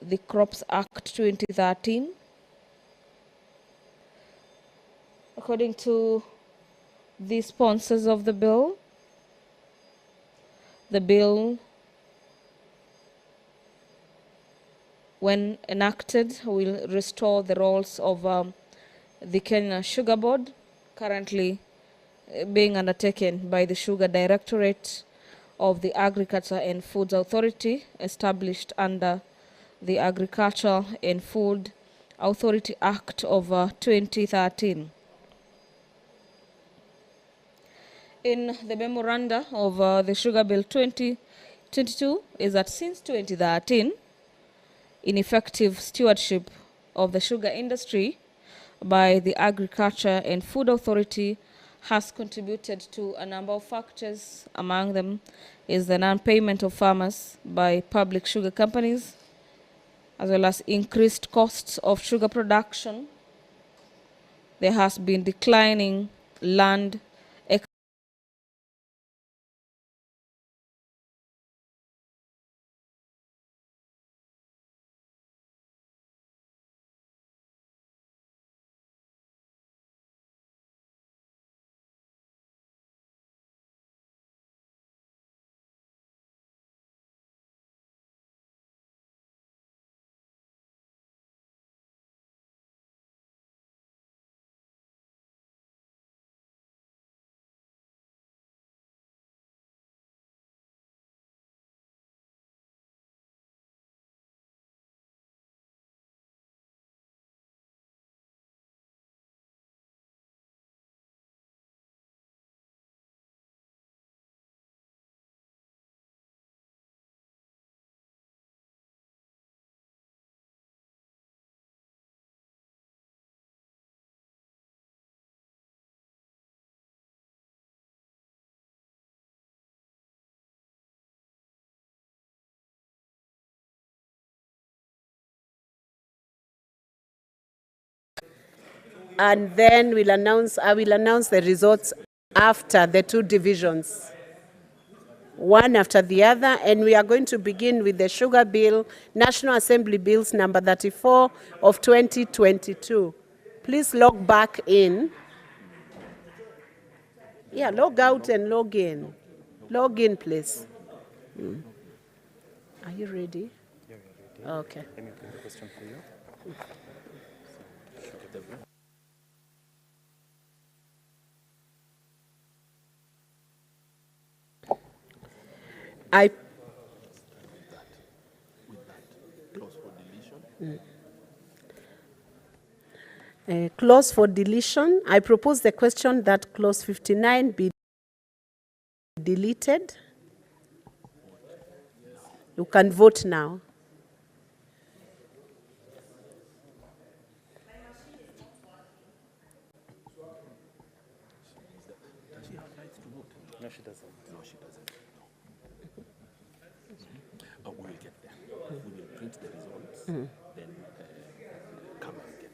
the Crops Act 2013. According to the sponsors of the bill when enacted, will restore the roles of the Kenya Sugar Board, currently being undertaken by the Sugar Directorate of the Agriculture and Foods Authority, established under the Agriculture and Food Authority Act of 2013. In the memoranda of the Sugar Bill 2022 is that since 2013, ineffective stewardship of the sugar industry by the Agriculture and Food Authority has contributed to a number of factors. Among them is the non-payment of farmers by public sugar companies, as well as increased costs of sugar production. There has been declining land and then I will announce the results after the two divisions, one after the other, and we are going to begin with the Sugar Bill, National Assembly Bills number 34 of 2022. Please log back in. Yeah, log out and log in. Log in, please. Are you ready? Yeah, we are ready. Okay. Let me bring the question for you. Clause for deletion. I propose the question that clause 59 be deleted. You can vote now. No, she doesn't. No, she doesn't. No. But we will get there. We will print the results, then come and get.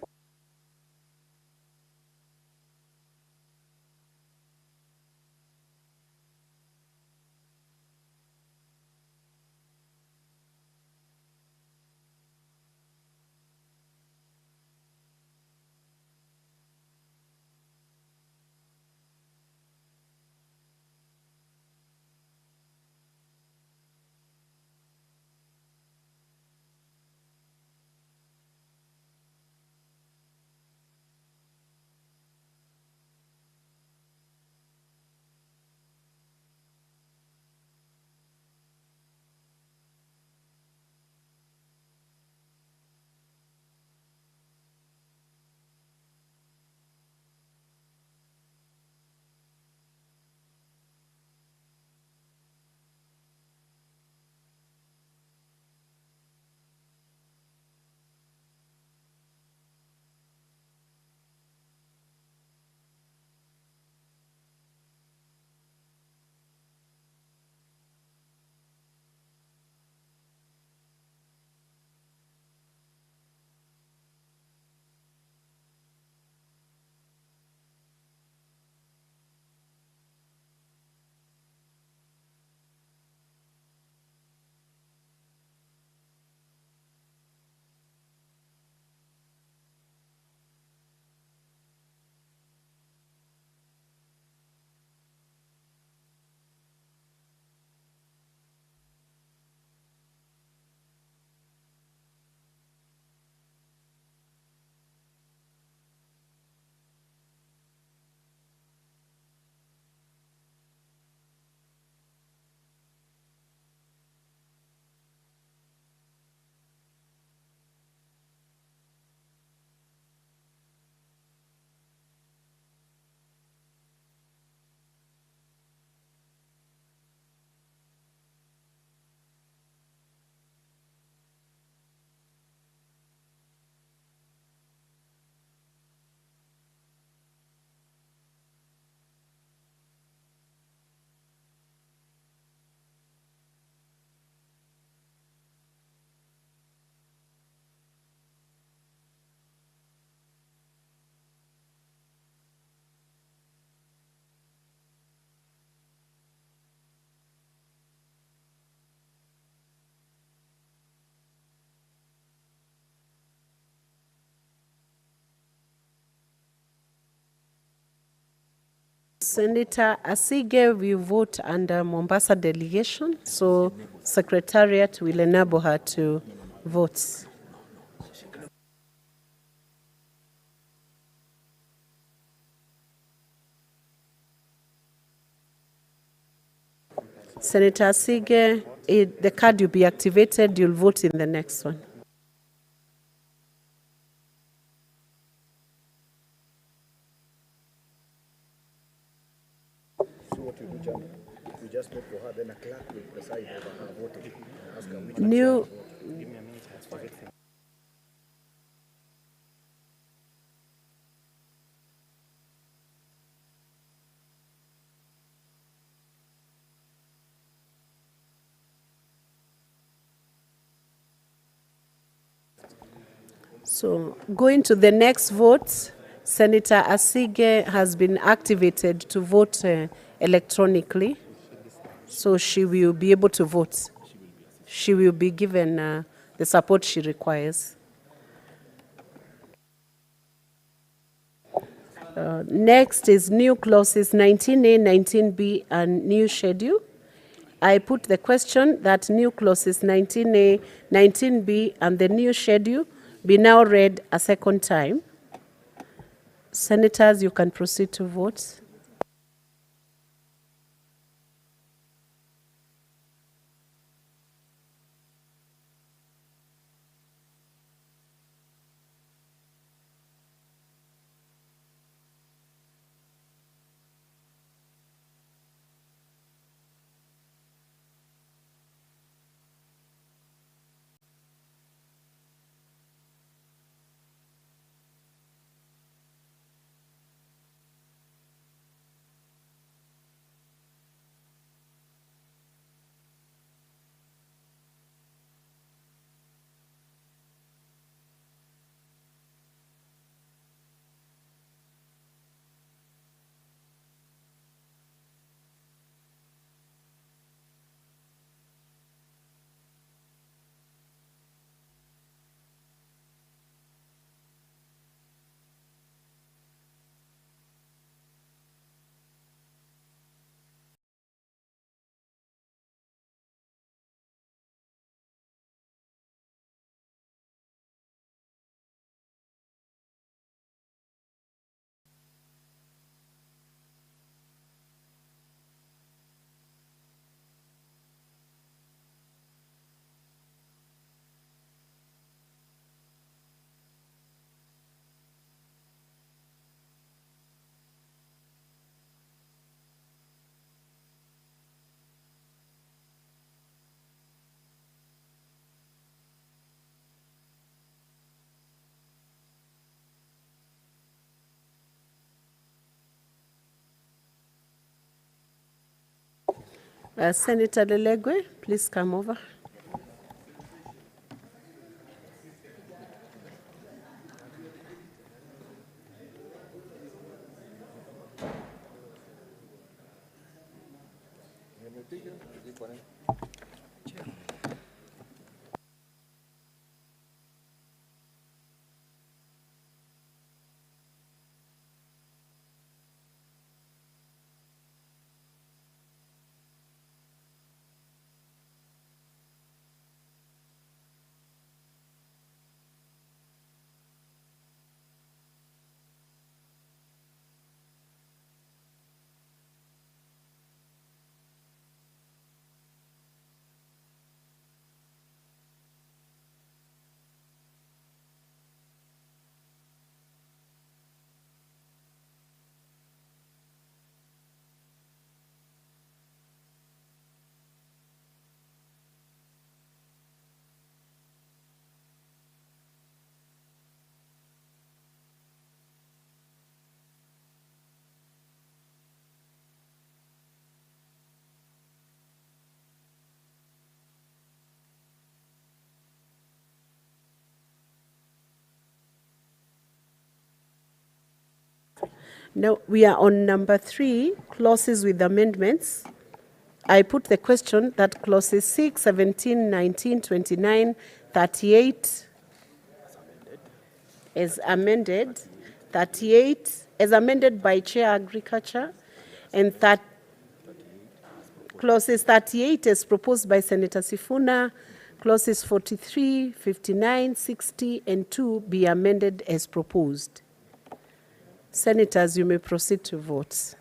Senator Asige will vote under Mombasa delegation, so Secretariat will enable her to vote. Senator Asige, the card will be activated, you'll vote in the next one. So what we do, Chairman, we just vote for her, then a clerk will preside over her voting. Ask her which New, Give me a minute, I forget. so going to the next vote, Senator Asige has been activated to vote electronically, so she will be able to vote. She will be given the support she requires. Next is new clauses 19A, 19B, and new schedule. I put the question that new clauses 19A, 19B, and the new schedule be now read a second time. Senators, you can proceed to vote. Senator Lelegwe, please come over. Now we are on number 3, clauses with amendments. I put the question that clauses 6, 17, 19, 29, 38 is amended, 38 is amended by Chair Agriculture, and clauses 38 as proposed by Senator Sifuna, clauses 43, 59, 60, and 2 be amended as proposed. Senators, you may proceed to vote.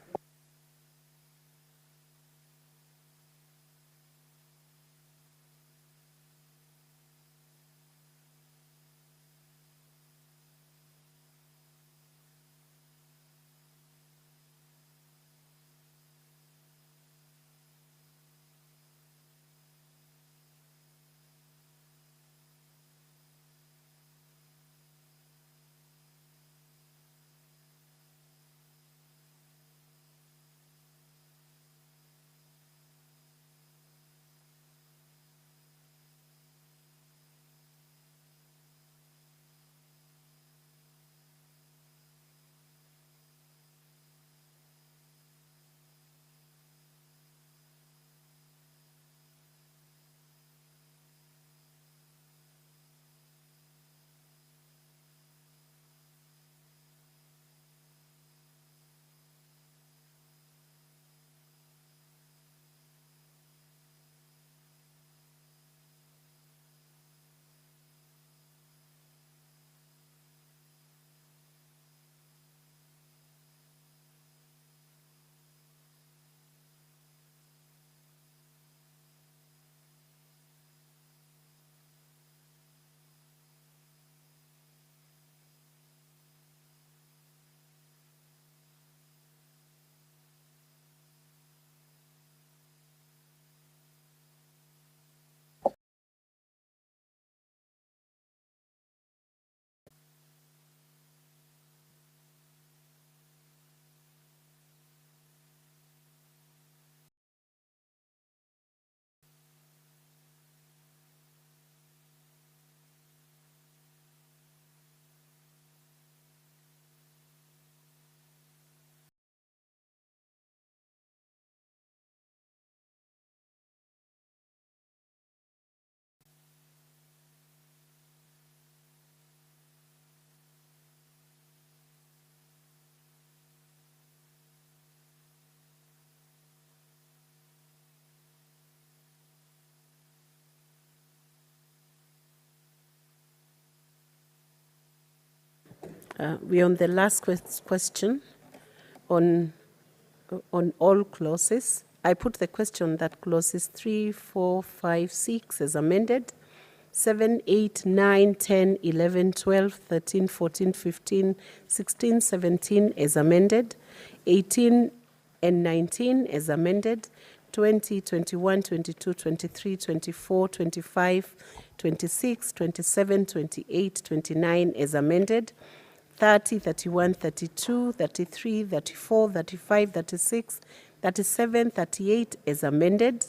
We're on the last question on all clauses. I put the question that clauses 3, 4, 5, 6 as amended, 7, 8, 9, 10, 11, 12, 13, 14, 15, 16, 17 as amended, 18 and 19 as amended, 20, 21, 22, 23, 24, 25, 26, 27, 28, 29 as amended, 30, 31, 32, 33, 34, 35, 36, 37, 38 as amended,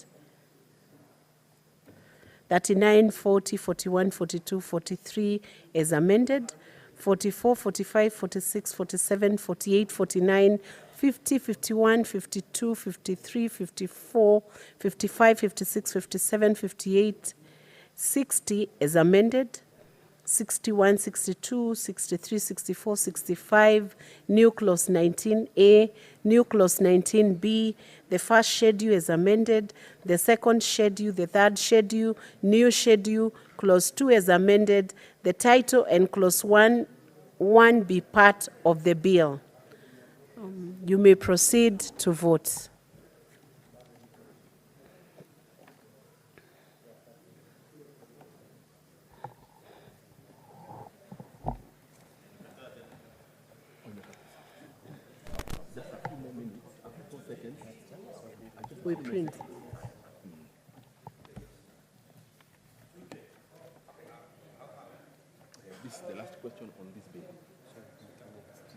39, 40, 41, 42, 43 as amended, 44, 45, 46, 47, 48, 49, 50, 51, 52, 53, 54, 55, 56, 57, 58, 60 as amended, 61, 62, 63, 64, 65, new clause 19A, new clause 19B, the first schedule is amended, the second schedule, the third schedule, new schedule, clause 2 is amended, the title and clause 1 be part of the bill. You may proceed to vote. We print. This is the last question on this bill.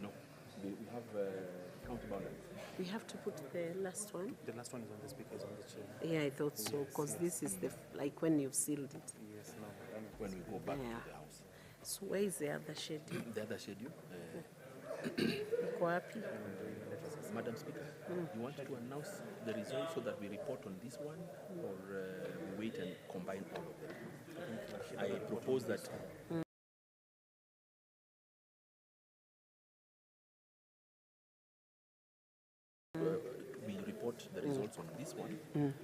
No, we have counterbalance. We have to put the last one. The last one is on the speakers on the chair. Yeah, I thought so, because this is the like when you've sealed it. Yes, no. When we go back Yeah. to the house. So where is the other schedule? The other schedule, Iko wapi? Madam Speaker, you want to announce the results so that we report on this one, or we wait and combine all of them? I propose that. results on this one.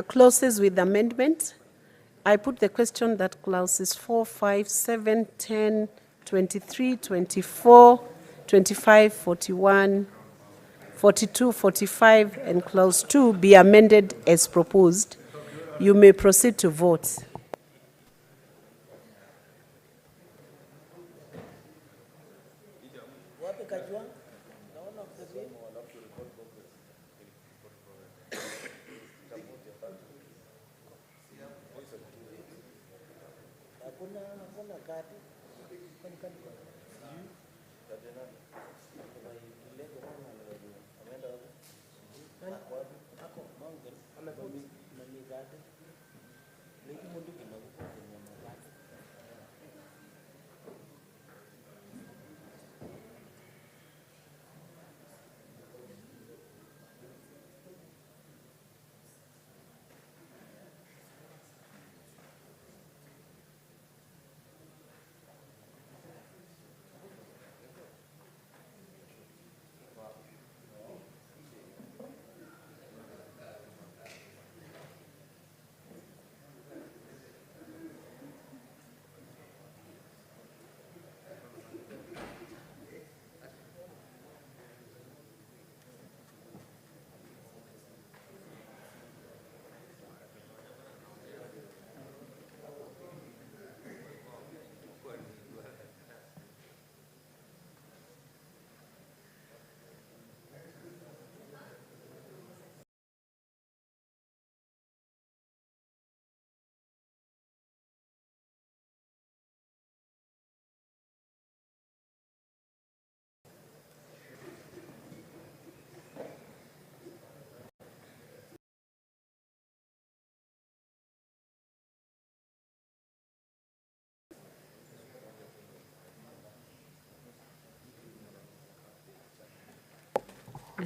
Clauses with amendment. I put the question that clauses 4, 5, 7, 10, 23, 24, 25, 41, 42, 45, and clause 2 be amended as proposed. You may proceed to vote.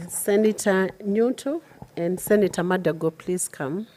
Senator Newto and Senator Madago, please come.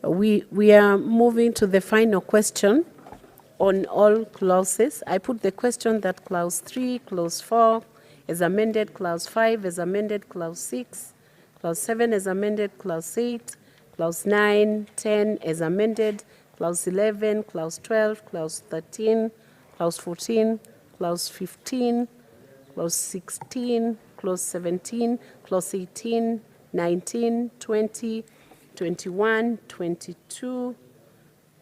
We are moving to the final question on all clauses. I put the question that clause 3, clause 4 is amended, clause 5 is amended, clause 6, clause 7 is amended, clause 8, clause 9, 10 is amended, clause 11, clause 12, clause 13, clause 14, clause 15, clause 16, clause 17, clause 18, 19, 20, 21, 22,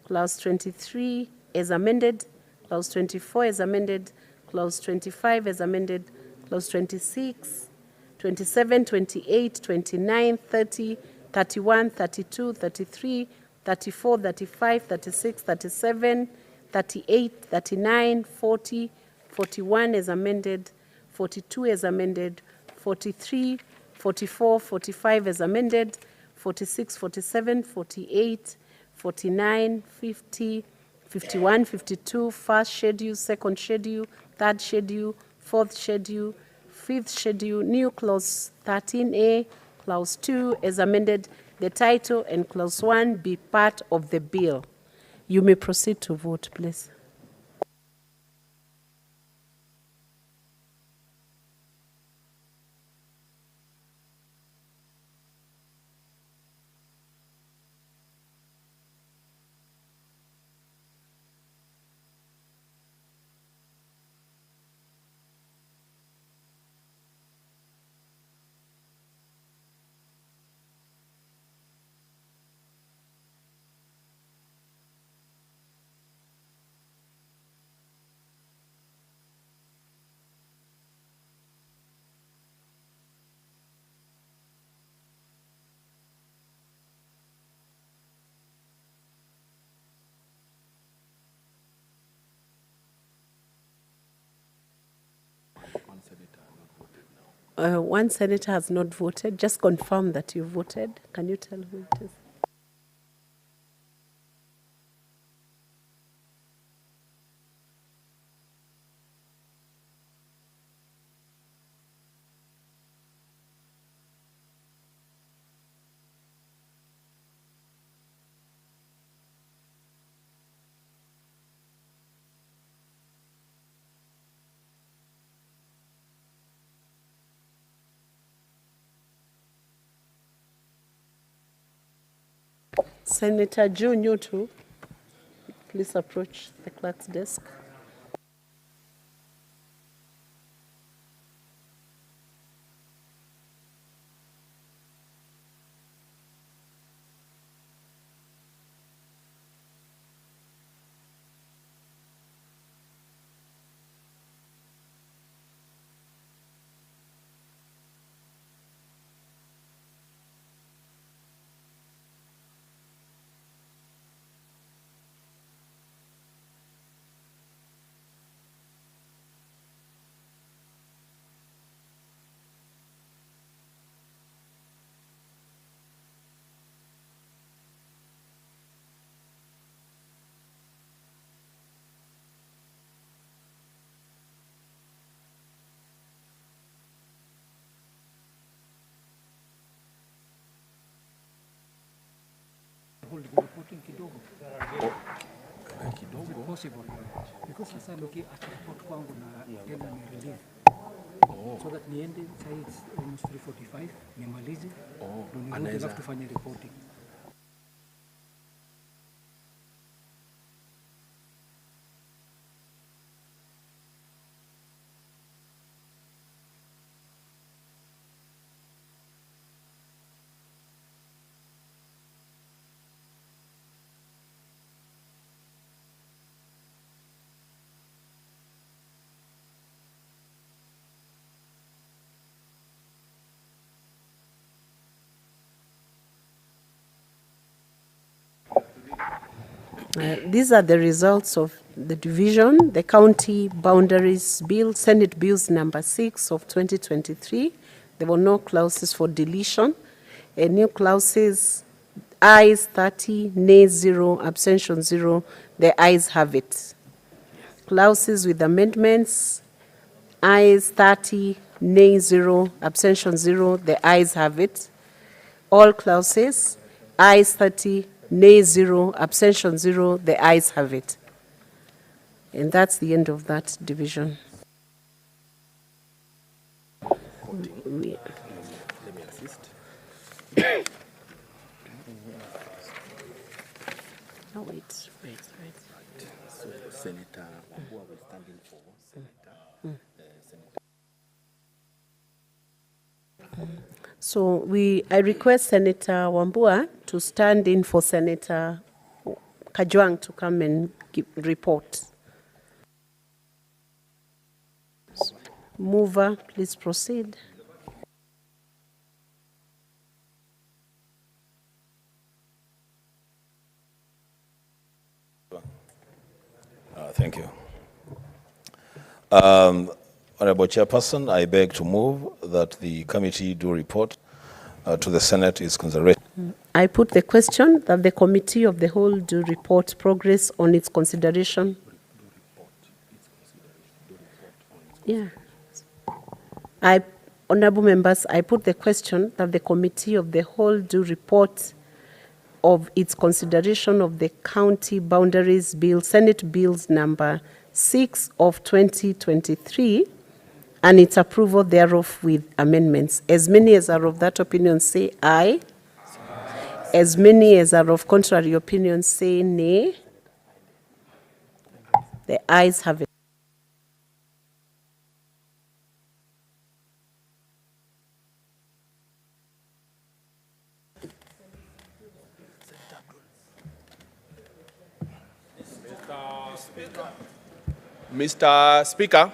clause 23 is amended, clause 24 is amended, clause 25 is amended, clause 26, 27, 28, 29, 30, 31, 32, 33, 34, 35, 36, 37, 38, 39, 40, 41 is amended, 42 is amended, 43, 44, 45 is amended, 46, 47, 48, 49, 50, 51, 52, first schedule, second schedule, third schedule, fourth schedule, fifth schedule, new clause 13A, clause 2 is amended, the title and clause 1 be part of the bill. You may proceed to vote, please. One senator has not voted. Just confirm that you voted. Can you tell who it is? Senator June Newtu, please approach the clerk's desk. Reporting kidogo. Kidogo. Possible. Because sasa report kwangu na tena ni relief. So that niende sasa it's almost 3:45 nimalize. Ndio niweze kufanya reporting. These are the results of the division, the County Boundaries Bill, Senate Bills number 6 of 2023. There were no clauses for deletion. New clauses, ayes 30, nays 0, abstention 0. The ayes have it. Clauses with amendments, ayes 30, nays 0, abstention 0. The ayes have it. All clauses, ayes 30, nays 0, abstention 0. The ayes have it. And that's the end of that division. Let me assist. Oh, wait. So Senator Wambua will stand in for Senator. So I request Senator Wambua to stand in for Senator Kajwang to come and report. Mover, please proceed. Thank you. Honorable Chairperson, I beg to move that the committee do report to the Senate its consideration. I put the question that the committee of the whole do report progress on its consideration. Yeah. Honorable members, I put the question that the committee of the whole do report of its consideration of the County Boundaries Bill, Senate Bills number 6 of 2023, and its approval thereof with amendments. As many as are of that opinion say aye. As many as are of contrary opinion say nay. The ayes have it. Mr. Speaker.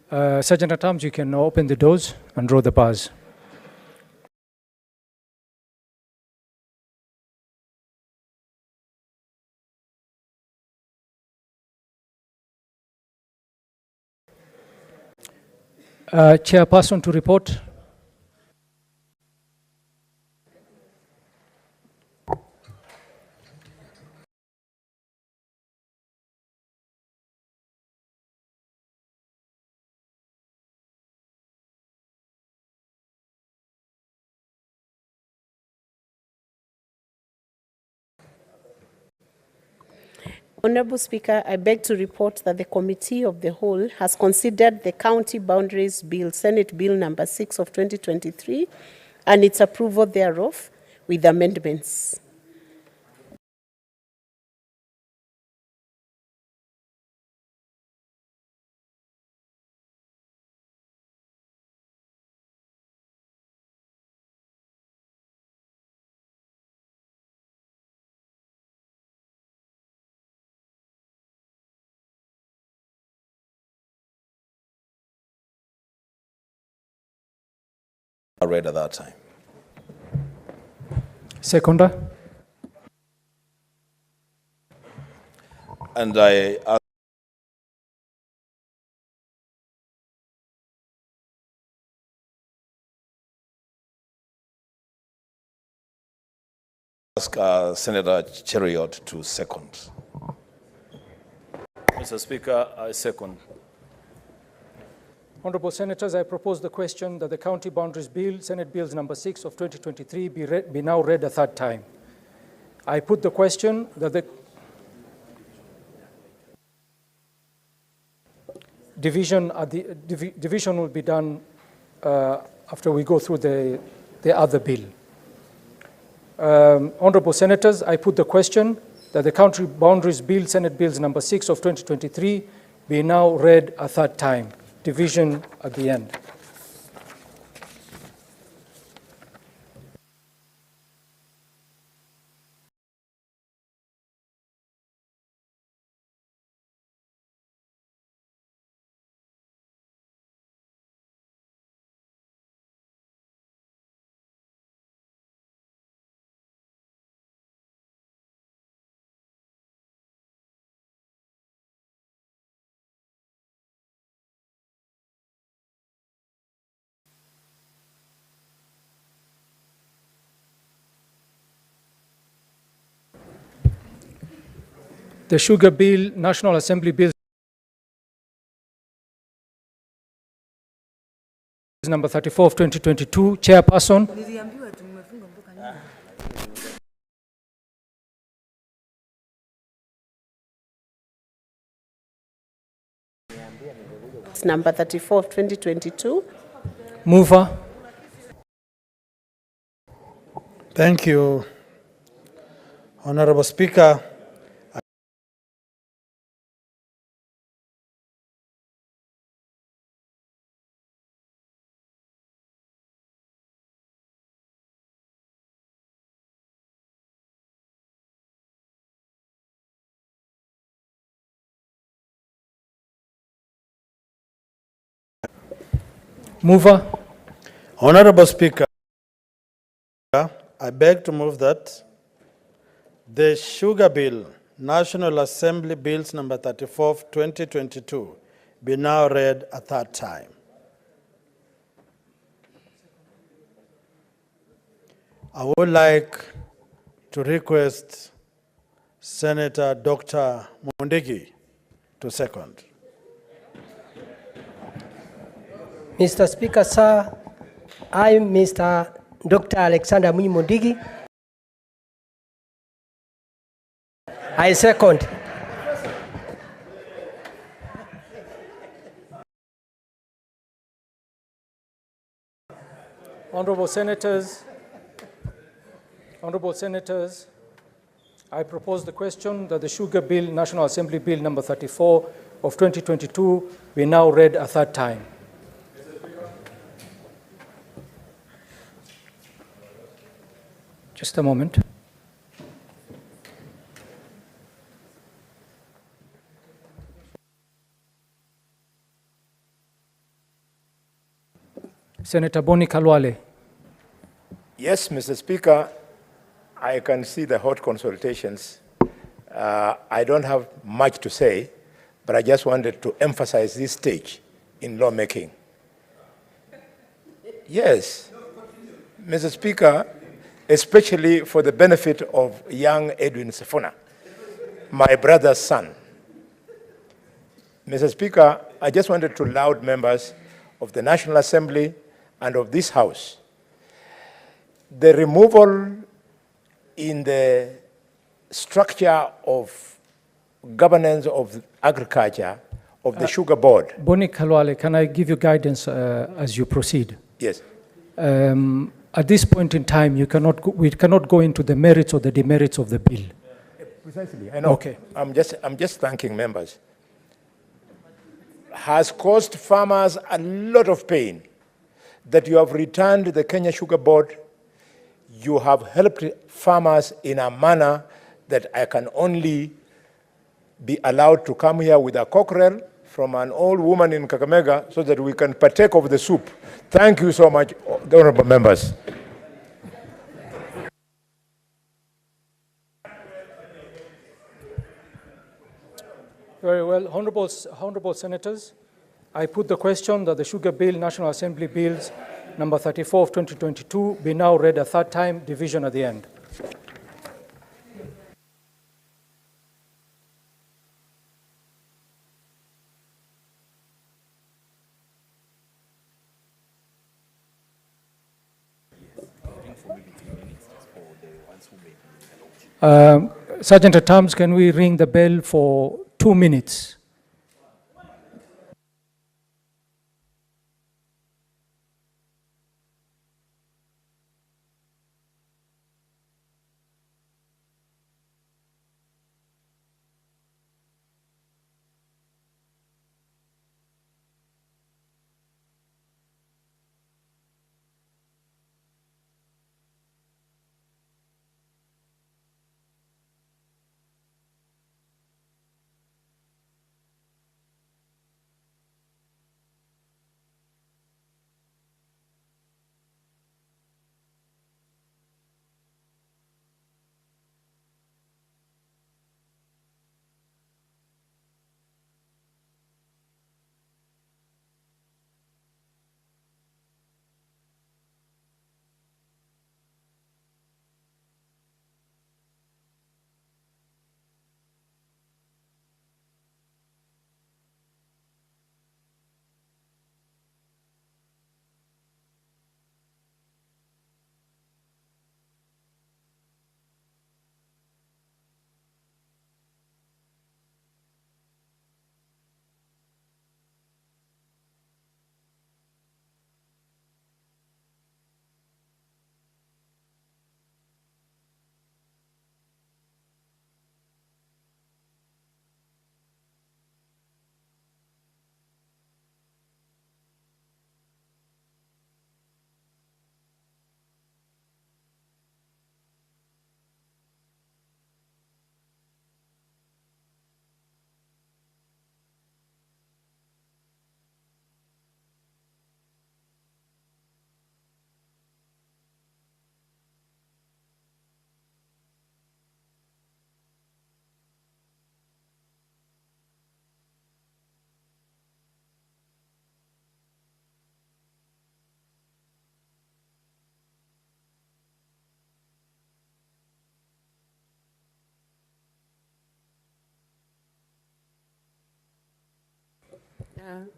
Sergeant at Arms, you can open the doors and draw the bars. Chairperson to report. Honorable Speaker, I beg to report that the Committee of the Whole has considered the County Boundaries Bill, Senate Bill number 6 of 2023, and its approval thereof with amendments. I read at that time. Seconder. And I ask Senator Cheriot to second. Mr. Speaker, I second. Honorable Senators, I propose the question that the County Boundaries Bill, Senate Bills number 6 of 2023, be now read a third time. I put the question that the division will be done after we go through the other bill. Honorable Senators, I put the question that the County Boundaries Bill, Senate Bills number 6 of 2023, be now read a third time. Division at the end. The Sugar Bill, National Assembly Bill number 34 of 2022, Chairperson. It's number 34 of 2022. Mover. Thank you, Honorable Speaker. Mover. Honorable Speaker, I beg to move that the Sugar Bill, National Assembly Bills number 34 of 2022, be now read a third time. I would like to request Senator Dr. Mondegi to second. Mr. Speaker, sir, I, Mr. Dr. Alexander Muimondigi, I second. Honorable Senators, I propose the question that the Sugar Bill, National Assembly Bill number 34 of 2022, be now read a third time. Just a moment. Senator Boni Kalwale. Yes, Mr. Speaker, I can see the hot consultations. I don't have much to say, but I just wanted to emphasize this stage in lawmaking. Yes, Mr. Speaker, especially for the benefit of young Edwin Sifuna, my brother's son. Mr. Speaker, I just wanted to laud members of the National Assembly and of this House. The removal in the structure of governance of agriculture of the Sugar Board. Boni Kalwale, can I give you guidance as you proceed? Yes. At this point in time, we cannot go into the merits or the demerits of the bill. Precisely, I know. Okay. I'm just thanking members. Has caused farmers a lot of pain that you have returned the Kenya Sugar Board. You have helped farmers in a manner that I can only be allowed to come here with a cockerel from an old woman in Kakamega so that we can partake of the soup. Thank you so much, honorable members. Very well. Honorable Senators, I put the question that the Sugar Bill, National Assembly Bills, number 34 of 2022, be now read a third time, division at the end. Sergeant at Arms, can we ring the bell for 2 minutes?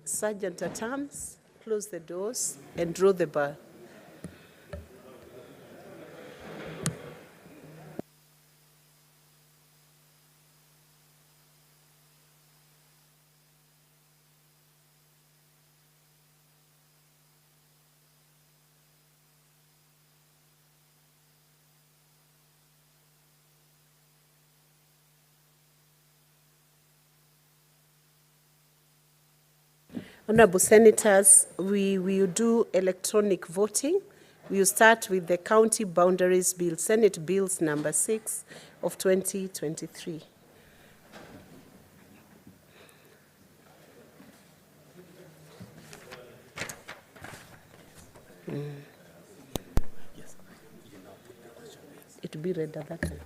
Sergeant at Arms, close the doors and draw the bell. Honorable Senators, we will do electronic voting. We will start with the County Boundaries Bill, Senate Bills number 6 of 2023. It will be read at that time.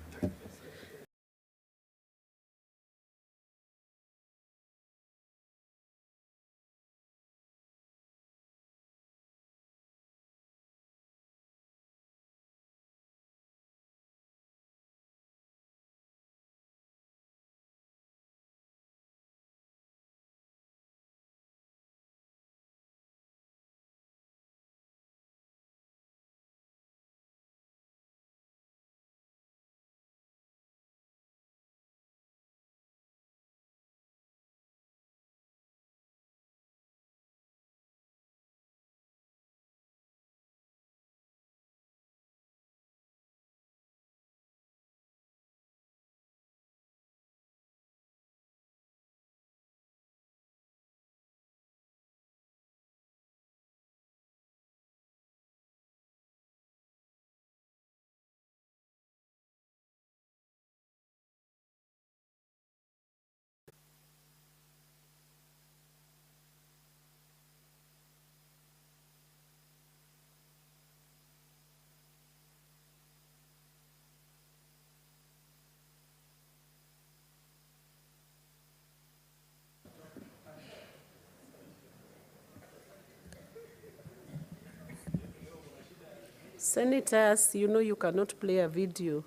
Senators, you know you cannot play a video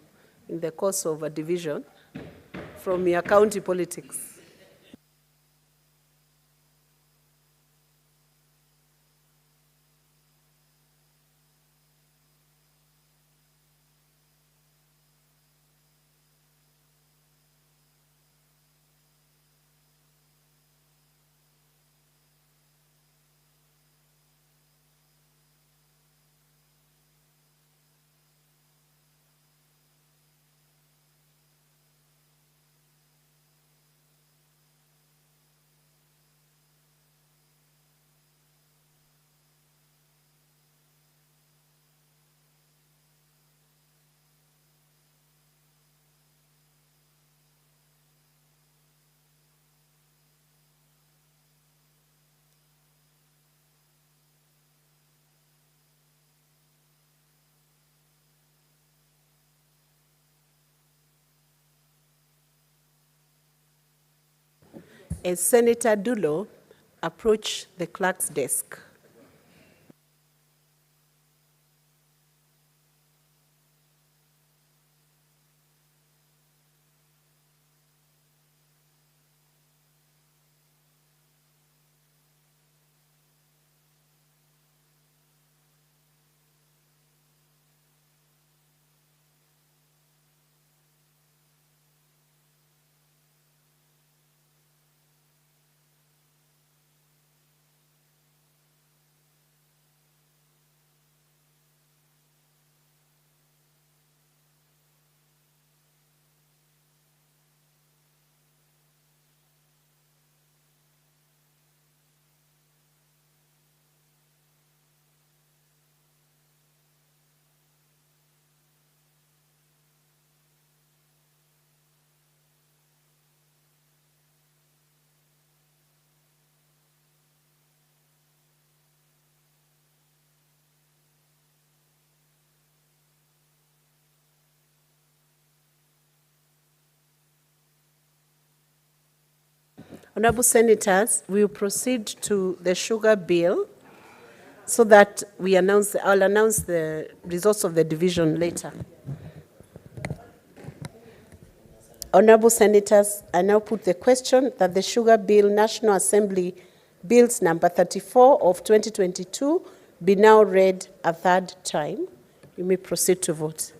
in the course of a division from your county politics. As Senator Dulo approached the clerk's desk, Honorable Senators, we will proceed to the sugar bill so that I'll announce the results of the division later. Honorable Senators, I now put the question that the Sugar Bill, National Assembly Bills number 34 of 2022 be now read a third time. You may proceed to vote.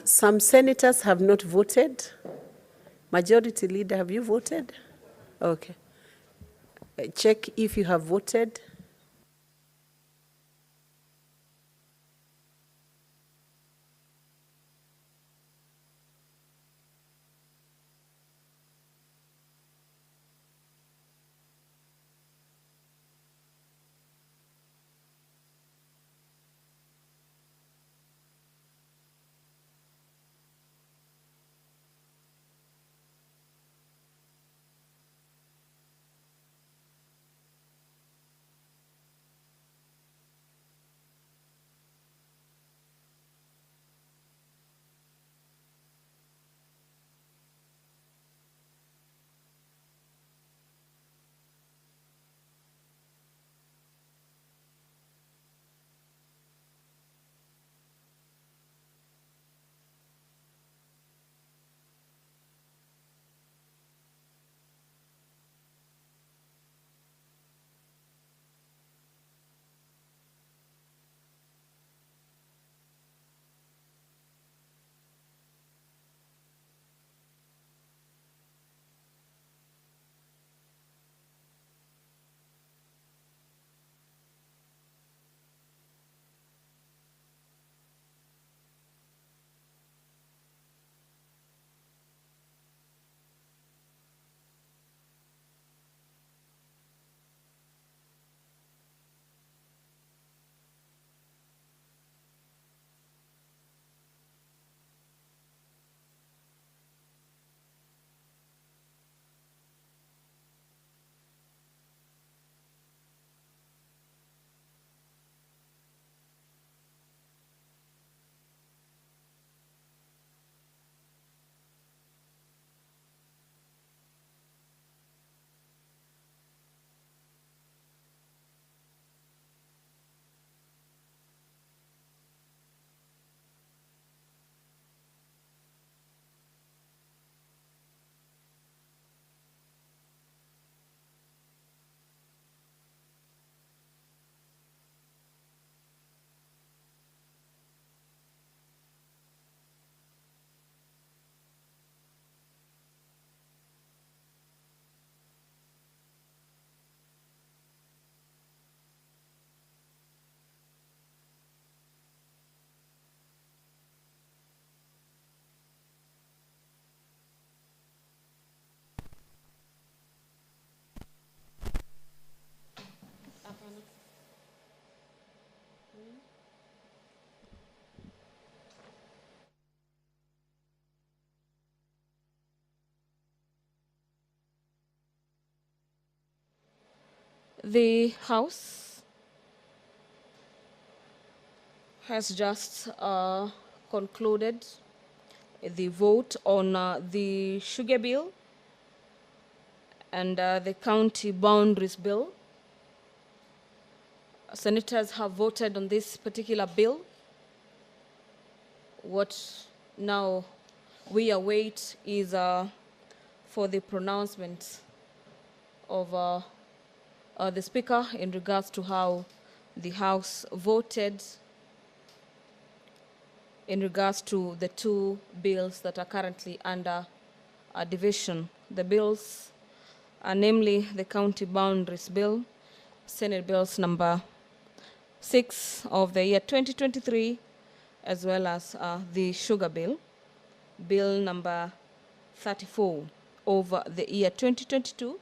Some senators have not voted. Majority Leader, have you voted? Okay. Check if you have voted. The House has just concluded the vote on the sugar bill and the county boundaries bill. Senators have voted on this particular bill. What now we await is for the pronouncement of the Speaker in regards to how the House voted in regards to the two bills that are currently under division. The bills are namely the County Boundaries Bill, Senate Bills number 6 of the year 2023, as well as the Sugar Bill, Bill number 34 of the year 2022.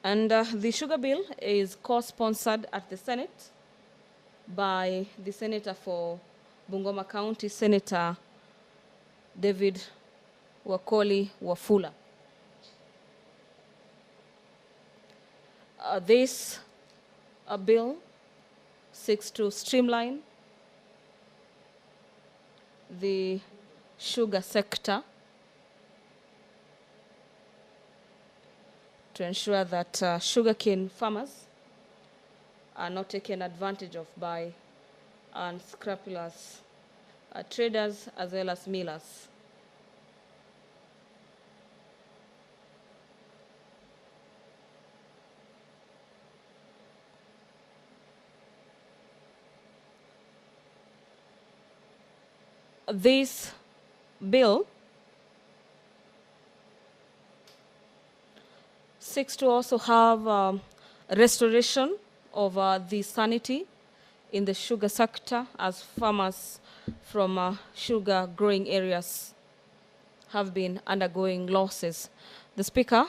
And the Sugar Bill is co-sponsored at the Senate by the Senator for Bungoma County, Senator David Wakoli Wafula. This bill seeks to streamline the sugar sector to ensure that sugarcane farmers are not taken advantage of by unscrupulous traders as well as millers. this bill seeks to also have restoration of the sanity in the sugar sector, as farmers from sugar growing areas have been undergoing losses. The Speaker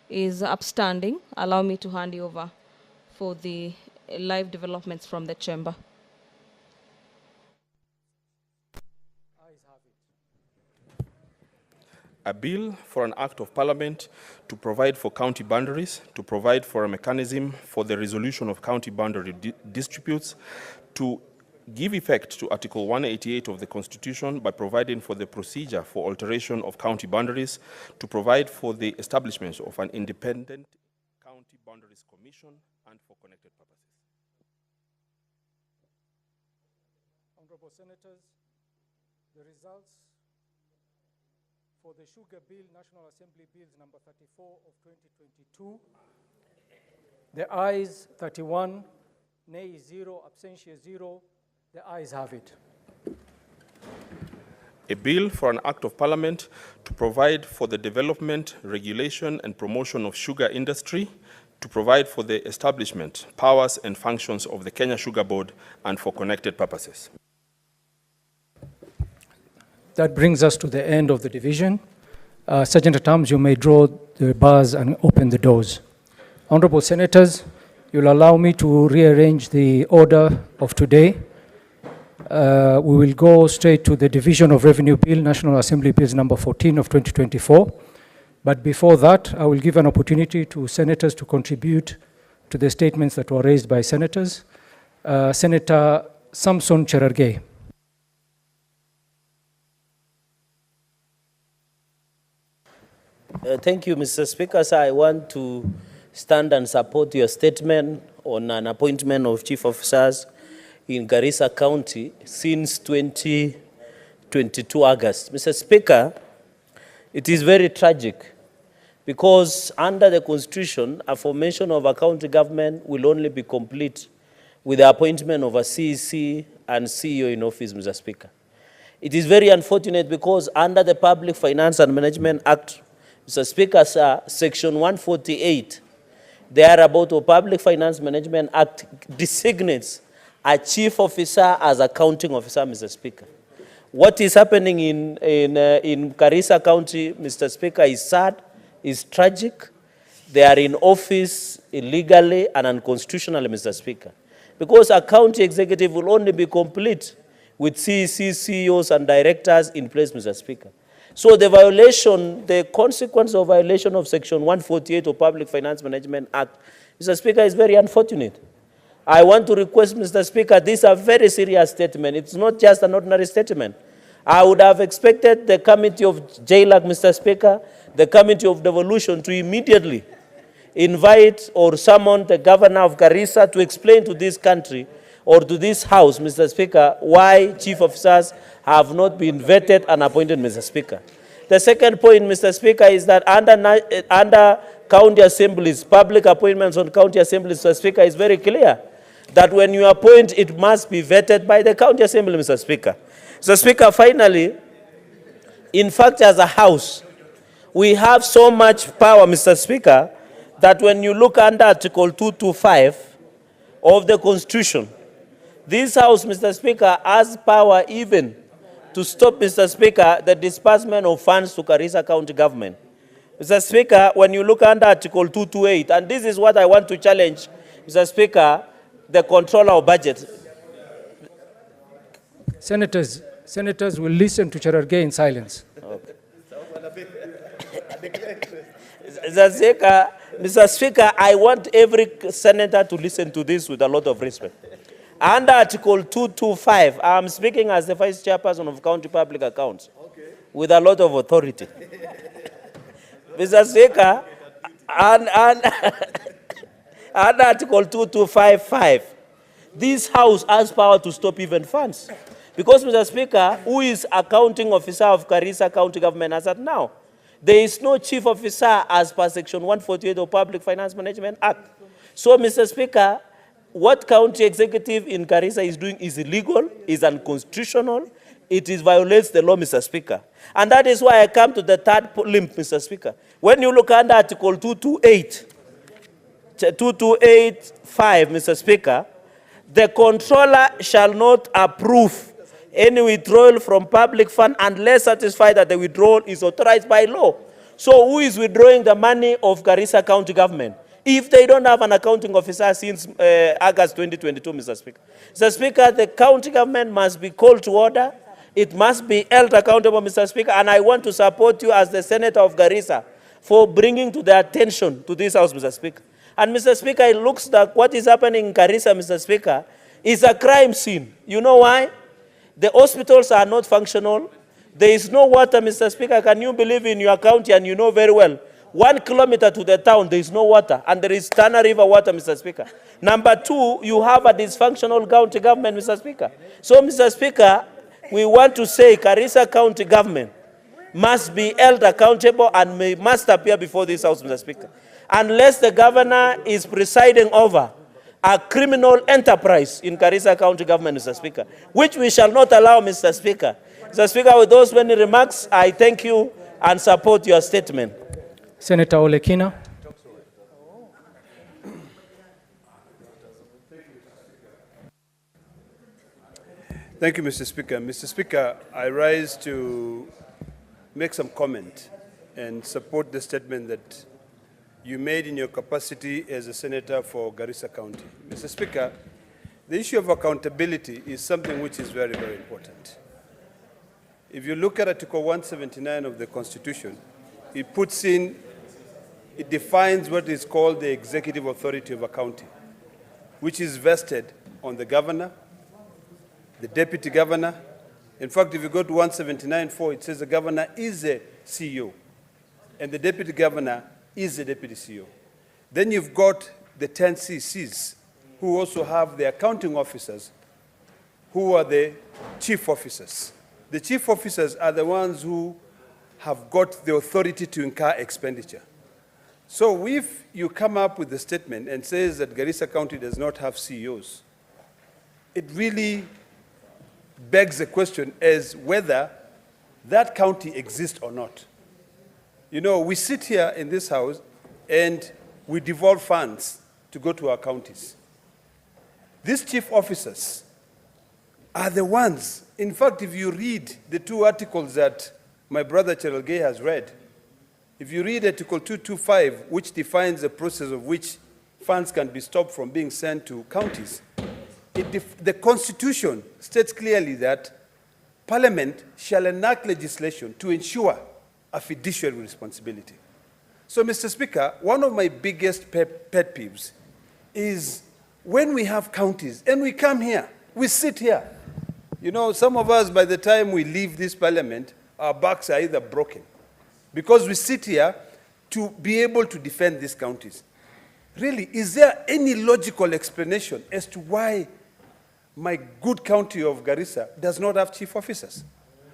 is upstanding. Allow me to hand you over for the live developments from the chamber. A bill for an act of parliament to provide for county boundaries, to provide for a mechanism for the resolution of county boundary disputes, to give effect to Article 188 of the Constitution by providing for the procedure for alteration of county boundaries, to provide for the establishment of an independent county boundaries commission, and for connected purposes. Honorable Senators, the results for the Sugar Bill, National Assembly Bills number 34 of 2022, the ayes 31, nay 0, abstention 0, the ayes have it. A bill for an act of parliament to provide for the development, regulation, and promotion of sugar industry, to provide for the establishment, powers, and functions of the Kenya Sugar Board, and for connected purposes. That brings us to the end of the division. Sergeant at Arms, you may draw the bars and open the doors. Honorable Senators, you'll allow me to rearrange the order of today. We will go straight to the Division of Revenue Bill, National Assembly Bills number 14 of 2024. But before that, I will give an opportunity to Senators to contribute to the statements that were raised by Senators. Senator Samson Cherargei. Thank you, Mr. Speaker. Sir, I want to stand and support your statement on an appointment of chief officers in Garissa County since 2022 August. Mr. Speaker, it is very tragic because under the Constitution, a formation of a county government will only be complete with the appointment of a CEC and CEO in office, Mr. Speaker. It is very unfortunate because under the Public Finance and Management Act, Mr. Speaker, sir, Section 148, thereabout of Public Finance Management Act designates a chief officer as accounting officer, Mr. Speaker. What is happening in Garissa County, Mr. Speaker, is sad, is tragic. They are in office illegally and unconstitutionally, Mr. Speaker. Because a county executive will only be complete with CEC, CEOs, and directors in place, Mr. Speaker. So the violation, the consequence of violation of Section 148 of Public Finance Management Act, Mr. Speaker, is very unfortunate. I want to request, Mr. Speaker, this is a very serious statement. It's not just an ordinary statement. I would have expected the Committee of JLAC, Mr. Speaker, the Committee of Devolution to immediately invite or summon the governor of Garissa to explain to this country or to this House, Mr. Speaker, why chief officers have not been vetted and appointed, Mr. Speaker. The second point, Mr. Speaker, is that under county assemblies, public appointments on county assemblies, Mr. Speaker, is very clear that when you appoint, it must be vetted by the county assembly, Mr. Speaker. Mr. Speaker, finally, in fact, as a House, we have so much power, Mr. Speaker, that when you look under Article 225 of the Constitution, this House, Mr. Speaker, has power even to stop, Mr. Speaker, the disbursement of funds to Garissa County government. Mr. Speaker, when you look under Article 228, and this is what I want to challenge, Mr. Speaker, the controller of budget. Senators will listen to Cherargei in silence. Okay. Mr. Speaker, I want every senator to listen to this with a lot of respect. Under Article 225, I'm speaking as the Vice Chairperson of County Public Accounts, with a lot of authority. Mr. Speaker, under Article 2255, this House has power to stop even funds. Because, Mr. Speaker, who is accounting officer of Garissa County government as at now? There is no chief officer as per Section 148 of Public Finance Management Act. So, Mr. Speaker, what county executive in Garissa is doing is illegal, is unconstitutional, it violates the law, Mr. Speaker. And that is why I come to the third limb, Mr. Speaker. When you look under Article 2285, Mr. Speaker, the controller shall not approve any withdrawal from public fund unless satisfied that the withdrawal is authorized by law. So who is withdrawing the money of Garissa County government if they don't have an accounting officer since August 2022, Mr. Speaker? Mr. Speaker, the county government must be called to order. It must be held accountable, Mr. Speaker, and I want to support you as the Senator of Garissa for bringing to the attention to this House, Mr. Speaker. And Mr. Speaker, it looks like what is happening in Garissa, Mr. Speaker, is a crime scene. You know why? The hospitals are not functional. There is no water, Mr. Speaker. Can you believe in your county, and you know very well, 1 kilometer to the town, there is no water, and there is Tana River water, Mr. Speaker. Number two, you have a dysfunctional county government, Mr. Speaker. So, Mr. Speaker, we want to say Garissa County government must be held accountable and must appear before this House, Mr. Speaker. Unless the governor is presiding over a criminal enterprise in Garissa County government, Mr. Speaker, which we shall not allow, Mr. Speaker. Mr. Speaker, with those many remarks, I thank you and support your statement. Senator Olekina. Thank you, Mr. Speaker. Mr. Speaker, I rise to make some comment and support the statement that you made in your capacity as a senator for Garissa County. Mr. Speaker, the issue of accountability is something which is very, very important. If you look at Article 179 of the Constitution, it defines what is called the executive authority of a county, which is vested on the governor, the deputy governor. In fact, if you go to 179.4, it says the governor is a CEO, and the deputy governor is the deputy CEO. Then you've got the 10 CCs, who also have the accounting officers, who are the chief officers. The chief officers are the ones who have got the authority to incur expenditure. So if you come up with a statement and says that Garissa County does not have CEOs, it really begs the question as whether that county exists or not. You know, we sit here in this house and we devolve funds to go to our counties. These chief officers are the ones, in fact, if you read the 2 articles that my brother Cherelgei has read, if you read Article 225, which defines the process of which funds can be stopped from being sent to counties, the Constitution states clearly that Parliament shall enact legislation to ensure a fiduciary responsibility. So, Mr. Speaker, one of my biggest pet peeves is when we have counties and we come here, we sit here. You know, some of us, by the time we leave this Parliament, our backs are either broken because we sit here to be able to defend these counties. Really, is there any logical explanation as to why my good county of Garissa does not have chief officers?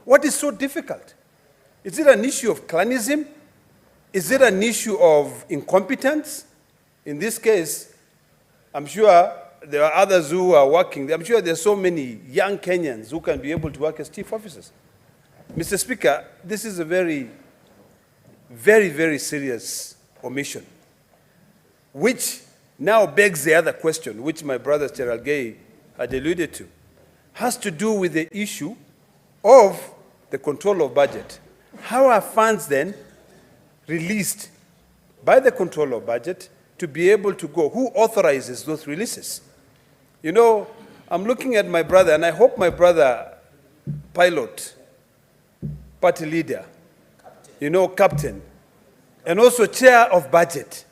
What is so difficult? Is it an issue of clanism? Is it an issue of incompetence? In this case, I'm sure there are others who are working. I'm sure there are so many young Kenyans who can be able to work as chief officers. Mr. Speaker, this is a very, very, very serious omission, which now begs the other question, which my brother Cherelgei had alluded to, has to do with the issue of the control of budget. How are funds then released by the control of budget to be able to go? Who authorizes those releases? You know, I'm looking at my brother, and I hope my brother, pilot, party leader, you know, captain, and also chair of budget,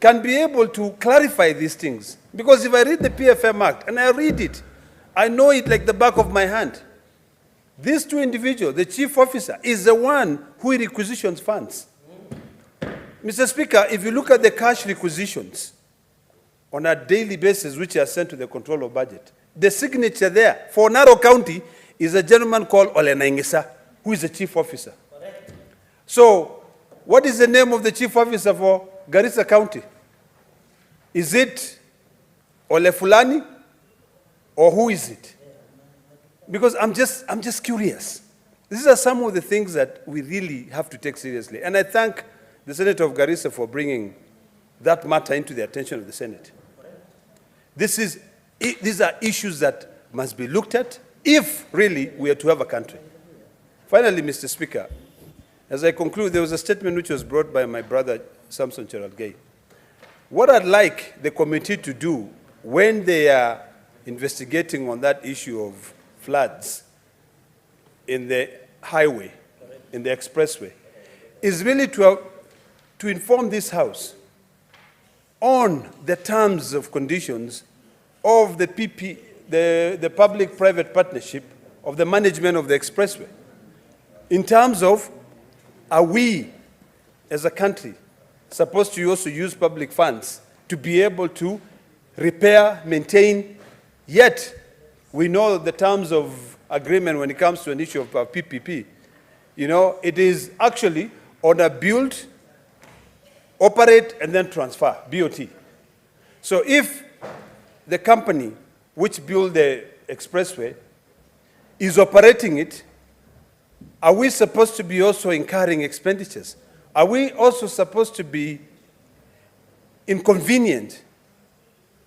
can be able to clarify these things. Because if I read the PFM Act, and I read it, I know it like the back of my hand. These two individuals, the chief officer, is the one who requisitions funds. Mr. Speaker, if you look at the cash requisitions on a daily basis, which are sent to the control of budget, the signature there for Narok County is a gentleman called Ole Naingisa, who is the chief officer. Correct. So, what is the name of the chief officer for Garissa County? Is it Ole Fulani, or who is it? Because I'm just curious. These are some of the things that we really have to take seriously. And I thank the Senator of Garissa for bringing that matter into the attention of the Senate. These are issues that must be looked at if really we are to have a country. Finally, Mr. Speaker, as I conclude, there was a statement which was brought by my brother, Samson Cherargei. What I'd like the committee to do when they are investigating on that issue of floods in the highway, in the expressway, is really to inform this House on the terms of conditions of the public-private partnership of the management of the expressway. In terms of, are we, as a country, supposed to also use public funds to be able to repair, maintain, yet we know the terms of agreement when it comes to an issue of PPP. You know, it is actually on a build, operate, and then transfer, BOT. So if the company which built the expressway is operating it, are we supposed to be also incurring expenditures? Are we also supposed to be inconvenienced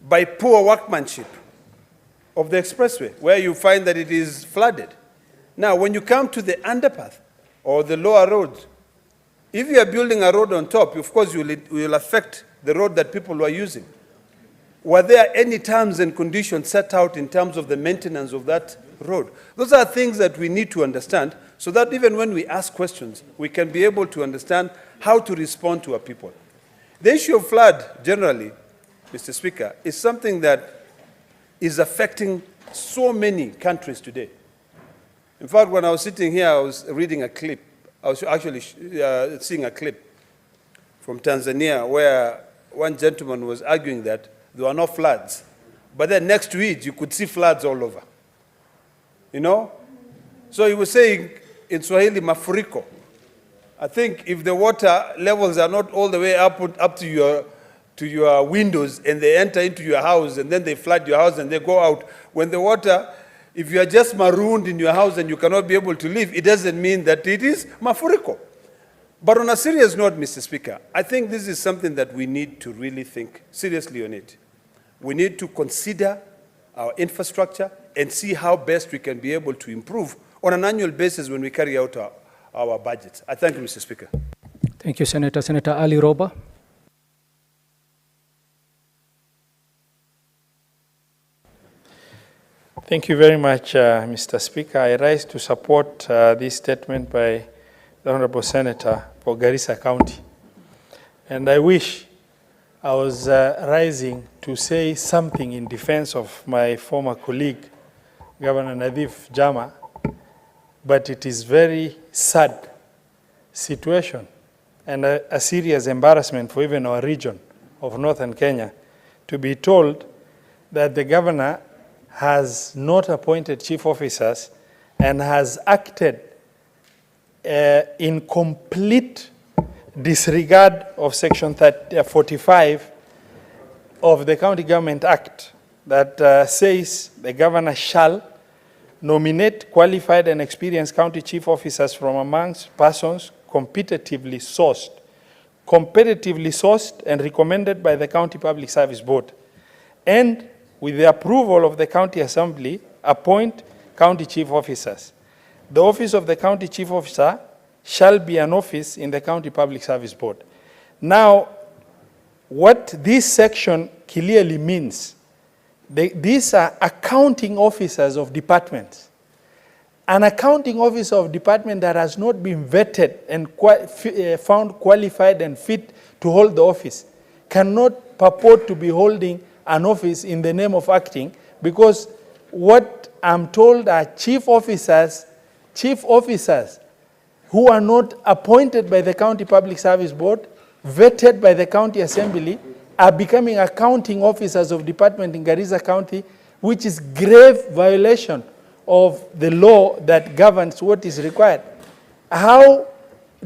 by poor workmanship of the expressway, where you find that it is flooded? Now, when you come to the underpath or the lower roads, if you are building a road on top, of course you will affect the road that people are using. Were there any terms and conditions set out in terms of the maintenance of that road? Those are things that we need to understand so that even when we ask questions, we can be able to understand how to respond to our people. The issue of flood, generally, Mr. Speaker, is something that is affecting so many countries today. In fact, when I was sitting here, I was reading a clip. I was actually seeing a clip from Tanzania where one gentleman was arguing that there were no floods. But then next to it, you could see floods all over. You know? So he was saying in Swahili, mafuriko. I think if the water levels are not all the way up to your windows and they enter into your house and then they flood your house and they go out, when the water, if you are just marooned in your house and you cannot be able to leave, it doesn't mean that it is mafuriko. But on a serious note, Mr. Speaker, I think this is something that we need to really think seriously on it. We need to consider our infrastructure and see how best we can be able to improve on an annual basis when we carry out our budgets. I thank you, Mr. Speaker. Thank you, Senator. Senator Ali Roba. Thank you very much, Mr. Speaker. I rise to support this statement by the Honorable Senator for Garissa County. And I wish I was rising to say something in defense of my former colleague, Governor Nadhif Jama, but it is very sad situation and a serious embarrassment for even our region of Northern Kenya to be told that the governor has not appointed chief officers and has acted in complete disregard of Section 45 of the County Government Act that says the governor shall nominate qualified and experienced county chief officers from amongst persons competitively sourced and recommended by the County Public Service Board, and with the approval of the County Assembly, appoint county chief officers. The office of the county chief officer shall be an office in the County Public Service Board. Now, what this section clearly means, these are accounting officers of departments. An accounting officer of department that has not been vetted and found qualified and fit to hold the office cannot purport to be holding an office in the name of acting, because what I'm told are chief officers who are not appointed by the County Public Service Board, vetted by the County Assembly, are becoming accounting officers of department in Garissa County, which is grave violation of the law that governs what is required. How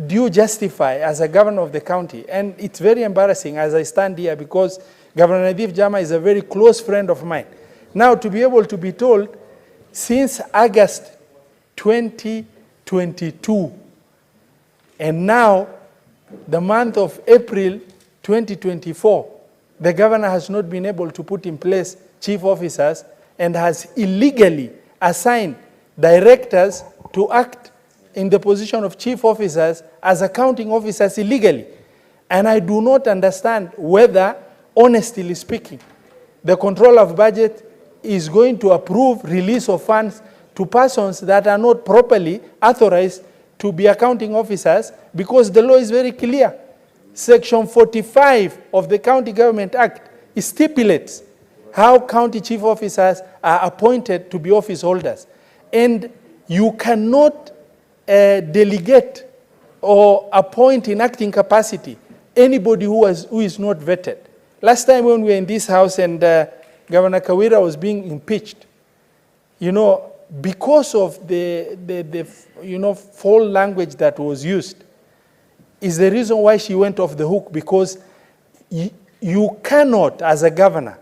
do you justify as a governor of the county? And it's very embarrassing as I stand here because Governor Nadhif Jama is a very close friend of mine. Now to be able to be told since August 2022, and now the month of April 2024, the governor has not been able to put in place chief officers and has illegally assigned directors to act in the position of chief officers as accounting officers illegally. And I do not understand whether, honestly speaking, the controller of budget is going to approve release of funds to persons that are not properly authorized to be accounting officers, because the law is very clear. Section 45 of the County Government Act stipulates how county chief officers are appointed to be office holders. And you cannot delegate or appoint in acting capacity anybody who is not vetted. Last time when we were in this house and Governor Kawira was being impeached, because of the foul language that was used, is the reason why she went off the hook, because you cannot, as a governor,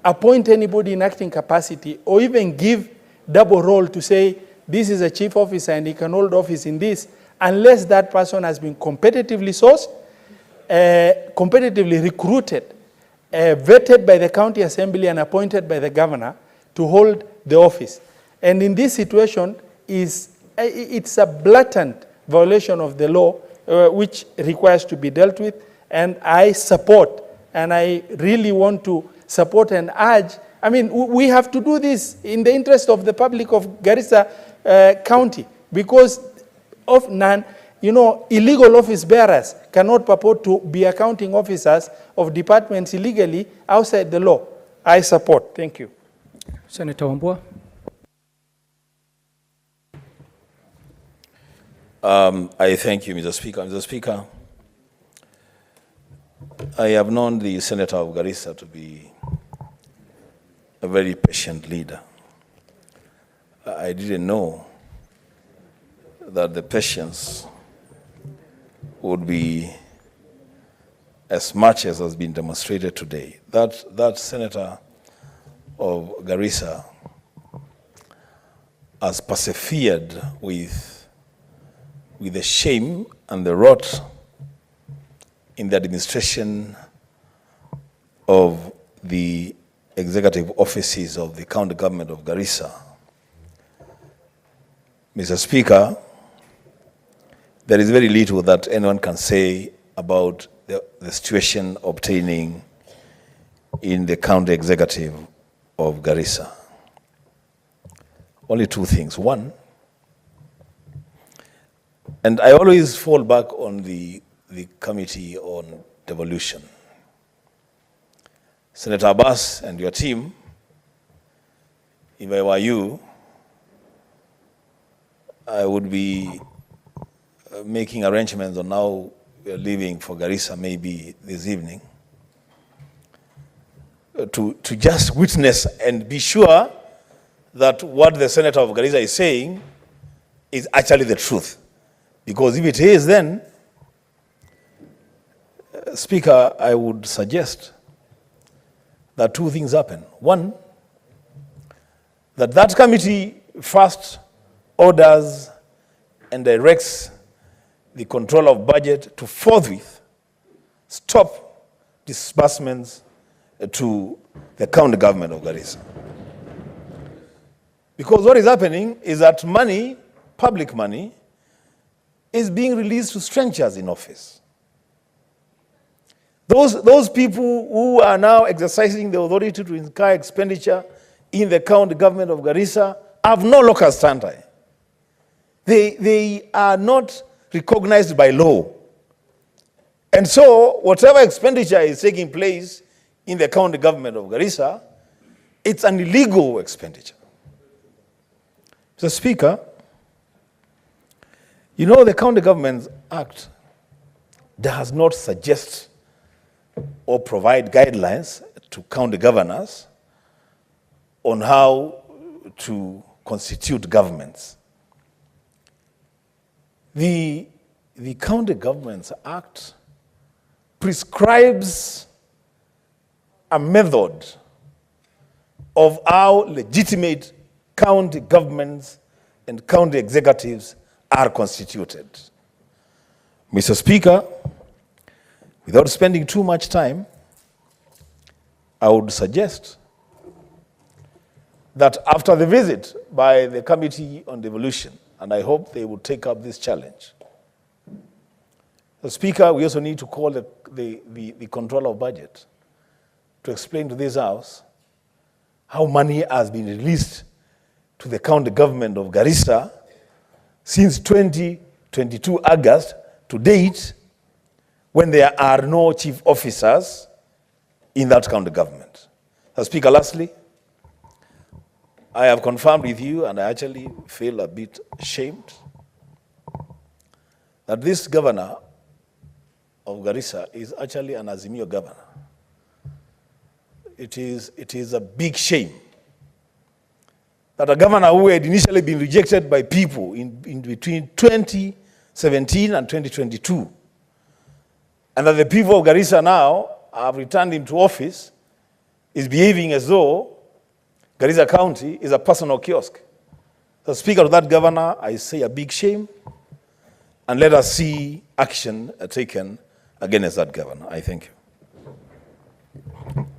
appoint anybody in acting capacity or even give double role to say this is a chief officer and he can hold office in this, unless that person has been competitively sourced, competitively recruited, vetted by the county assembly and appointed by the governor to hold the office. And in this situation, it's a blatant violation of the law, which requires to be dealt with. And I support, and I really want to support and urge. I mean, we have to do this in the interest of the public of Garissa County, because of illegal office bearers cannot purport to be accounting officers of departments illegally outside the law. I support. Thank you. Senator Wambua. I thank you, Mr. Speaker. Mr. Speaker, I have known the Senator of Garissa to be a very patient leader. I didn't know that the patience would be as much as has been demonstrated today. That Senator of Garissa has persevered with the shame and the rot in the administration of the executive offices of the county government of Garissa. Mr. Speaker, there is very little that anyone can say about the situation obtaining in the county executive of Garissa. Only two things. One, and I always fall back on the Committee on Devolution. Senator Abbas and your team, if I were you, I would be making arrangements on how we are leaving for Garissa maybe this evening to just witness and be sure that what the Senator of Garissa is saying is actually the truth. Because if it is, then, Speaker, I would suggest that two things happen. One, that committee first orders and directs the control of budget to forthwith stop disbursements to the county government of Garissa. Because what is happening is that money, public money, is being released to strangers in office. Those people who are now exercising the authority to incur expenditure in the county government of Garissa have no local standi. They are not recognized by law. And so whatever expenditure is taking place in the county government of Garissa, it's an illegal expenditure. Mr. Speaker, the County Governments Act does not suggest or provide guidelines to county governors on how to constitute governments. The County Governments Act prescribes a method of how legitimate county governments and county executives are constituted. Mr. Speaker, without spending too much time, I would suggest that after the visit by the Committee on Devolution, and I hope they will take up this challenge, the Speaker, we also need to call the Controller of Budget to explain to this House how money has been released to the county government of Garissa since 2022 August to date, when there are no chief officers in that county government. Speaker, lastly, I have confirmed with you, and I actually feel a bit ashamed, that this governor of Garissa is actually an Azimio governor. It is a big shame that a governor who had initially been rejected by people in between 2017 and 2022, and that the people of Garissa now have returned him to office, is behaving as though Garissa County is a personal kiosk. So, Speaker, to that governor, I say a big shame, and let us see action taken against that governor. I thank you.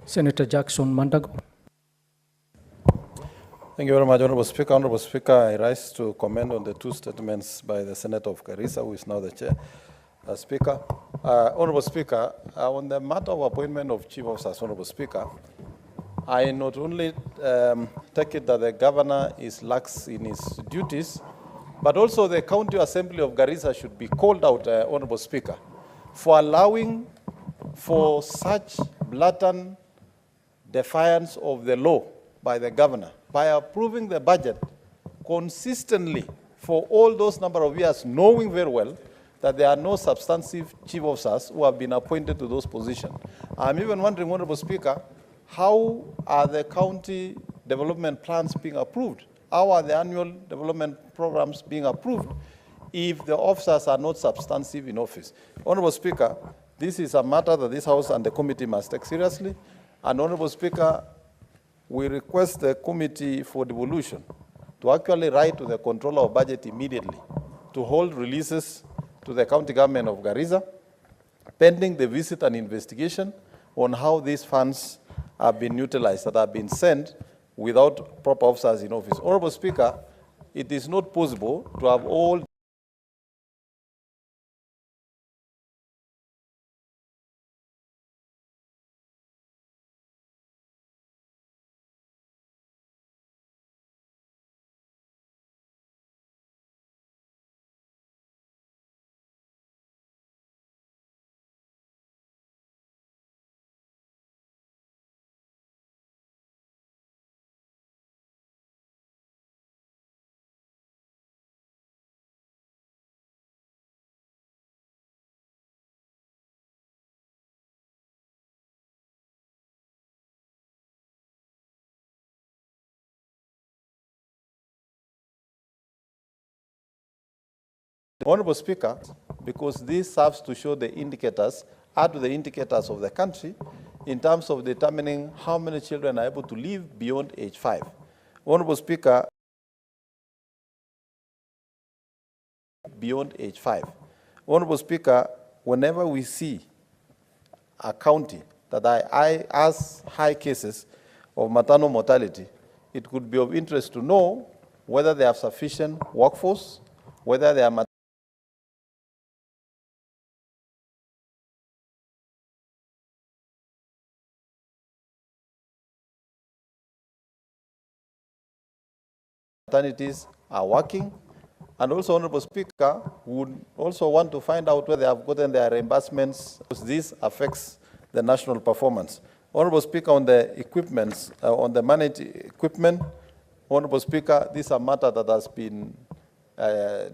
Senator Jackson Mandago. Thank you very much, Honorable Speaker. Honorable Speaker, I rise to comment on the two statements by the Senator of Garissa, who is now the Chair. Speaker, Honorable Speaker, on the matter of appointment of chief officers, Honorable Speaker, I not only take it that the governor is lax in his duties, but also the County Assembly of Garissa should be called out, Honorable Speaker, for allowing for such blatant defiance of the law by the governor, by approving the budget consistently for all those number of years, knowing very well that there are no substantive chief officers who have been appointed to those positions. I'm even wondering, Honorable Speaker, how are the county development plans being approved? How are the annual development programs being approved if the officers are not substantive in office? Honorable Speaker, this is a matter that this House and the committee must take seriously. And Honorable Speaker, we request the Committee for Devolution to actually write to the Controller of Budget immediately to hold releases to the county government of Garissa, pending the visit and investigation on how these funds have been utilized, that have been sent without proper officers in office. Honorable Speaker, it is not possible to have all Honorable Speaker, because this serves to show the indicators, add to the indicators of the country in terms of determining how many children are able to live beyond age 5. Honorable Speaker, beyond age 5. Honorable Speaker, whenever we see a county that has high cases of maternal mortality, it could be of interest to know whether they have sufficient workforce, whether they are maternities are working. And also, Honorable Speaker, would also want to find out whether they have gotten their reimbursements, because this affects the national performance. Honorable Speaker, on the equipments, on the managed equipment, Honorable Speaker, this is a matter that has been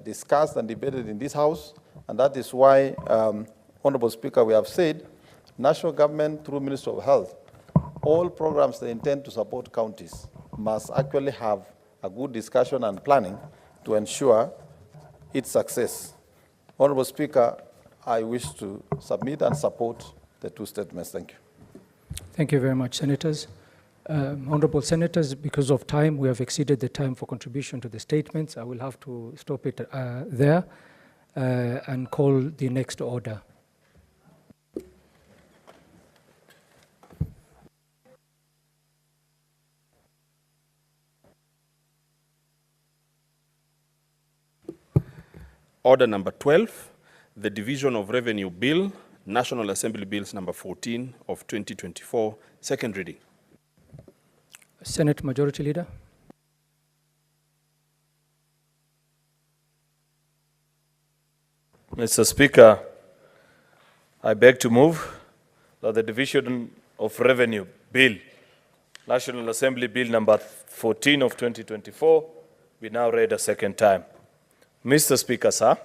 discussed and debated in this House, and that is why, Honorable Speaker, we have said, national government through Ministry of Health, all programs they intend to support counties must actually have a good discussion and planning to ensure its success. Honorable Speaker, I wish to submit and support the two statements. Thank you. Thank you very much, Senators. Honorable Senators, because of time, we have exceeded the time for contribution to the statements. I will have to stop it there and call the next order. Order number 12, the Division of Revenue Bill, National Assembly Bills number 14 of 2024, second reading. Senate Majority Leader. Mr. Speaker, I beg to move that the Division of Revenue Bill, National Assembly Bill number 14 of 2024, be now read a second time. Mr. Speaker, sir,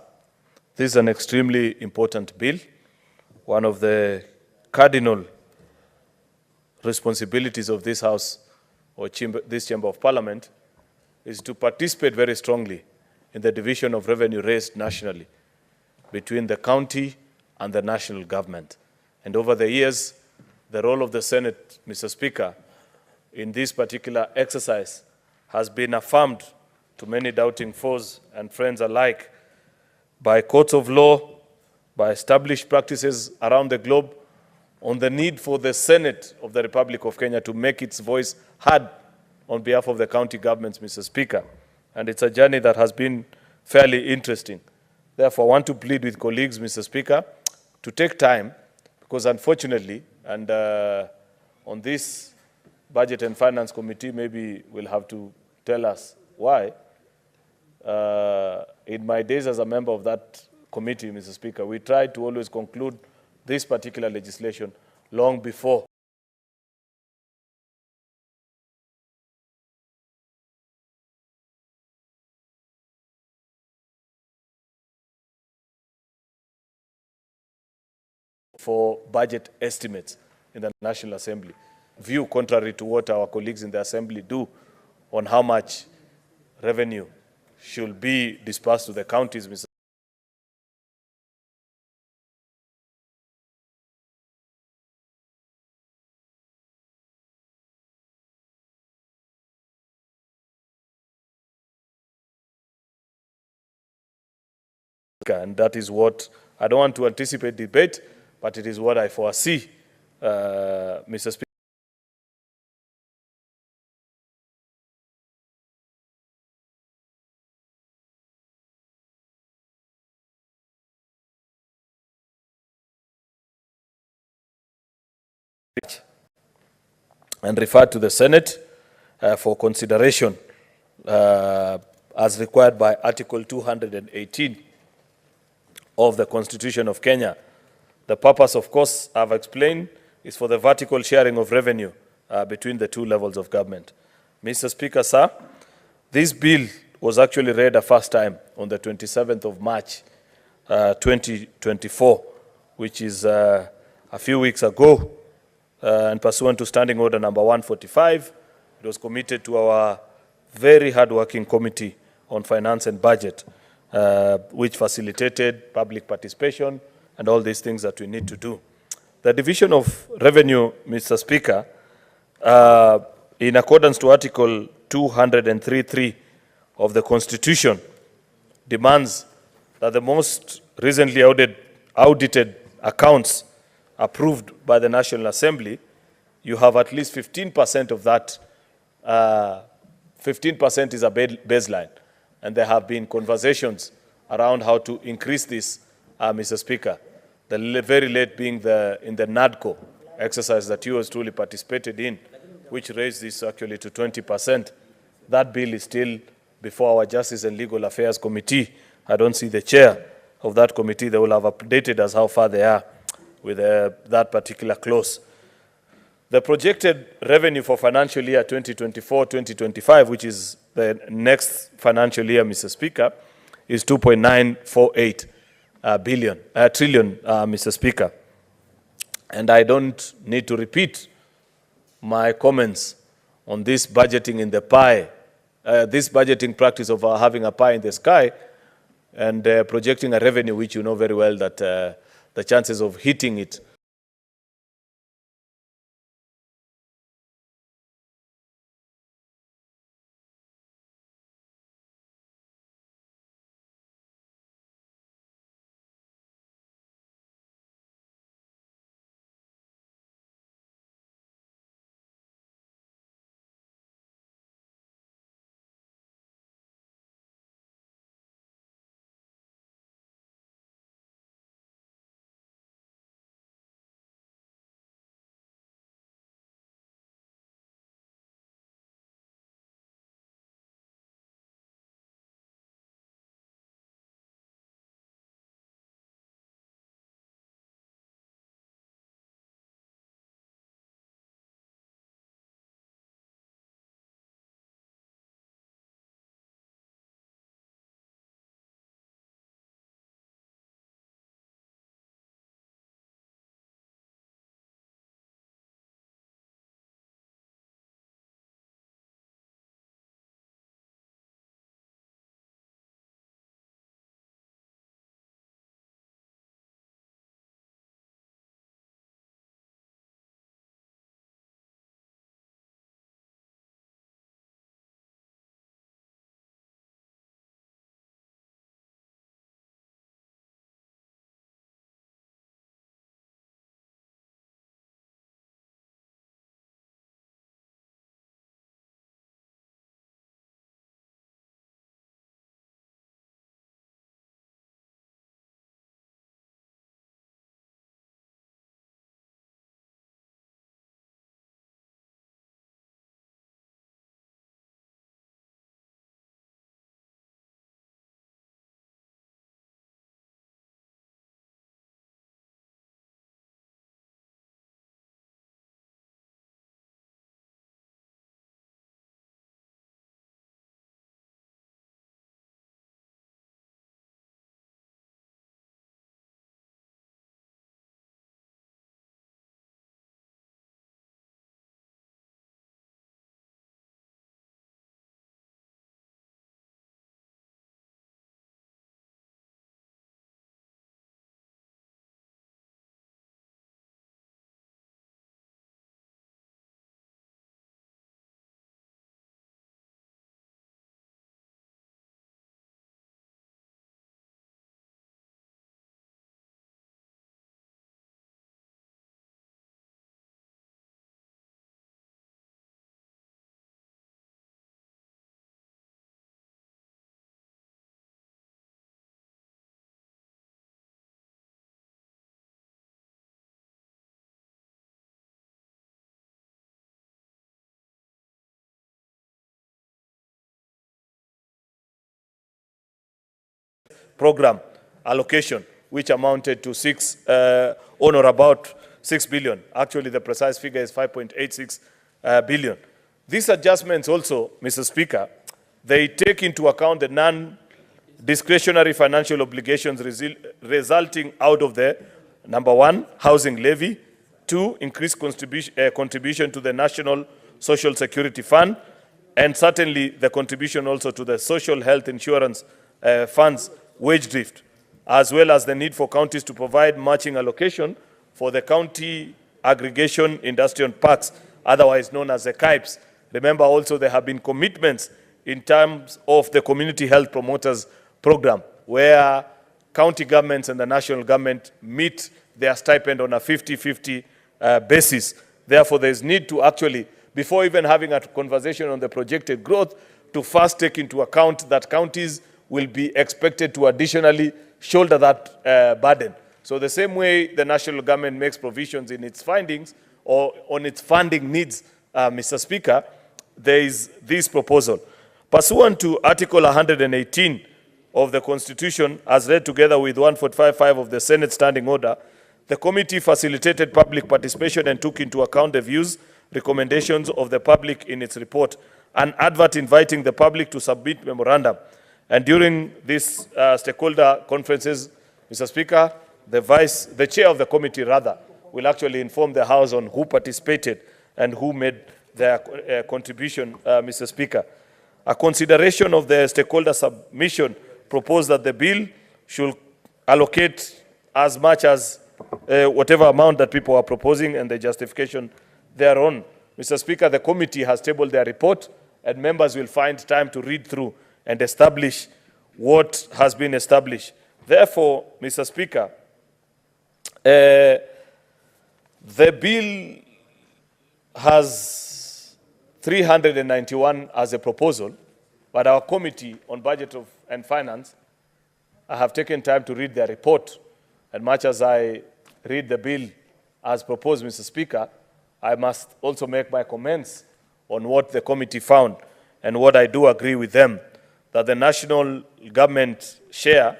this is an extremely important bill. One of the cardinal responsibilities of this House or this Chamber of Parliament is to participate very strongly in the division of revenue raised nationally between the county and the national government. And over the years, the role of the Senate, Mr. Speaker, in this particular exercise has been affirmed to many doubting foes and friends alike by courts of law, by established practices around the globe, on the need for the Senate of the Republic of Kenya to make its voice heard on behalf of the county governments, Mr. Speaker. And it's a journey that has been fairly interesting. Therefore, I want to plead with colleagues, Mr. Speaker, to take time, because unfortunately, and on this Budget and Finance Committee, maybe we'll have to tell us why. In my days as a member of that committee, Mr. Speaker, we tried to always conclude this particular legislation long before for budget estimates in the National Assembly. View contrary to what our colleagues in the Assembly do on how much revenue should be dispersed to the counties, Mr. And that is what, I don't want to anticipate debate, but it is what I foresee, Mr. Speaker. And referred to the Senate for consideration as required by Article 218 of the Constitution of Kenya. The purpose, of course, I've explained, is for the vertical sharing of revenue between the two levels of government. Mr. Speaker, sir, this bill was actually read a first time on the 27th of March, 2024, which is a few weeks ago, and pursuant to Standing Order number 145, it was committed to our very hard-working Committee on Finance and Budget, which facilitated public participation and all these things that we need to do. The Division of Revenue, Mr. Speaker, in accordance to Article 203(3) of the Constitution, demands that the most recently audited accounts approved by the National Assembly, you have at least 15% of that. 15% is a baseline. And there have been conversations around how to increase this, Mr. Speaker. The very late being in the NADCO exercise that you has truly participated in, which raised this actually to 20%. That bill is still before our Justice and Legal Affairs Committee. I don't see the chair of that committee. They will have updated us how far they are with that particular clause. The projected revenue for financial year 2024-2025, which is the next financial year, Mr. Speaker, is 2.948 trillion, Mr. Speaker. And I don't need to repeat my comments on this budgeting in the pie, this budgeting practice of having a pie in the sky and projecting a revenue which you know very well that the chances of hitting it program allocation, which amounted to on or about 6 billion. Actually, the precise figure is 5.86 billion. These adjustments also, Mr. Speaker, they take into account the non-discretionary financial obligations resulting out of the, number one, housing levy, two, increased contribution to the National Social Security Fund, and certainly the contribution also to the social health insurance funds wage drift, as well as the need for counties to provide matching allocation for the county aggregation industrial parks, otherwise known as the KIPes. Remember also there have been commitments in terms of the community health promoters program, where county governments and the national government meet their stipend on a 50-50 basis. Therefore, there is need to actually, before even having a conversation on the projected growth, to first take into account that counties will be expected to additionally shoulder that burden. So the same way the national government makes provisions in its findings or on its funding needs, Mr. Speaker, there is this proposal. Pursuant to Article 118 of the Constitution, as read together with 145.5 of the Senate Standing Order, the committee facilitated public participation and took into account the views, recommendations of the public in its report, an advert inviting the public to submit memorandum. And during these stakeholder conferences, Mr. Speaker, the chair of the committee will actually inform the House on who participated and who made their contribution, Mr. Speaker. A consideration of the stakeholder submission proposed that the bill should allocate as much as whatever amount that people are proposing and the justification thereon. Mr. Speaker, the committee has tabled their report and members will find time to read through and establish what has been established. Therefore, Mr. Speaker, the bill has 391 as a proposal, but our Committee on Budget and Finance, I have taken time to read their report, and much as I read the bill as proposed, Mr. Speaker, I must also make my comments on what the committee found, and what I do agree with them, that the national government share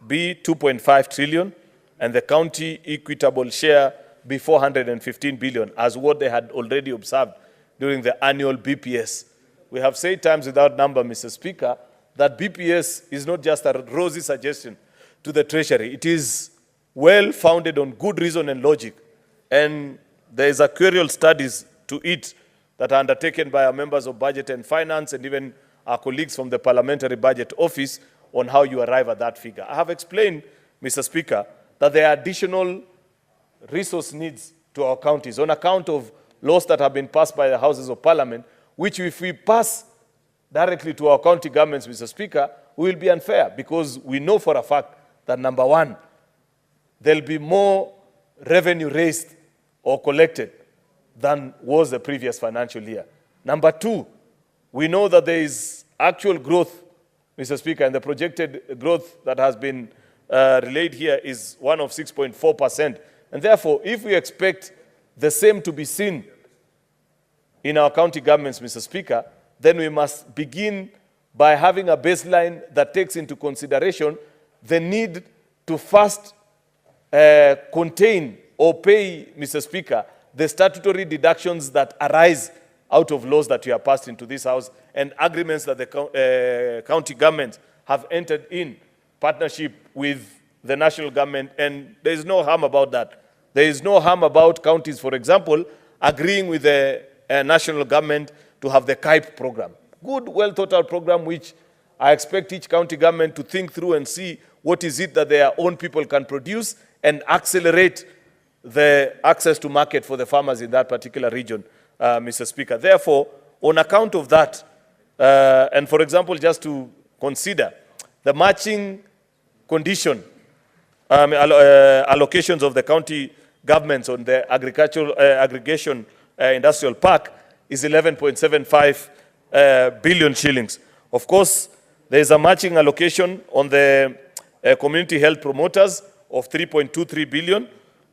be 2.5 trillion, and the county equitable share be 415 billion, as what they had already observed during the annual BPS. We have said times without number, Mr. Speaker, that BPS is not just a rosy suggestion to the Treasury. It is well founded on good reason and logic. And there is actuarial studies to it that are undertaken by our members of Budget and Finance and even our colleagues from the Parliamentary Budget Office on how you arrive at that figure. I have explained, Mr. Speaker, that there are additional resource needs to our counties on account of laws that have been passed by the Houses of Parliament, which if we pass directly to our county governments, Mr. Speaker, will be unfair, because we know for a fact that, number one, there'll be more revenue raised or collected than was the previous financial year. Number two, we know that there is actual growth, Mr. Speaker, and the projected growth that has been relayed here is one of 6.4%. And therefore, if we expect the same to be seen in our county governments, Mr. Speaker, then we must begin by having a baseline that takes into consideration the need to first contain or pay, Mr. Speaker, the statutory deductions that arise out of laws that we have passed into this House and agreements that the county governments have entered in partnership with the national government, and there is no harm about that. There is no harm about counties, for example, agreeing with the national government to have the KIPE program. Good, well-thought-out program, which I expect each county government to think through and see what is it that their own people can produce and accelerate the access to market for the farmers in that particular region, Mr. Speaker. Therefore, on account of that, and for example, just to consider the matching condition allocations of the county governments on the agricultural aggregation industrial park is 11.75 billion shillings. Of course, there is a matching allocation on the community health promoters of 3.23 billion.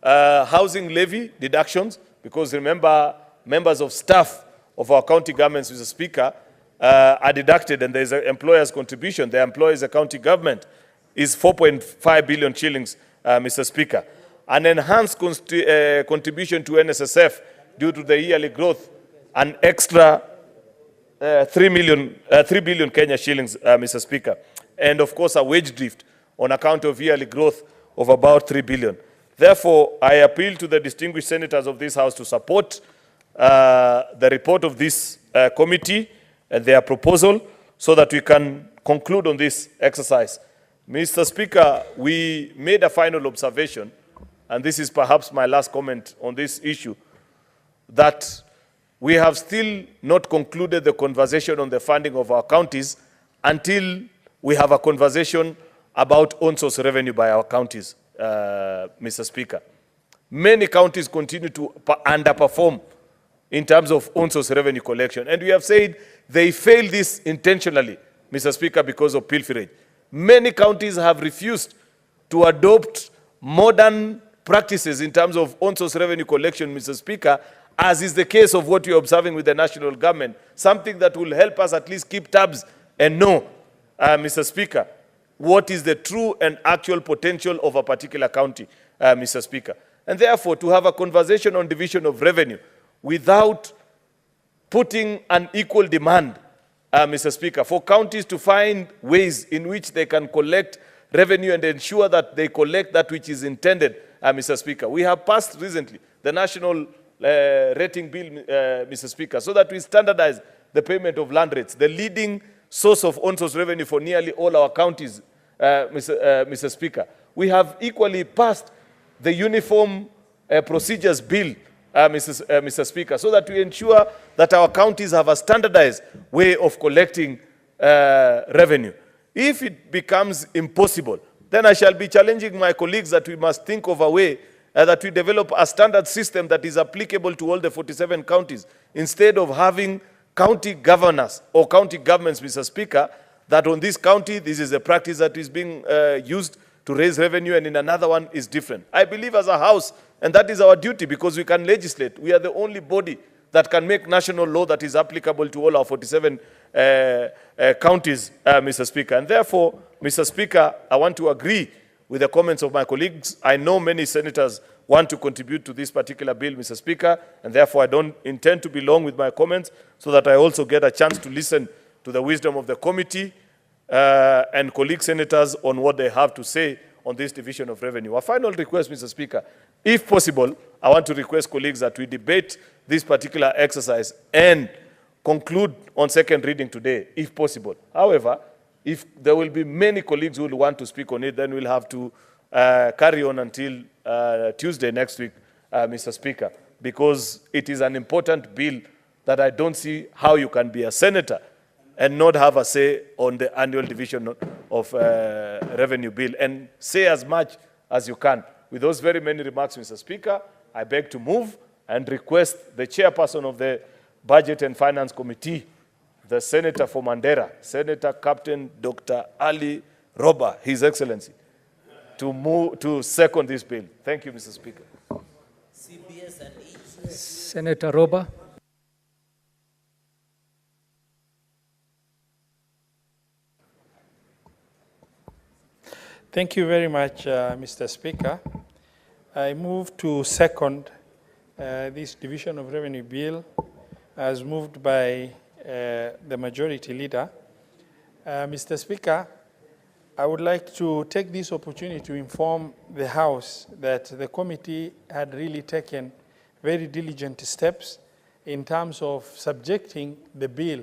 Housing levy deductions, because remember, members of staff of our county governments, Mr. Speaker, are deducted, and there is an employer's contribution. The employer is a county government. is 4.5 billion shillings, Mr. Speaker. An enhanced contribution to NSSF due to the yearly growth, an extra 3 billion Kenya shillings, Mr. Speaker. And of course, a wage drift on account of yearly growth of about 3 billion. Therefore, I appeal to the distinguished senators of this House to support the report of this committee and their proposal so that we can conclude on this exercise. Mr. Speaker, we made a final observation, and this is perhaps my last comment on this issue, that we have still not concluded the conversation on the funding of our counties until we have a conversation about own-source revenue by our counties, Mr. Speaker. Many counties continue to underperform in terms of own-source revenue collection. And we have said they fail this intentionally, Mr. Speaker, because of pilferage. Many counties have refused to adopt modern practices in terms of own-source revenue collection, Mr. Speaker, as is the case of what we are observing with the national government, something that will help us at least keep tabs and know, Mr. Speaker, what is the true and actual potential of a particular county, Mr. Speaker. And therefore, to have a conversation on division of revenue without putting an equal demand, Mr. Speaker, for counties to find ways in which they can collect revenue and ensure that they collect that which is intended, Mr. Speaker. We have passed recently the national rating bill, Mr. Speaker, so that we standardize the payment of land rates, the leading source of on-source revenue for nearly all our counties, Mr. Speaker. We have equally passed the uniform procedures bill, Mr. Speaker, so that we ensure that our counties have a standardized way of collecting revenue. If it becomes impossible, then I shall be challenging my colleagues that we must think of a way that we develop a standard system that is applicable to all the 47 counties, instead of having county governors or county governments, Mr. Speaker, that on this county, this is a practice that is being used to raise revenue, and in another one is different. I believe as a House, and that is our duty because we can legislate, we are the only body that can make national law that is applicable to all our 47 counties, Mr. Speaker. And therefore, Mr. Speaker, I want to agree with the comments of my colleagues. I know many senators want to contribute to this particular bill, Mr. Speaker, and therefore I don't intend to be long with my comments so that I also get a chance to listen to the wisdom of the committee and colleague senators on what they have to say on this division of revenue. A final request, Mr. Speaker, if possible, I want to request colleagues that we debate this particular exercise and conclude on second reading today, if possible. However, if there will be many colleagues who will want to speak on it, then we'll have to carry on until Tuesday next week, Mr. Speaker, because it is an important bill that I don't see how you can be a senator and not have a say on the annual division of revenue bill, and say as much as you can. With those very many remarks, Mr. Speaker, I beg to move and request the chairperson of the Budget and Finance Committee, the Senator for Mandera, Senator Captain Dr. Ali Roba, His Excellency, to second this bill. Thank you, Mr. Speaker. Senator Roba. Thank you very much, Mr. Speaker. I move to second this division of revenue bill as moved by the majority leader. Mr. Speaker, I would like to take this opportunity to inform the House that the committee had really taken very diligent steps in terms of subjecting the bill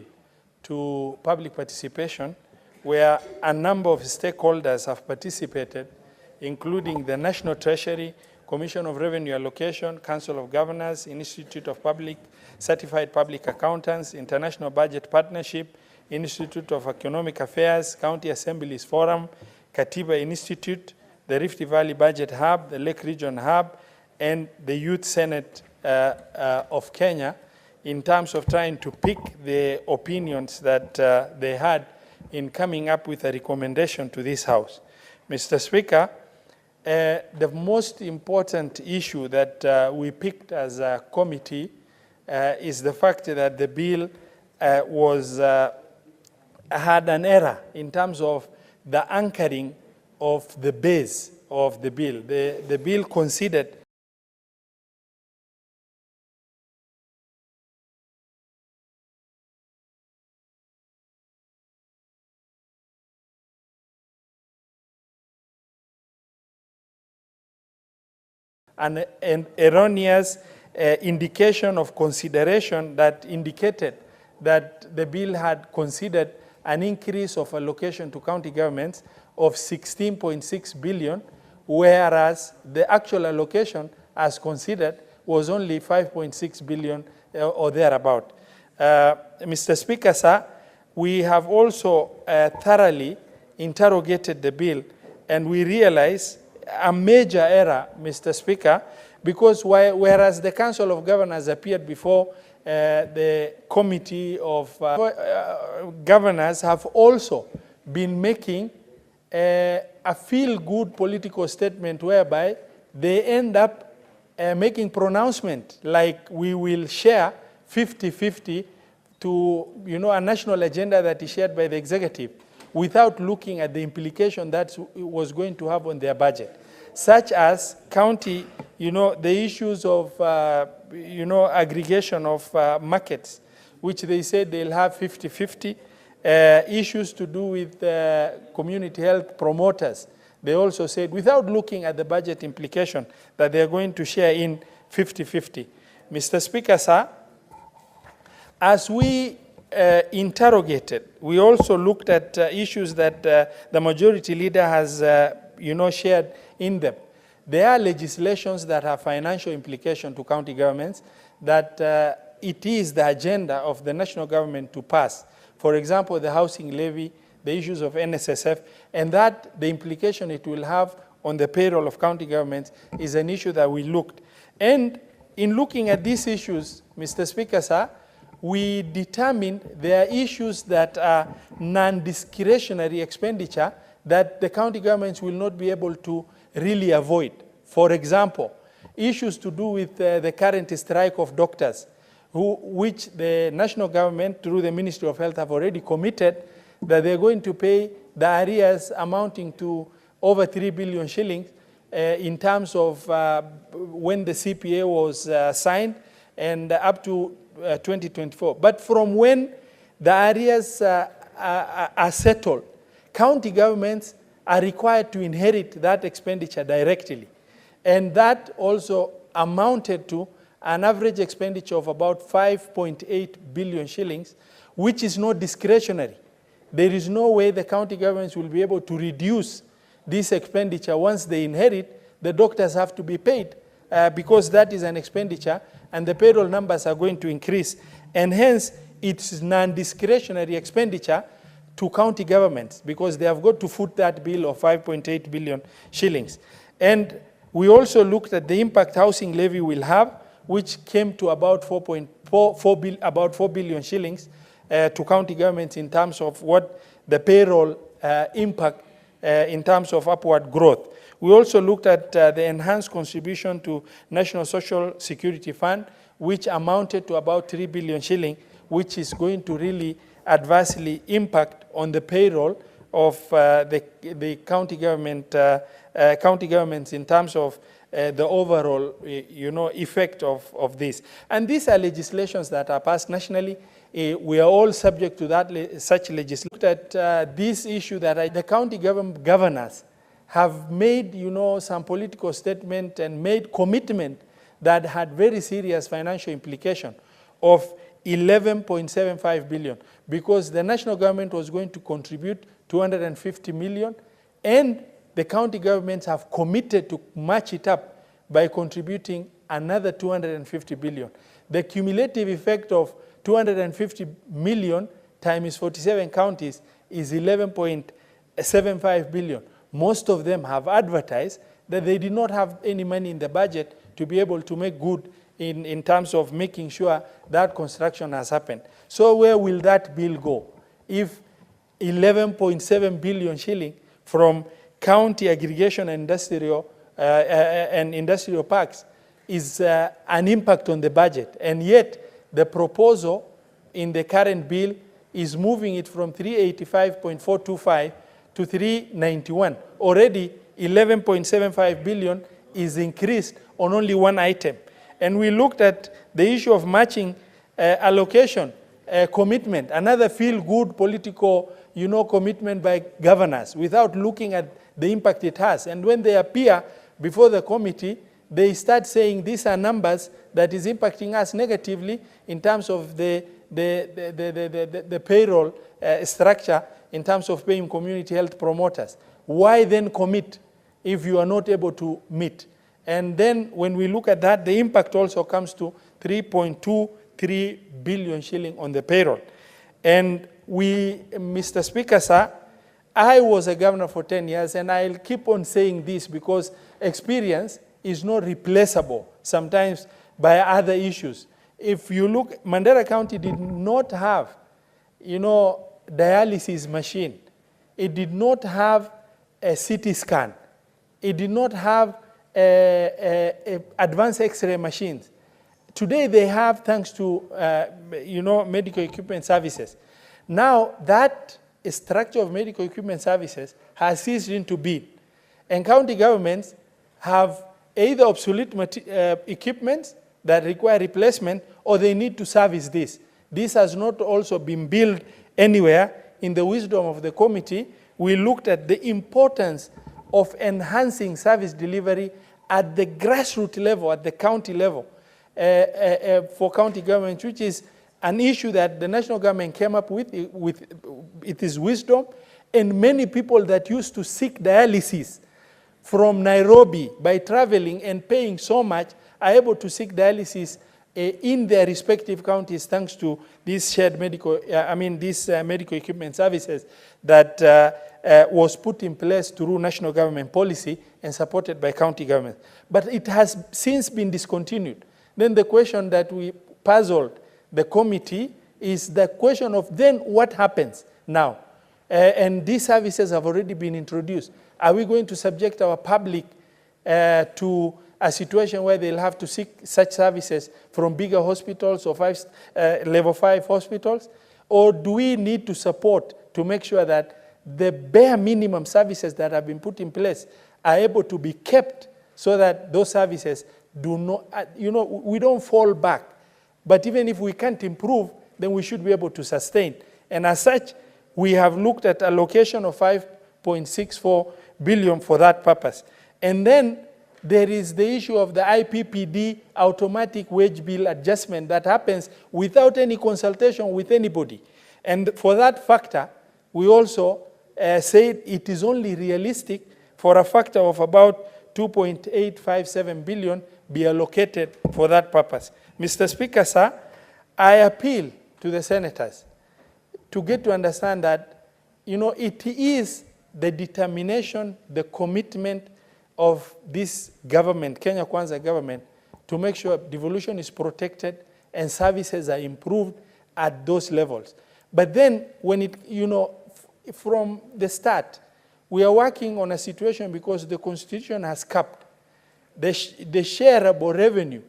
to public participation, where a number of stakeholders have participated, including the National Treasury, Commission of Revenue Allocation, Council of Governors, Institute of Certified Public Accountants, International Budget Partnership, Institute of Economic Affairs, County Assemblies Forum, Katiba Institute, the Rift Valley Budget Hub, the Lake Region Hub, and the Youth Senate of Kenya, in terms of trying to pick the opinions that they had in coming up with a recommendation to this House. Mr. Speaker, the most important issue that we picked as a committee is the fact that the bill had an error in terms of the anchoring of the base of the bill. The bill considered an erroneous indication of consideration that indicated that the bill had considered an increase of allocation to county governments of 16.6 billion, whereas the actual allocation as considered was only 5.6 billion or thereabout. Mr. Speaker, sir, we have also thoroughly interrogated the bill, and we realize a major error, Mr. Speaker, because whereas the Council of Governors appeared before the Committee of Governors have also been making a feel-good political statement whereby they end up making pronouncement like we will share 50-50 to a national agenda that is shared by the executive without looking at the implication that it was going to have on their budget, such as county, the issues of, aggregation of markets, which they said they'll have 50-50, issues to do with community health promoters. They also said, without looking at the budget implication, that they're going to share in 50-50. Mr. Speaker, sir, as we interrogated, we also looked at issues that the majority leader has, shared in them. There are legislations that have financial implication to county governments that it is the agenda of the national government to pass. For example, the housing levy, the issues of NSSF, and that the implication it will have on the payroll of county governments is an issue that we looked. And in looking at these issues, Mr. Speaker, sir, we determined there are issues that are non-discretionary expenditure that the county governments will not be able to really avoid. For example, issues to do with the current strike of doctors, which the national government, through the Ministry of Health, have already committed that they're going to pay the arrears amounting to over 3 billion shillings in terms of when the CPA was signed and up to 2024. But from when the arrears are settled, county governments are required to inherit that expenditure directly. And that also amounted to an average expenditure of about 5.8 billion shillings, which is not discretionary. There is no way the county governments will be able to reduce this expenditure once they inherit. The doctors have to be paid because that is an expenditure and the payroll numbers are going to increase. And hence, it's non-discretionary expenditure to county governments because they have got to foot that bill of 5.8 billion shillings. And we also looked at the impact housing levy will have, which came to about 4 billion shillings to county governments in terms of what the payroll impact in terms of upward growth. We also looked at the enhanced contribution to National Social Security Fund, which amounted to about 3 billion shilling, which is going to really adversely impact on the payroll of the county governments in terms of the overall, effect of this. And these are legislations that are passed nationally. We are all subject to that such legislation. Looked at this issue that the county governors have made, some political statement and made commitment that had very serious financial implication of 11.75 billion because the national government was going to contribute 250 million and the county governments have committed to match it up by contributing another 250 billion. The cumulative effect of 250 million times 47 counties is 11.75 billion. Most of them have advertised that they did not have any money in the budget to be able to make good in terms of making sure that construction has happened. So where will that bill go? If 11.7 billion shilling from county aggregation and industrial parks is an impact on the budget, and yet the proposal in the current bill is moving it from 385.425 to to 391. Already 11.75 billion is increased on only one item. And we looked at the issue of matching allocation commitment, another feel-good political, commitment by governors without looking at the impact it has. And when they appear before the committee, they start saying these are numbers that is impacting us negatively in terms of the payroll structure, in terms of paying community health promoters. Why then commit if you are not able to meet? And then when we look at that, the impact also comes to 3.23 billion shilling on the payroll. And we, Mr. Speaker, sir, I was a governor for 10 years, and I'll keep on saying this because experience is not replaceable sometimes by other issues. If you look, Mandera County did not have, dialysis machine. It did not have a CT scan. It did not have advanced X-ray machines. Today they have, thanks to medical equipment services. Now that structure of medical equipment services has ceased into being, and county governments have either obsolete equipment that require replacement, or they need to service this. This has not also been built anywhere. In the wisdom of the committee, we looked at the importance of enhancing service delivery at the grassroots level, at the county level, for county governments, which is an issue that the national government came up with its wisdom, and many people that used to seek dialysis from Nairobi by traveling and paying so much are able to seek dialysis in their respective counties thanks to these shared medical, medical equipment services that was put in place through national government policy and supported by county governments. But it has since been discontinued. Then the question that we puzzled the committee is the question of then what happens now? And these services have already been introduced. Are we going to subject our public to a situation where they'll have to seek such services from bigger hospitals or level 5 hospitals? Or do we need to support to make sure that the bare minimum services that have been put in place are able to be kept so that those services do not, we don't fall back. But even if we can't improve, then we should be able to sustain. And as such, we have looked at allocation of 5.64 billion for that purpose. And then there is the issue of the IPPD automatic wage bill adjustment that happens without any consultation with anybody. And for that factor, we also said it is only realistic for a factor of about 2.857 billion be allocated for that purpose. Mr. Speaker, sir, I appeal to the senators to get to understand that, it is the determination, the commitment of this government, Kenya Kwanza government, to make sure devolution is protected and services are improved at those levels. But then when it, from the start, we are working on a situation because the Constitution has capped. The shareable revenue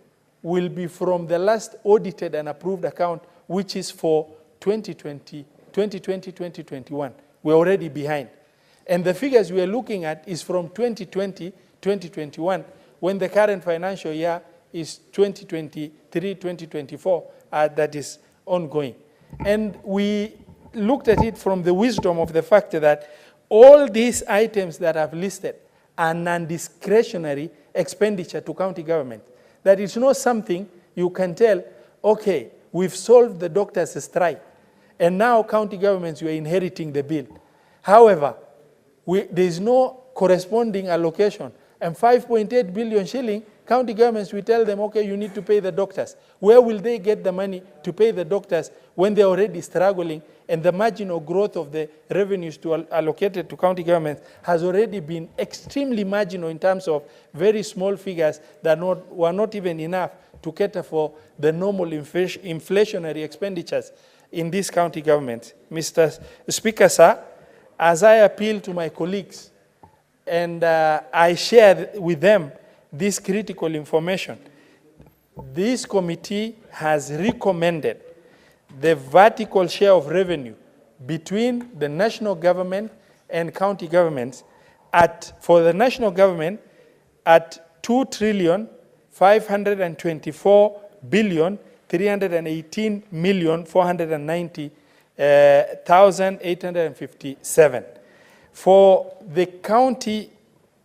will be from the last audited and approved account, which is for 2020, 2021. We're already behind. And the figures we are looking at is from 2020, 2021, when the current financial year is 2023, 2024, that is ongoing. And we looked at it from the wisdom of the fact that all these items that I've listed are non-discretionary expenditure to county government. That is not something you can tell, okay, we've solved the doctors' strike, and now county governments, you are inheriting the bill. However, there is no corresponding allocation. And 5.8 billion shilling, county governments, we tell them, okay, you need to pay the doctors. Where will they get the money to pay the doctors when they're already struggling and the marginal growth of the revenues allocated to county governments has already been extremely marginal in terms of very small figures that were not even enough to cater for the normal inflationary expenditures in these county governments. Mr. Speaker, sir, as I appeal to my colleagues and I share with them this critical information, this committee has recommended the vertical share of revenue between the national government and county governments for the national government at 2,524,318,490,857. For the county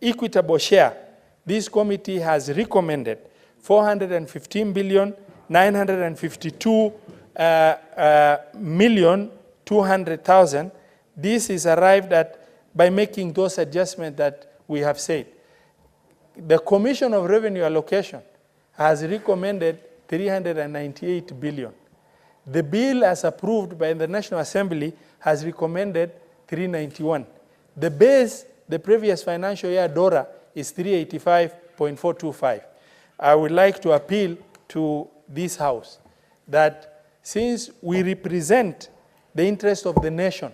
equitable share, this committee has recommended 415,952,200,000. This is arrived at by making those adjustments that we have said. The Commission of Revenue Allocation has recommended 398 billion. The bill as approved by the National Assembly has recommended 391. The base, the previous financial year DORA, is 385.425. I would like to appeal to this House that since we represent the interest of the nation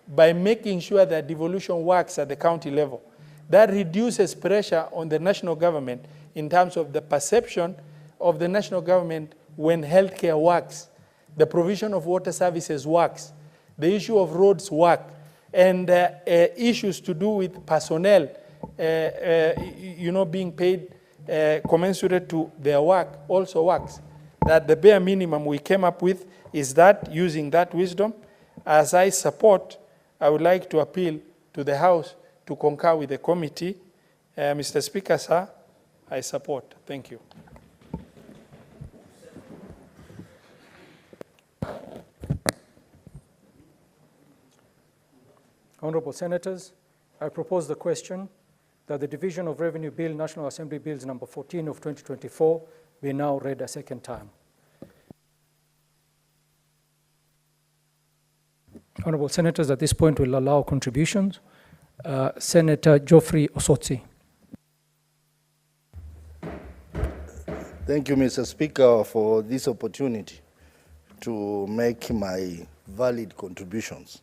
by making sure that devolution works at the county level, that reduces pressure on the national government in terms of the perception of the national government when healthcare works, the provision of water services works, the issue of roads work, and issues to do with personnel, being paid commensurate to their work also works. That the bare minimum we came up with is that, using that wisdom, as I support, I would like to appeal to the House to concur with the committee. Mr. Speaker, sir, I support. Thank you. Honourable Senators, I propose the question that the Division of Revenue Bill, National Assembly Bills number 14 of 2024, be now read a second time. Honourable Senators, at this point we'll allow contributions. Senator Geoffrey Osotsi. Thank you, Mr. Speaker, for this opportunity to make my valid contributions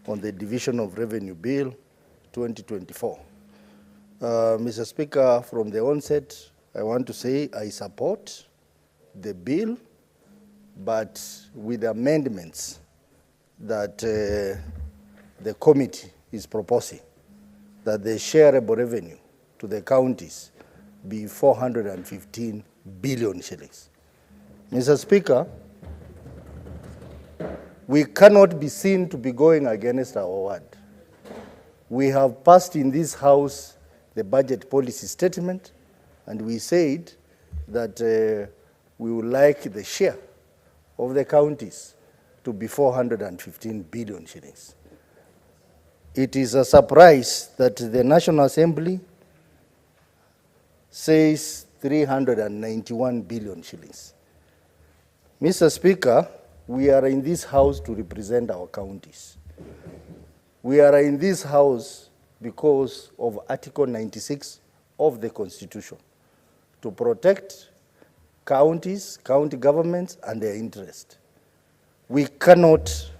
on the Division of Revenue Bill 2024. Mr. Speaker, from the onset, I want to say I support the bill, but with amendments that the committee is proposing, that the shareable revenue to the counties be 415 billion shillings. Mr. Speaker, we cannot be seen to be going against our word. We have passed in this House the budget policy statement, and we said that we would like the share of the counties to be 415 billion shillings. It is a surprise that the National Assembly says 391 billion shillings. Mr. Speaker, we are in this House to represent our counties. We are in this House because of Article 96 of the Constitution, to protect counties, county governments, and their interest. We cannot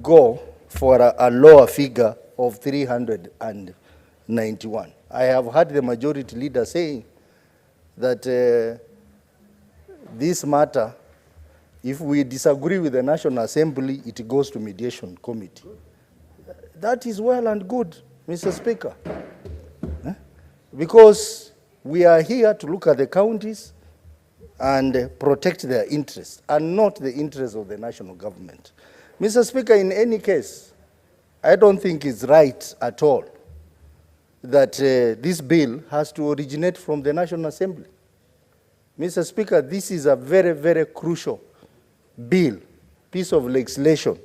go for a lower figure of 391. I have heard the majority leader saying that this matter, if we disagree with the National Assembly, it goes to mediation committee. That is well and good, Mr. Speaker. Because we are here to look at the counties and protect their interests, and not the interests of the national government. Mr. Speaker, in any case, I don't think it's right at all that this bill has to originate from the National Assembly. Mr. Speaker, this is a very, very crucial bill, piece of legislation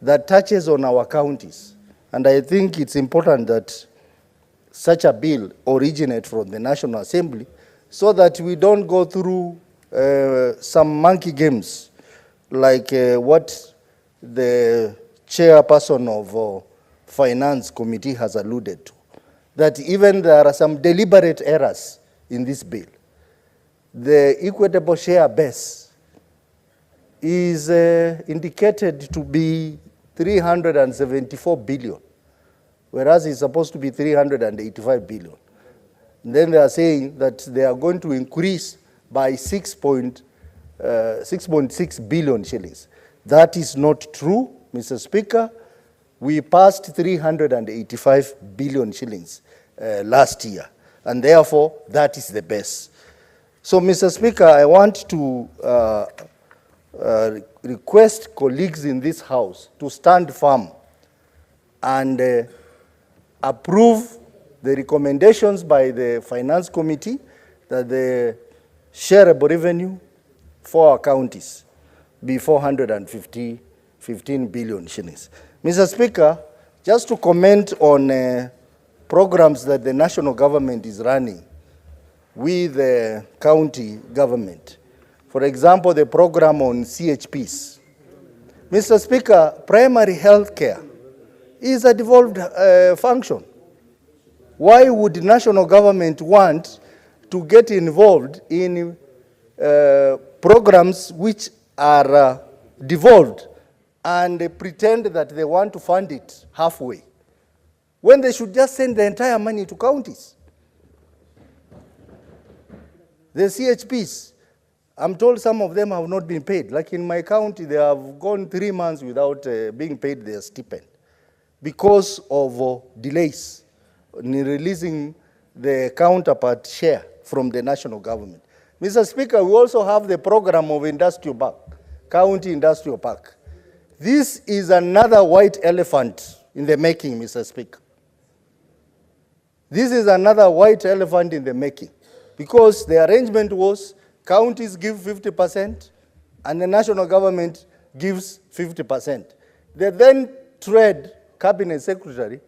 that touches on our counties. And I think it's important that such a bill originate from the National Assembly so that we don't go through some monkey games like what the chairperson of Finance Committee has alluded to, that even there are some deliberate errors in this bill. The equitable share base is indicated to be 374 billion, whereas it's supposed to be 385 billion. And then they are saying that they are going to increase by 6.6 billion shillings. That is not true, Mr. Speaker. We passed 385 billion shillings last year, and therefore that is the best. So, Mr. Speaker, I want to request colleagues in this House to stand firm and approve the recommendations by the Finance Committee that the shareable revenue for our counties be 415 billion shillings. Mr. Speaker, just to comment on programs that the national government is running with the county government. For example, the program on CHPs. Mr. Speaker, primary health care is a devolved function. Why would the national government want to get involved in programs which are devolved and pretend that they want to fund it halfway, when they should just send the entire money to counties? The CHPs, I'm told some of them have not been paid. Like in my county, they have gone 3 months without being paid their stipend because of delays in releasing the counterpart share from the national government. Mr. Speaker, we also have the program of industrial park, county industrial park. This is another white elephant in the making, Mr. Speaker. This is another white elephant in the making, because the arrangement was counties give 50% and the national government gives 50%. The then Trade Cabinet Secretary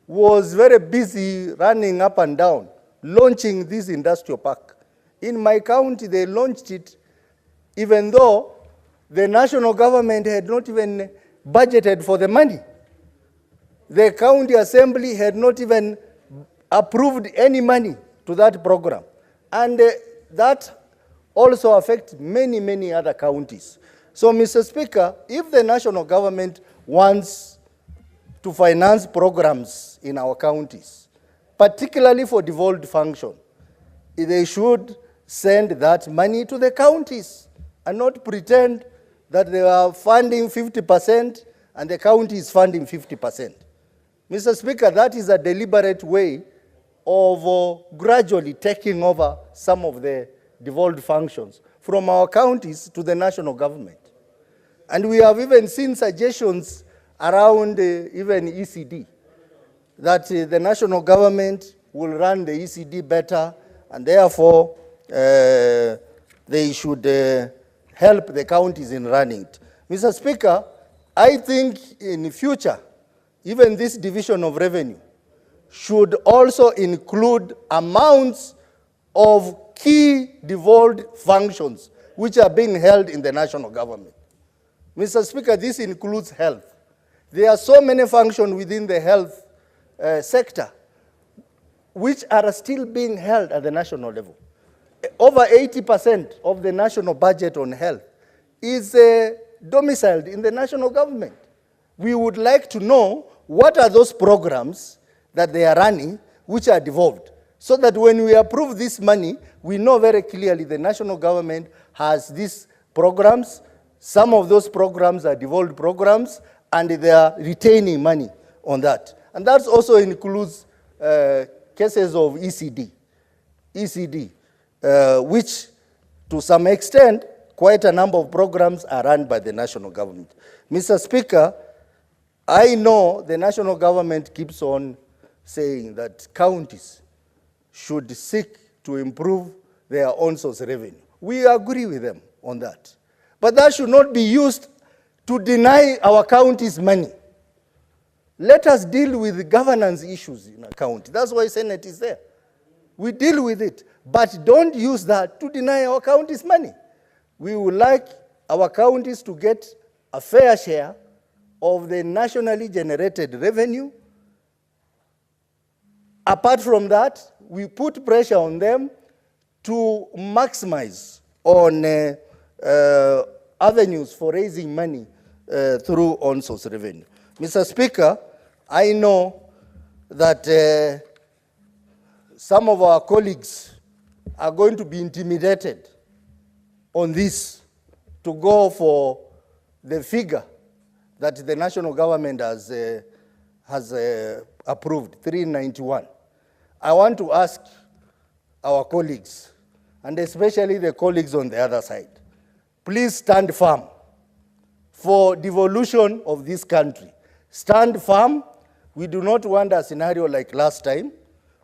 was very busy running up and down, launching this industrial park. In my county, they launched it even though the national government had not even budgeted for the money. The county assembly had not even approved any money to that program. And that also affects many, many other counties. So, Mr. Speaker, if the national government wants to finance programs in our counties, particularly for devolved function, they should send that money to the counties and not pretend that they are funding 50% and the county is funding 50%. Mr. Speaker, that is a deliberate way of gradually taking over some of the devolved functions from our counties to the national government. And we have even seen suggestions around even ECD, that the national government will run the ECD better, and therefore they should help the counties in running it. Mr. Speaker, I think in the future, even this division of revenue should also include amounts of key devolved functions which are being held in the national government. Mr. Speaker, this includes health. There are so many functions within the health sector which are still being held at the national level. Over 80% of the national budget on health is domiciled in the national government. We would like to know what are those programs that they are running which are devolved, so that when we approve this money, we know very clearly the national government has these programs. Some of those programs are devolved programs, and they are retaining money on that. And that also includes cases of ECD, which to some extent, quite a number of programs are run by the national government. Mr. Speaker, I know the national government keeps on saying that counties should seek to improve their own source revenue. We agree with them on that. But that should not be used to deny our counties money. Let us deal with governance issues in a county. That's why Senate is there. We deal with it, but don't use that to deny our counties money. We would like our counties to get a fair share of the nationally generated revenue. Apart from that, we put pressure on them to maximize on avenues for raising money through on-source revenue. Mr. Speaker, I know that some of our colleagues are going to be intimidated on this to go for the figure that the national government has has approved, 391. I want to ask our colleagues, and especially the colleagues on the other side, please stand firm for devolution of this country. Stand firm. We do not want a scenario like last time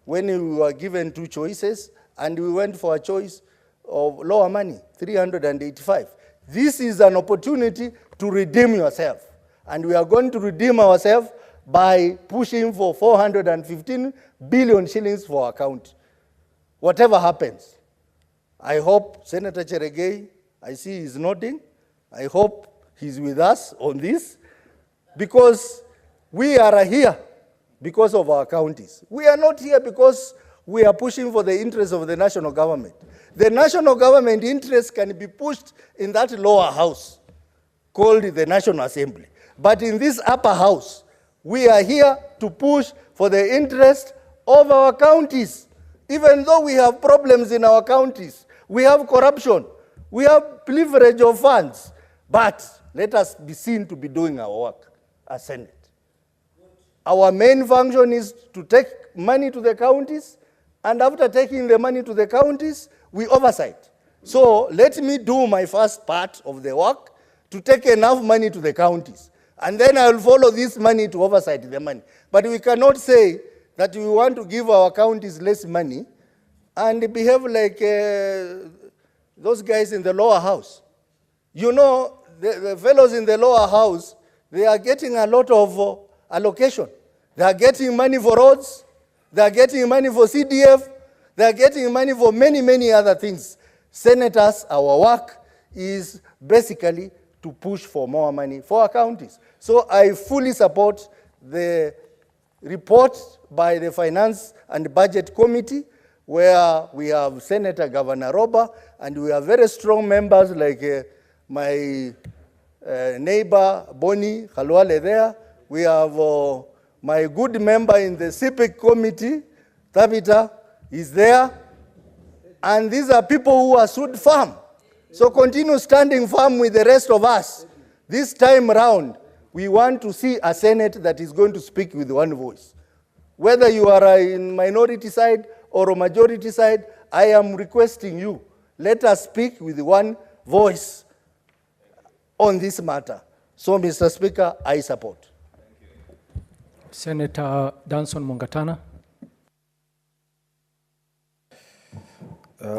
when we were given two choices and we went for a choice of lower money, 385. This is an opportunity to redeem yourself. And we are going to redeem ourselves by pushing for 415 billion shillings for our county. Whatever happens, I hope Senator Cheregei, I see he's nodding, I hope he's with us on this, because we are here because of our counties. We are not here because we are pushing for the interests of the national government. The national government interest can be pushed in that lower house called the National Assembly. But in this upper house, we are here to push for the interest of our counties. Even though we have problems in our counties, we have corruption, we have leverage of funds, but let us be seen to be doing our work as Senate. Our main function is to take money to the counties, and after taking the money to the counties, we oversight. So let me do my first part of the work to take enough money to the counties. And then I will follow this money to oversight the money. But we cannot say that we want to give our counties less money and behave like those guys in the lower house. You know, the fellows in the lower house, they are getting a lot of allocation. They are getting money for roads, they are getting money for CDF, they are getting money for many, many other things. Senators, our work is basically to push for more money for our counties. So I fully support the report by the Finance and Budget Committee, where we have Senator Governor Roba, and we have very strong members like my neighbor Bonnie Khalwale there. We have my good member in the CPIC committee, Tabitha, is there. And these are people who are stood firm. So continue standing firm with the rest of us. This time round, we want to see a Senate that is going to speak with one voice. Whether you are in minority side or a majority side, I am requesting you, let us speak with one voice on this matter. So, Mr. Speaker, I support. Senator Danson Mungatana.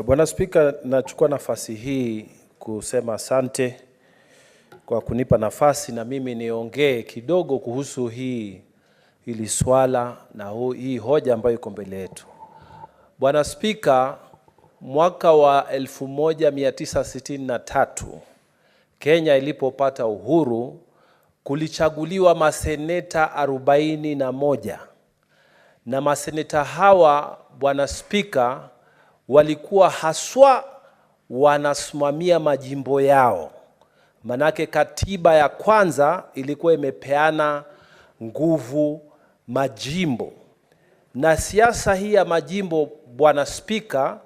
Bwana Spika, nachukua nafasi hii kusema asante kwa kunipa nafasi na mimi niongee kidogo kuhusu hili swala na hii hoja ambayo iko mbele yetu. Bwana Spika, mwaka wa 1963 Kenya ilipopata uhuru, kulichaguliwa maseneta 41 na maseneta hawa, Bwana Spika, walikuwa haswa wanasimamia majimbo yao. Manake katiba ya kwanza ilikuwa imepeana nguvu majimbo. Na siasa hii ya majimbo, Bwana Spika,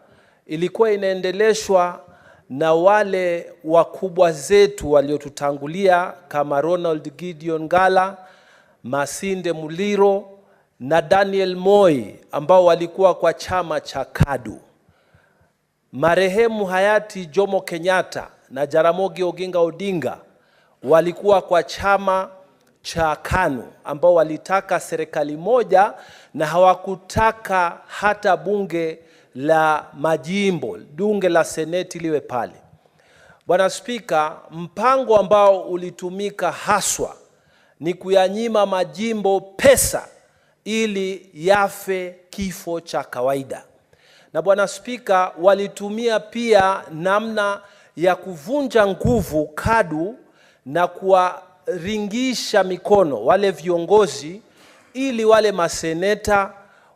ilikuwa inaendeleshwa na wale wakubwa zetu waliotutangulia kama Ronald Gideon Ngala, Masinde Muliro na Daniel Moi, ambao walikuwa kwa chama cha KADU. Marehemu hayati Jomo Kenyatta na Jaramogi Oginga Odinga walikuwa kwa chama cha KANU, ambao walitaka serikali moja na hawakutaka hata bunge la majimbo, bunge la seneti liwe pale. Bwana Spika, mpango ambao ulitumika haswa ni kuyanyima majimbo pesa ili yafe kifo cha kawaida. Na Bwana Spika, walitumia pia namna ya kuvunja nguvu KADU na kuwaringisha mikono wale viongozi ili wale maseneta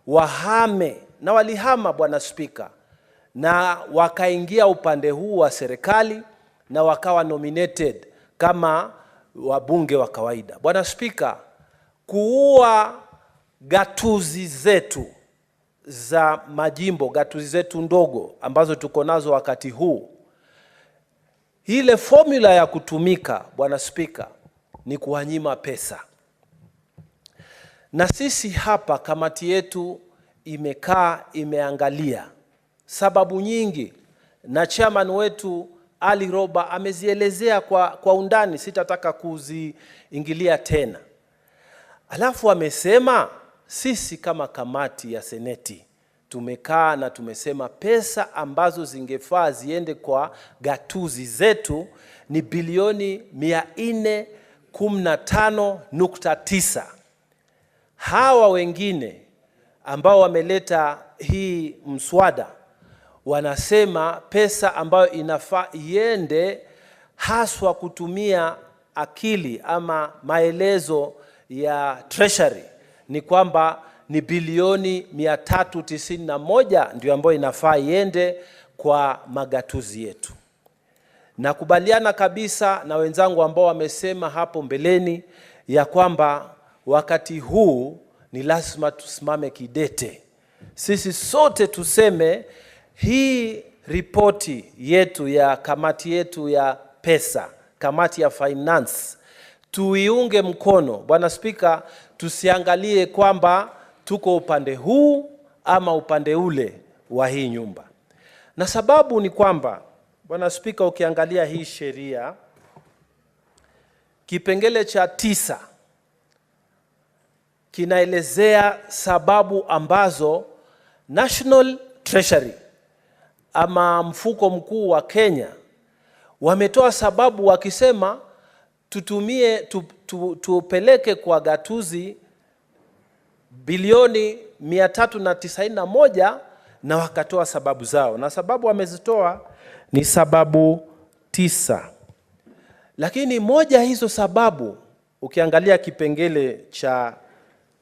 wahame, na walihama, Bwana Spika, na wakaingia upande huu wa serikali na wakawa nominated kama wabunge wa kawaida. Bwana Spika, kuua gatuzi zetu za majimbo, gatuzi zetu ndogo ambazo tuko nazo wakati huu, ile formula ya kutumika, Bwana Spika, ni kuwanyima pesa. Na sisi hapa kamati yetu imekaa imeangalia sababu nyingi, na chairman wetu Ali Roba amezielezea kwa undani, sitataka kuziingilia tena. Alafu amesema sisi kama kamati ya seneti tumekaa na tumesema pesa ambazo zingefaa ziende kwa gatuzi zetu ni bilioni 415.9. Hawa wengine ambao wameleta hii mswada wanasema pesa ambayo inafaa iende haswa kutumia akili ama maelezo ya treasury ni kwamba ni bilioni 391 ndio ambayo inafaa iende kwa magatuzi yetu. Nakubaliana kabisa na wenzangu ambao wamesema hapo mbeleni ya kwamba wakati huu ni lazima tusimame kidete. Sisi sote tuseme hii ripoti yetu ya kamati yetu ya pesa, kamati ya finance, tuiunge mkono. Bwana Spika, tusiangalie kwamba tuko upande huu ama upande ule wa hii nyumba. Na sababu ni kwamba, Bwana Spika, ukiangalia hii sheria, kipengele cha 9 kinaelezea sababu ambazo National Treasury ama mfuko mkuu wa Kenya wametoa sababu wakisema tupeleke kwa gatuzi bilioni 391 na wakatoa sababu zao. Na sababu wamezitoa ni sababu 9. Lakini moja hizo sababu ukiangalia kipengele cha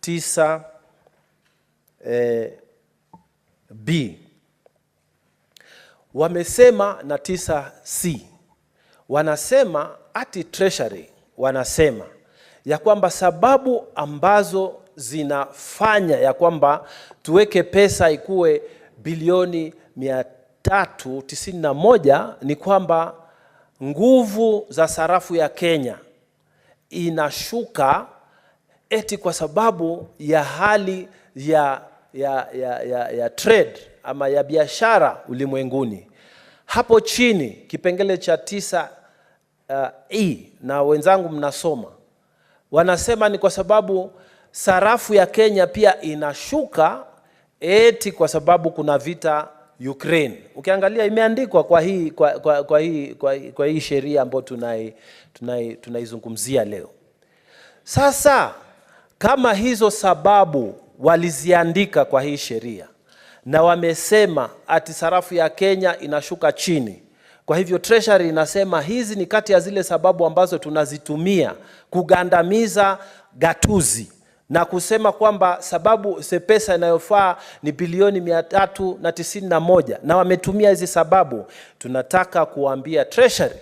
9 B wamesema, na 9C wanasema ati treasury wanasema ya kwamba sababu ambazo zinafanya ya kwamba tuweke pesa ikuwe bilioni 391 ni kwamba nguvu za sarafu ya Kenya inashuka eti kwa sababu ya hali ya trade ama ya biashara ulimwenguni. Hapo chini kipengele cha 9 na wenzangu mnasoma, wanasema ni kwa sababu sarafu ya Kenya pia inashuka eti kwa sababu kuna vita Ukraine. Ukiangalia imeandikwa kwa hii sheria ambayo tunaizungumzia leo. Sasa kama hizo sababu waliziandika kwa hii sheria na wamesema ati sarafu ya Kenya inashuka chini, kwa hivyo treasury inasema hizi ni kati ya zile sababu ambazo tunazitumia kugandamiza gatuzi na kusema kwamba sababu pesa inayofaa ni bilioni 391 na wametumia hizi sababu, tunataka kuambia treasury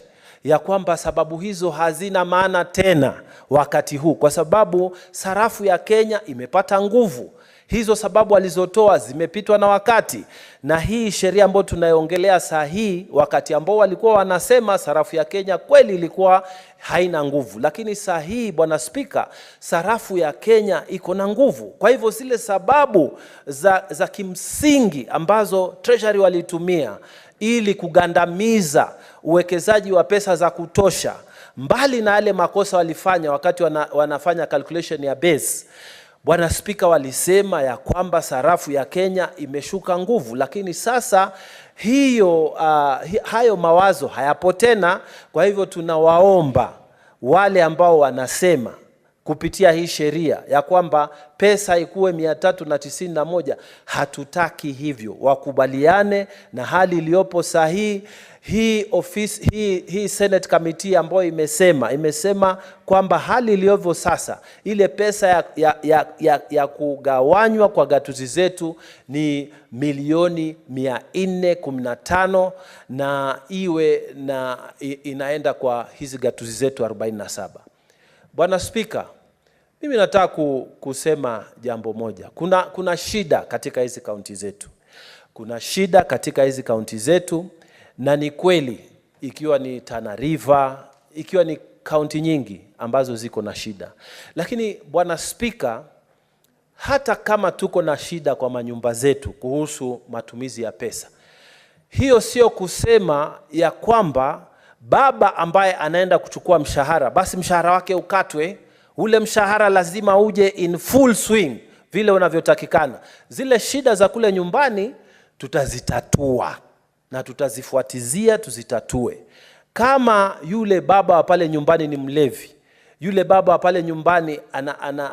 ya kwamba sababu hizo hazina maana tena wakati huu, kwa sababu sarafu ya Kenya imepata nguvu. Hizo sababu walizotoa zimepitwa na wakati, na hii sheria ambayo tunaiongelea saa hii, wakati ambao walikuwa wanasema sarafu ya Kenya kweli ilikuwa haina nguvu, lakini saa hii Bwana Spika, sarafu ya Kenya iko na nguvu. Kwa hivyo zile sababu za kimsingi ambazo treasury walitumia ili kugandamiza uwekezaji wa pesa za kutosha, mbali na yale makosa walifanya wakati wanafanya calculation ya base, Bwana Spika, walisema ya kwamba sarafu ya Kenya imeshuka nguvu, lakini sasa hayo mawazo hayapo tena. Kwa hivyo tunawaomba wale ambao wanasema kupitia hii sheria ya kwamba pesa ikuwe 391, hatutaki hivyo. Wakubaliane na hali iliyopo sahihi. Hii Senate Committee ambayo imesema kwamba hali ilivyo sasa, ile pesa ya kugawanywa kwa gatuzi zetu ni milioni 415 na inaenda kwa hizi gatuzi zetu 47. Bwana Spika, mimi nataka kusema jambo moja. Kuna shida katika hizi kaunti zetu. Kuna shida katika hizi kaunti zetu, na ni kweli, ikiwa ni Tana River, ikiwa ni kaunti nyingi ambazo ziko na shida. Lakini Bwana Spika, hata kama tuko na shida kwa manyumba zetu kuhusu matumizi ya pesa, hiyo sio kusema ya kwamba baba ambaye anaenda kuchukua mshahara, basi mshahara wake ukatwe. Ule mshahara lazima uje in full swing vile unavyotakikana. Zile shida za kule nyumbani tutazitatua na tutazifuatizia, tuzitatue. Kama yule baba pale nyumbani ni mlevi, yule baba pale nyumbani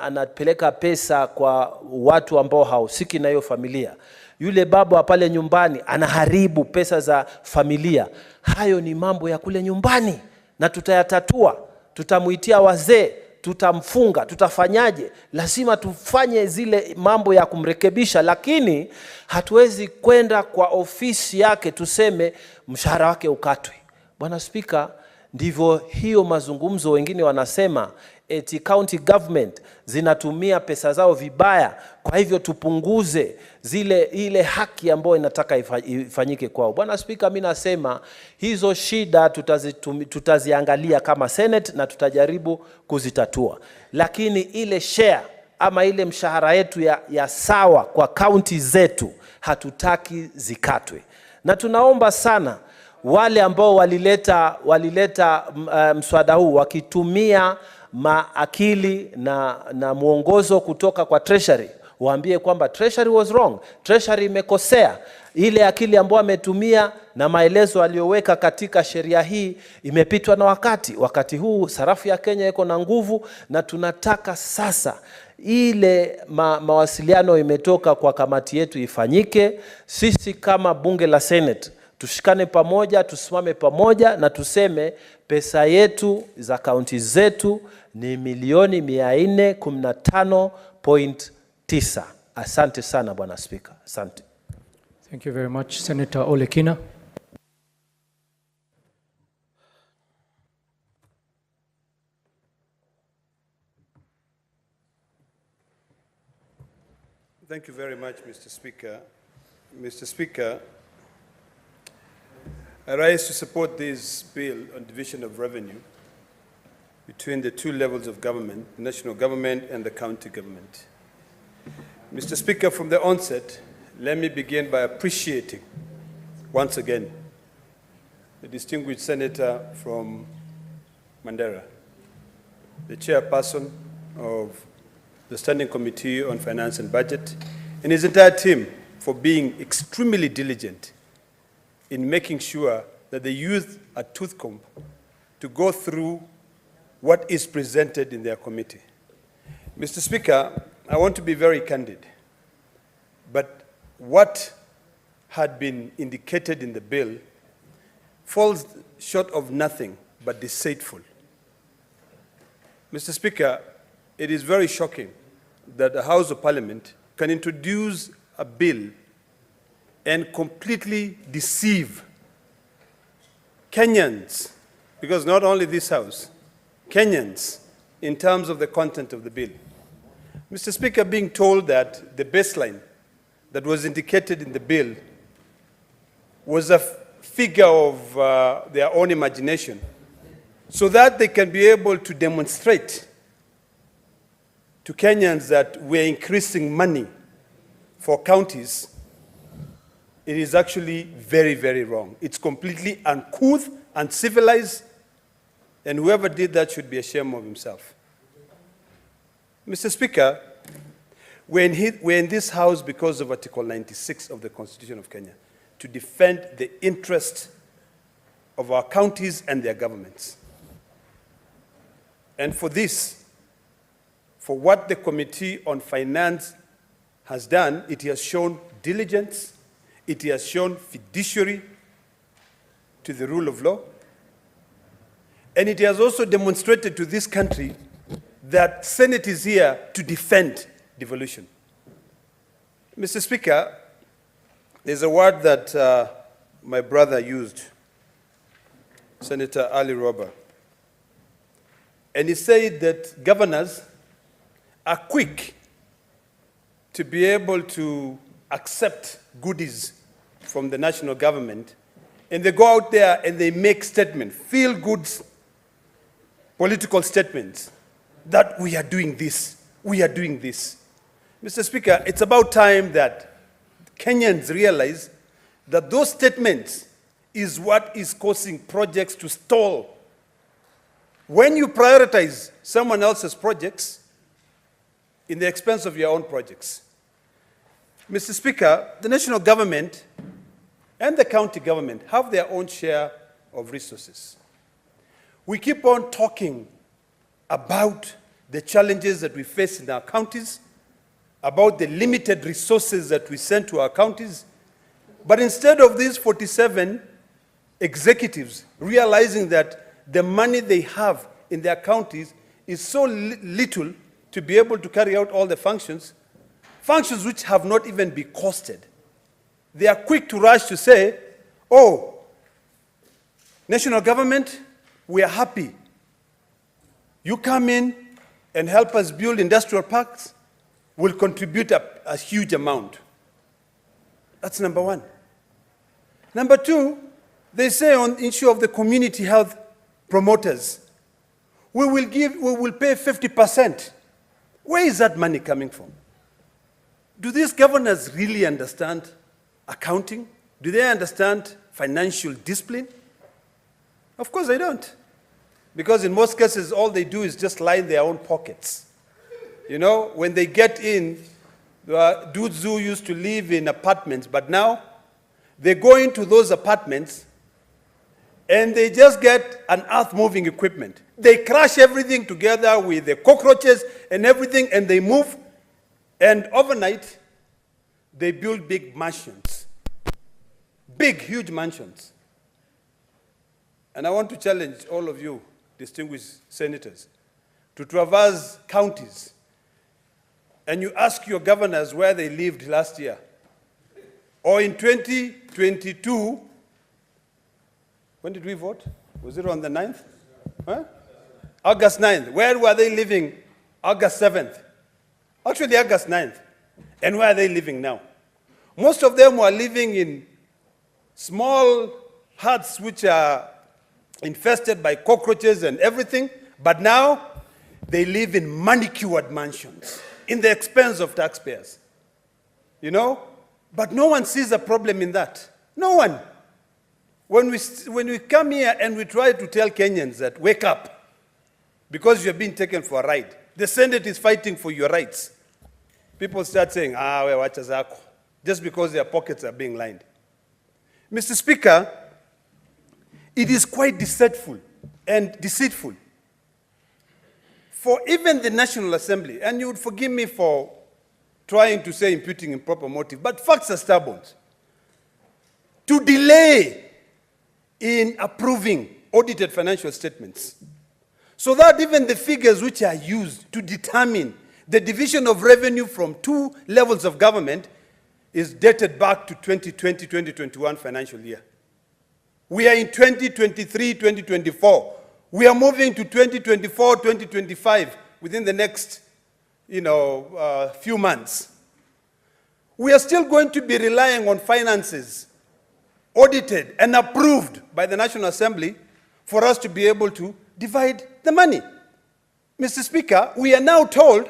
anapeleka pesa kwa watu ambao hahusiki na hiyo familia, yule baba pale nyumbani anaharibu pesa za familia, hayo ni mambo ya kule nyumbani na tutayatatua. Tutamuitia wazee, tutamfunga, tutafanyaje? Lazima tufanye zile mambo ya kumrekebisha, lakini hatuwezi kwenda kwa ofisi yake tuseme mshahara wake ukatwe. Bwana Spika, ndivyo hiyo mazungumzo wengine wanasema eti county government zinatumia pesa zao vibaya, kwa hivyo tupunguze ile haki ambayo inataka ifanyike kwao. Bwana Spika, mimi nasema hizo shida tutaziangalia kama Senate na tutajaribu kuzitatua, lakini ile share ama ile mshahara yetu ya sawa kwa county zetu hatutaki zikatwe. Na tunaomba sana wale ambao walileta mswada huu wakitumia akili na mwongozo kutoka kwa Treasury, waambie kwamba Treasury was wrong, Treasury imekosea. Ile akili ambayo ametumia na maelezo aliyoweka katika sheria hii imepitwa na wakati. Wakati huu sarafu ya Kenya iko na nguvu, na tunataka sasa ile mawasiliano imetoka kwa kamati yetu ifanyike. Sisi kama bunge la Senate tushikane pamoja, tusimame pamoja na tuseme pesa yetu za kaunti zetu ni milioni 415.9. Asante sana Bwana Speaker. Asante. Thank you very much. Senator Ole Kina. Thank you very much, Mr. Speaker. Mr. Speaker, I rise to support this bill on division of revenue between the two levels of government, the national government and the county government. Mr. Speaker, from the onset, let me begin by appreciating, once again, the distinguished senator from Mandera, the chairperson of the Standing Committee on Finance and Budget, and his entire team for being extremely diligent in making sure that they use a tooth comb to go through what is presented in their committee. Mr. Speaker, I want to be very candid, but what had been indicated in the bill falls short of nothing but deceitful. Mr. Speaker, it is very shocking that the House of Parliament can introduce a bill and completely deceive Kenyans, because not only this House, Kenyans, in terms of the content of the bill. Mr. Speaker, being told that the baseline that was indicated in the bill was a figure of their own imagination, so that they can be able to demonstrate to Kenyans that we're increasing money for counties, it is actually very, very wrong. It's completely uncouth, uncivilized, and whoever did that should be ashamed of himself. Mr. Speaker, we're in this House because of Article 96 of the Constitution of Kenya, to defend the interests of our counties and their governments. And for this, for what the Committee on Finance has done, it has shown diligence, it has shown fiduciary to the rule of law, and it has also demonstrated to this country that Senate is here to defend devolution. Mr. Speaker, there's a word that my brother used, Senator Ali Roba, and he said that governors are quick to be able to accept goodies from the national government, and they go out there and they make statements, feel-good political statements, that we are doing this, we are doing this. Mr. Speaker, it's about time that Kenyans realize that those statements is what is causing projects to stall. When you prioritize someone else's projects in the expense of your own projects. Mr. Speaker, the national government and the county government have their own share of resources. We keep on talking about the challenges that we face in our counties, about the limited resources that we send to our counties, but instead of these 47 executives realizing that the money they have in their counties is so little to be able to carry out all the functions which have not even been costed, they are quick to rush to say, oh, national government, we are happy. You come in and help us build industrial parks, we'll contribute a huge amount. That's number one. Number two, they say on the issue of the community health promoters, we will pay 50%. Where is that money coming from? Do these governors really understand accounting? Do they understand financial discipline? Of course they don't. Because in most cases, all they do is just line their own pockets. You know, when they get in, dudes who used to live in apartments, but now they go into those apartments and they just get an earth-moving equipment. They crash everything together with the cockroaches and everything, and they move, and overnight, they build big mansions. Big, huge mansions. And I want to challenge all of you, distinguished senators, to traverse counties, and you ask your governors where they lived last year. Or in 2022, when did we vote? Was it on the 9th? Huh? August 9th. Where were they living August 7th? Actually, August 9th. And where are they living now? Most of them were living in small huts which are infested by cockroaches and everything, but now they live in manicured mansions in the expense of taxpayers. You know? But no one sees a problem in that. No one. When we come here and we try to tell Kenyans that, wake up, because you're being taken for a ride, the Senate is fighting for your rights, people start saying, we wacha zako, just because their pockets are being lined. Mr. Speaker, it is quite deceitful and deceitful for even the National Assembly, and you would forgive me for trying to say imputing improper motive, but facts are stubborn, to delay in approving audited financial statements, so that even the figures which are used to determine the division of revenue from two levels of government is dated back to 2020-2021 financial year. We are in 2023-2024. We are moving to 2024-2025 within the next few months. We are still going to be relying on finances audited and approved by the National Assembly for us to be able to divide the money. Mr. Speaker, we are now told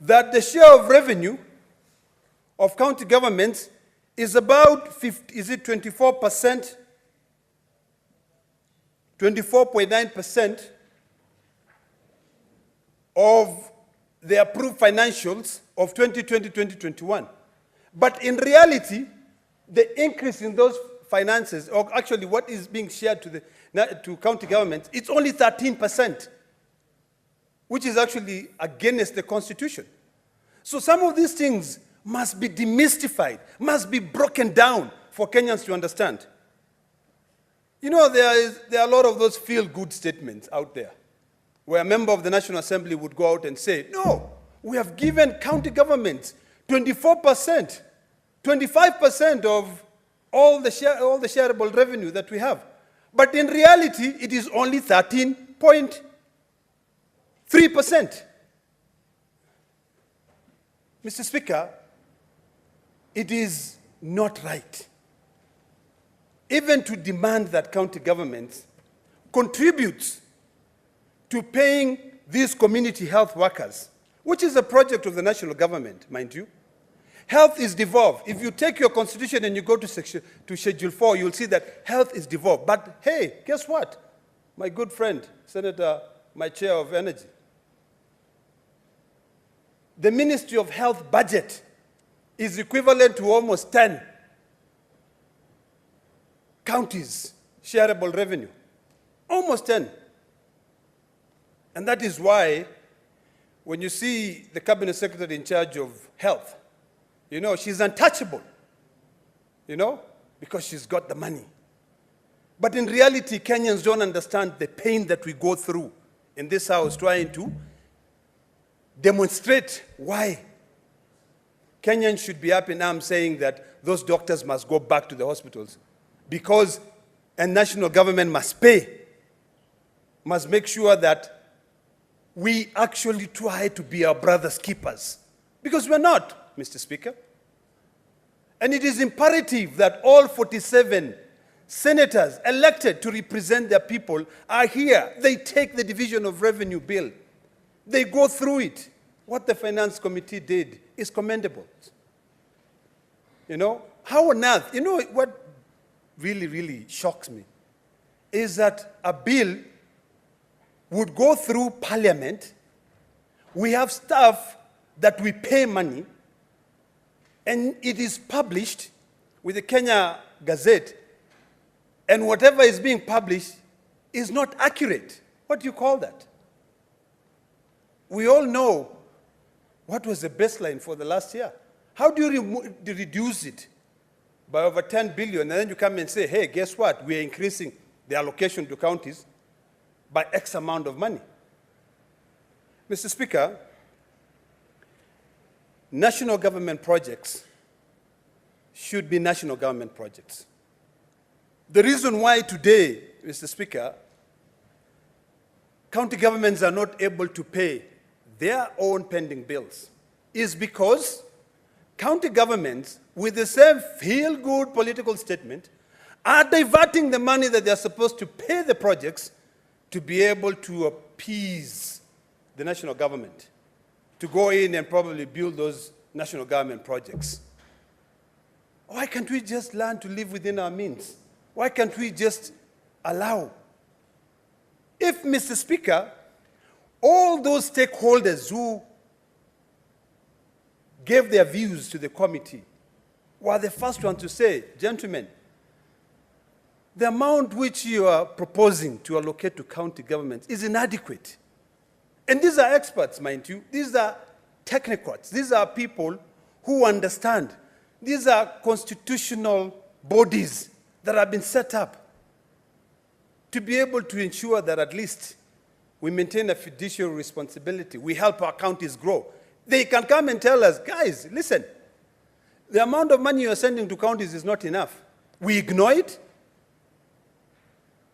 that the share of revenue of county governments is about 24%, 24.9% of the approved financials of 2020-2021. But in reality, the increase in those finances, or actually what is being shared to county governments, it's only 13%, which is actually against the Constitution. So some of these things must be demystified, must be broken down for Kenyans to understand. You know, there are a lot of those feel-good statements out there, where a member of the National Assembly would go out and say, no, we have given county governments 24%, 25% of all the shareable revenue that we have. But in reality, it is only 13.3%. Mr. Speaker, it is not right even to demand that county governments contribute to paying these community health workers which is a project of the national government, mind you. Health is devolved. If you take your constitution and you go to Schedule 4, you'll see that health is devolved. But hey, guess what? My good friend, Senator, my chair of energy, the Ministry of Health budget is equivalent to almost 10 counties' shareable revenue. Almost 10. And that is why when you see the cabinet secretary in charge of health, you know, she's untouchable, you know, because she's got the money. But in reality, Kenyans don't understand the pain that we go through in this house trying to demonstrate why Kenyans should be up in arms saying that those doctors must go back to the hospitals because a national government must pay, must make sure that we actually try to be our brother's keepers. Because we're not, Mr. Speaker. And it is imperative that all 47 senators elected to represent their people are here. They take the division of revenue bill. They go through it. What the Finance Committee did is commendable. You know, how on earth, you know what really, really shocks me is that a bill would go through Parliament. We have staff that we pay money, and it is published with the Kenya Gazette, and whatever is being published is not accurate. What do you call that? We all know what was the baseline for the last year. How do you reduce it by over 10 billion, and then you come and say, hey, guess what? We are increasing the allocation to counties by X amount of money. Mr. Speaker, national government projects should be national government projects. The reason why today, Mr. Speaker, county governments are not able to pay their own pending bills is because county governments, with the same feel-good political statement, are diverting the money that they're supposed to pay the projects to be able to appease the national government, to go in and probably build those national government projects. Why can't we just learn to live within our means? Why can't we just allow? If, Mr. Speaker, all those stakeholders who gave their views to the committee were the first ones to say, gentlemen, the amount which you are proposing to allocate to county governments is inadequate. And these are experts, mind you. These are technocrats. These are people who understand. These are constitutional bodies that have been set up to be able to ensure that at least we maintain a fiduciary responsibility. We help our counties grow. They can come and tell us, guys, listen, the amount of money you're sending to counties is not enough. We ignore it.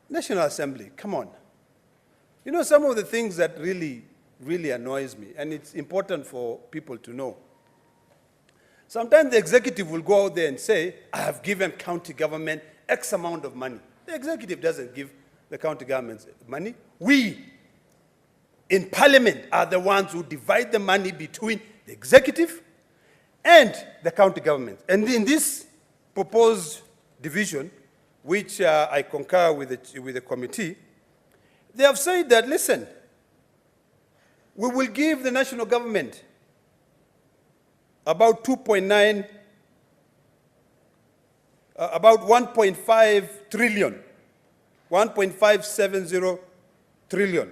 National Assembly, come on. You know, some of the things that really, really annoys me, and it's important for people to know. Sometimes the executive will go out there and say, I have given county government X amount of money. The executive doesn't give the county governments money. We, in Parliament, are the ones who divide the money between the executive and the county government. And in this proposed division, which I concur with the committee, they have said that, listen, we will give the national government about 2.9, about 1.5 trillion, 1.570 trillion,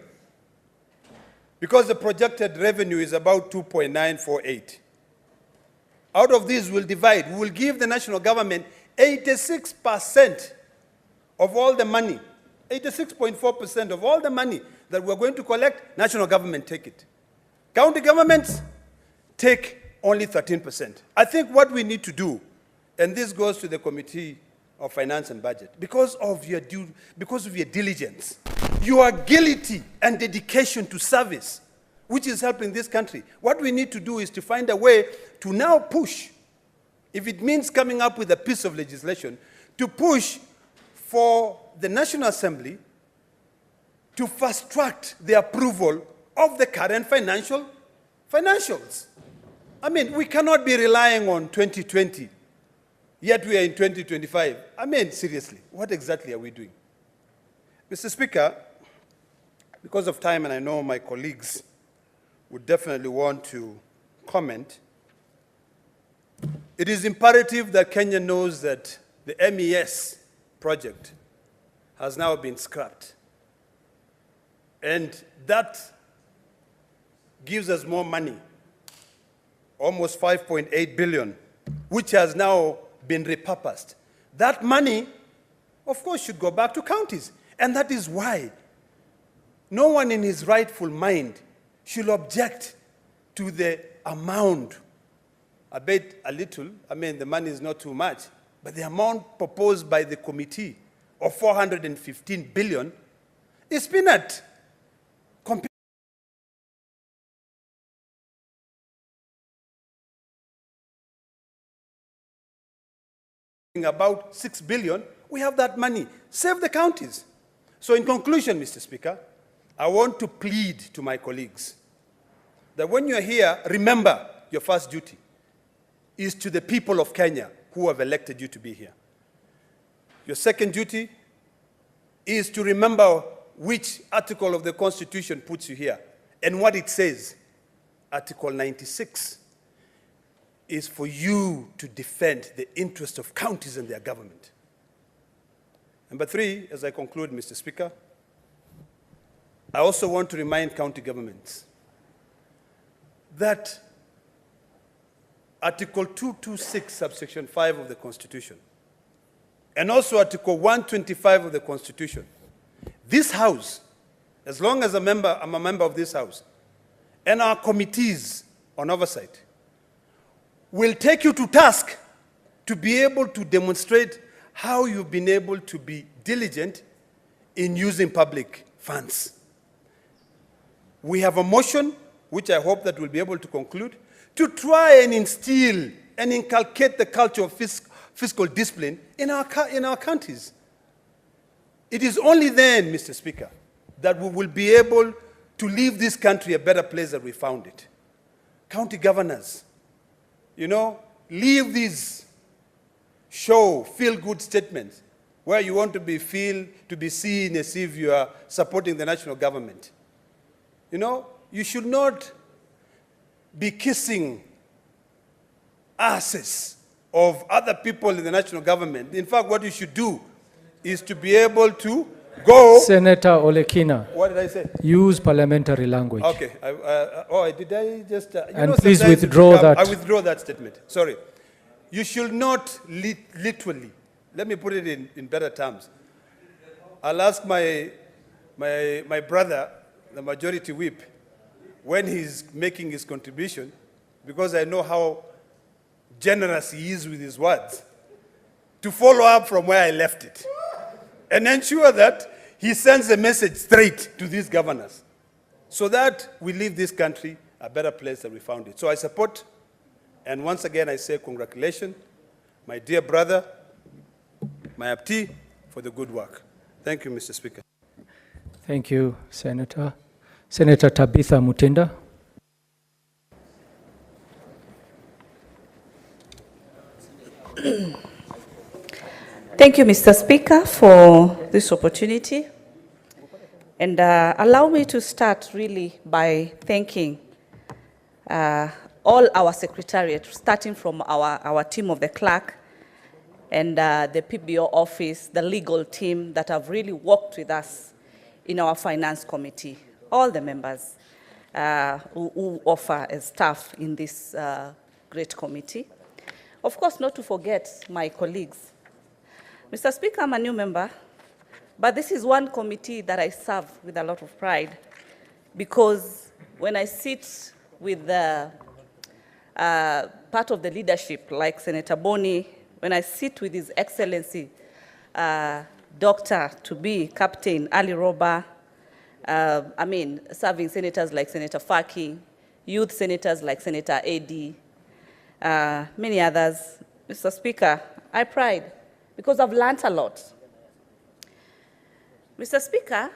because the projected revenue is about 2.948. Out of these, we'll divide. We will give the national government 86% of all the money, 86.4% of all the money that we're going to collect, national government take it. County governments take only 13%. I think what we need to do, and this goes to the Committee of Finance and Budget, because of your diligence, your agility and dedication to service, which is helping this country, what we need to do is to find a way to now push, if it means coming up with a piece of legislation, to push for the National Assembly to fast-track the approval of the current financial Financials. I mean, we cannot be relying on 2020, yet we are in 2025. I mean, seriously, what exactly are we doing? Mr. Speaker, because of time, and I know my colleagues would definitely want to comment, it is imperative that Kenya knows that the MES project has now been scrapped. And that gives us more money, almost 5.8 billion, which has now been repurposed. That money, of course, should go back to counties. And that is why no one in his rightful mind should object to the amount. I bet a little, I mean, the money is not too much, but the amount proposed by the committee of 415 billion is peanut. About 6 billion, we have that money. Save the counties. So in conclusion, Mr. Speaker, I want to plead to my colleagues that when you're here, remember your first duty is to the people of Kenya who have elected you to be here. Your second duty is to remember which article of the Constitution puts you here and what it says. Article 96 is for you to defend the interest of counties and their government. Number three, as I conclude, Mr. Speaker, I also want to remind county governments that Article 226, subsection 5 of the Constitution, and also Article 125 of the Constitution, this House, as long as I'm a member of this House, and our committees on oversight, will take you to task to be able to demonstrate how you've been able to be diligent in using public funds. We have a motion, which I hope that we'll be able to conclude, to try and instill and inculcate the culture of fiscal discipline in our counties. It is only then, Mr. Speaker, that we will be able to leave this country a better place than we found it. County governors, you know, leave these feel-good statements where you want to be seen as if you are supporting the national government. You know, you should not be kissing asses of other people in the national government. In fact, what you should do is to be able to go. Senator Olekina. What did I say? Use parliamentary language. Okay. Did I just? And please withdraw that. I withdraw that statement. Sorry. You should not literally. Let me put it in better terms. I'll ask my brother, the majority whip, when he's making his contribution, because I know how generous he is with his words, to follow up from where I left it and ensure that he sends a message straight to these governors so that we leave this country a better place than we found it. So I support, and once again I say congratulations, my dear brother, my Apti, for the good work. Thank you, Mr. Speaker. Thank you, Senator. Senator Tabitha Mutinda. Thank you, Mr. Speaker, for this opportunity. And allow me to start really by thanking all our secretariat, starting from our team of the clerk and the PBO office, the legal team that have really worked with us in our finance committee, all the members who offer as staff in this great committee. Of course, not to forget my colleagues. Mr. Speaker, I'm a new member, but this is one committee that I serve with a lot of pride, because when I sit with the part of the leadership, like Senator Boni, when I sit with His Excellency, Dr.to-be Captain Ali Roba, serving senators like Senator Faki, youth senators like Senator Edi, many others. Mr. Speaker, I pride, because I've learned a lot. Mr. Speaker,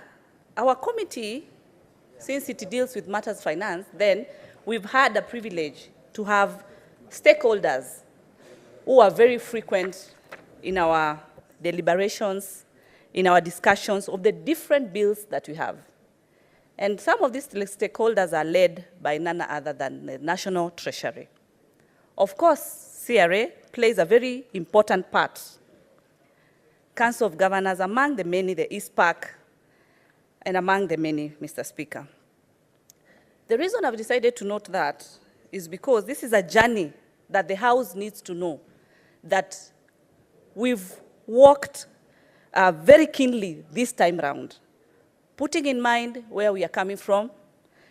our committee, since it deals with matters finance, then we've had the privilege to have stakeholders who are very frequent in our deliberations, in our discussions of the different bills that we have. And some of these stakeholders are led by none other than the National Treasury. Of course, CRA plays a very important part. Council of Governors, among the many, the ISPAC, and among the many, Mr. Speaker. The reason I've decided to note that is because this is a journey that the House needs to know, that we've worked very keenly this time round, putting in mind where we are coming from,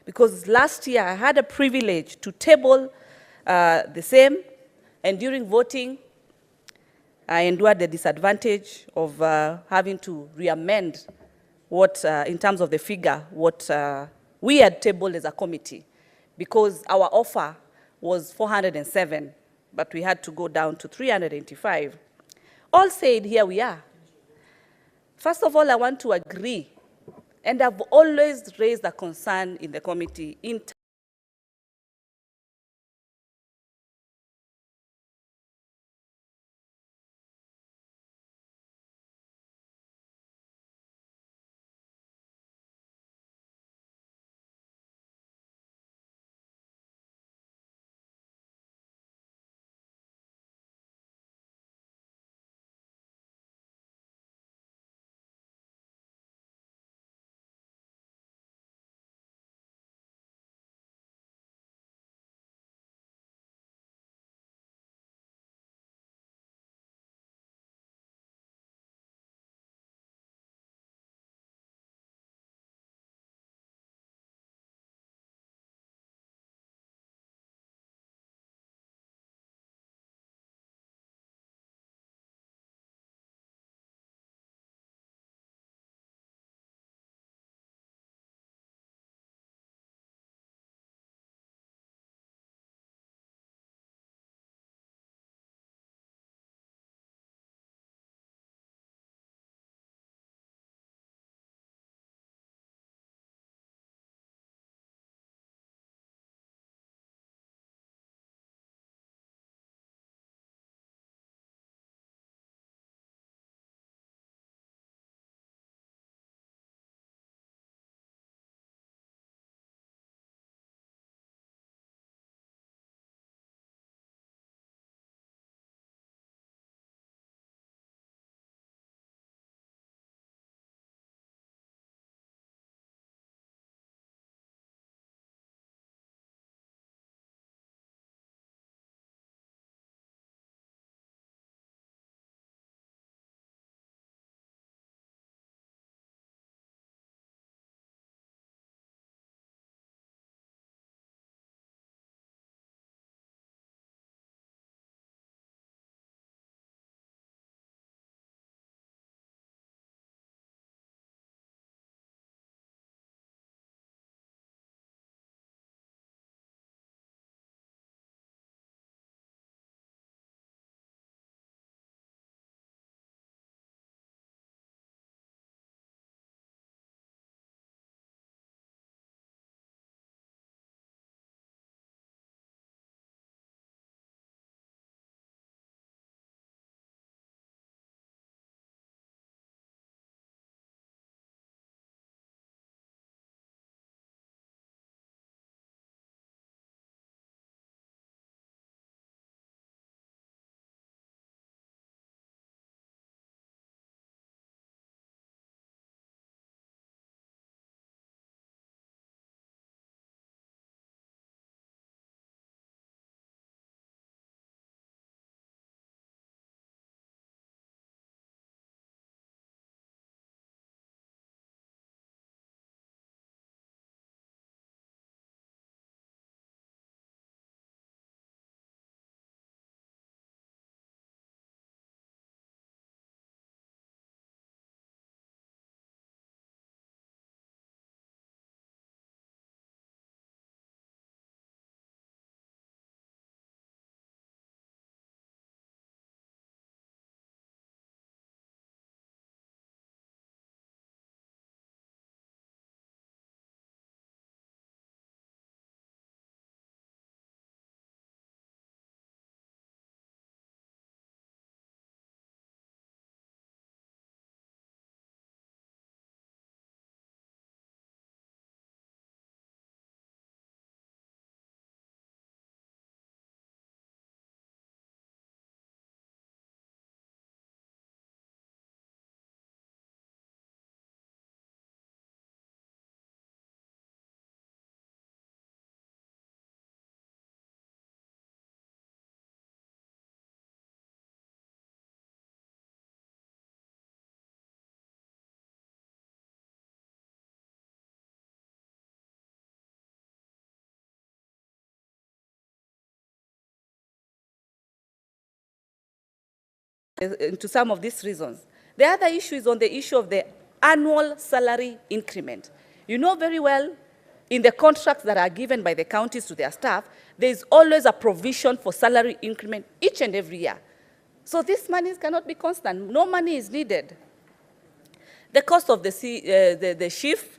because last year I had a privilege to table the same, and during voting, I endured the disadvantage of having to re-amend what, in terms of the figure, what we had tabled as a committee, because our offer was 407, but we had to go down to 385. All said, here we are. First of all, I want to agree, and I've always raised a concern in the committee in into some of these reasons. The other issue is on the issue of the annual salary increment. You know very well, in the contracts that are given by the counties to their staff, there is always a provision for salary increment each and every year. So these monies cannot be constant. No money is needed. The cost of the shift,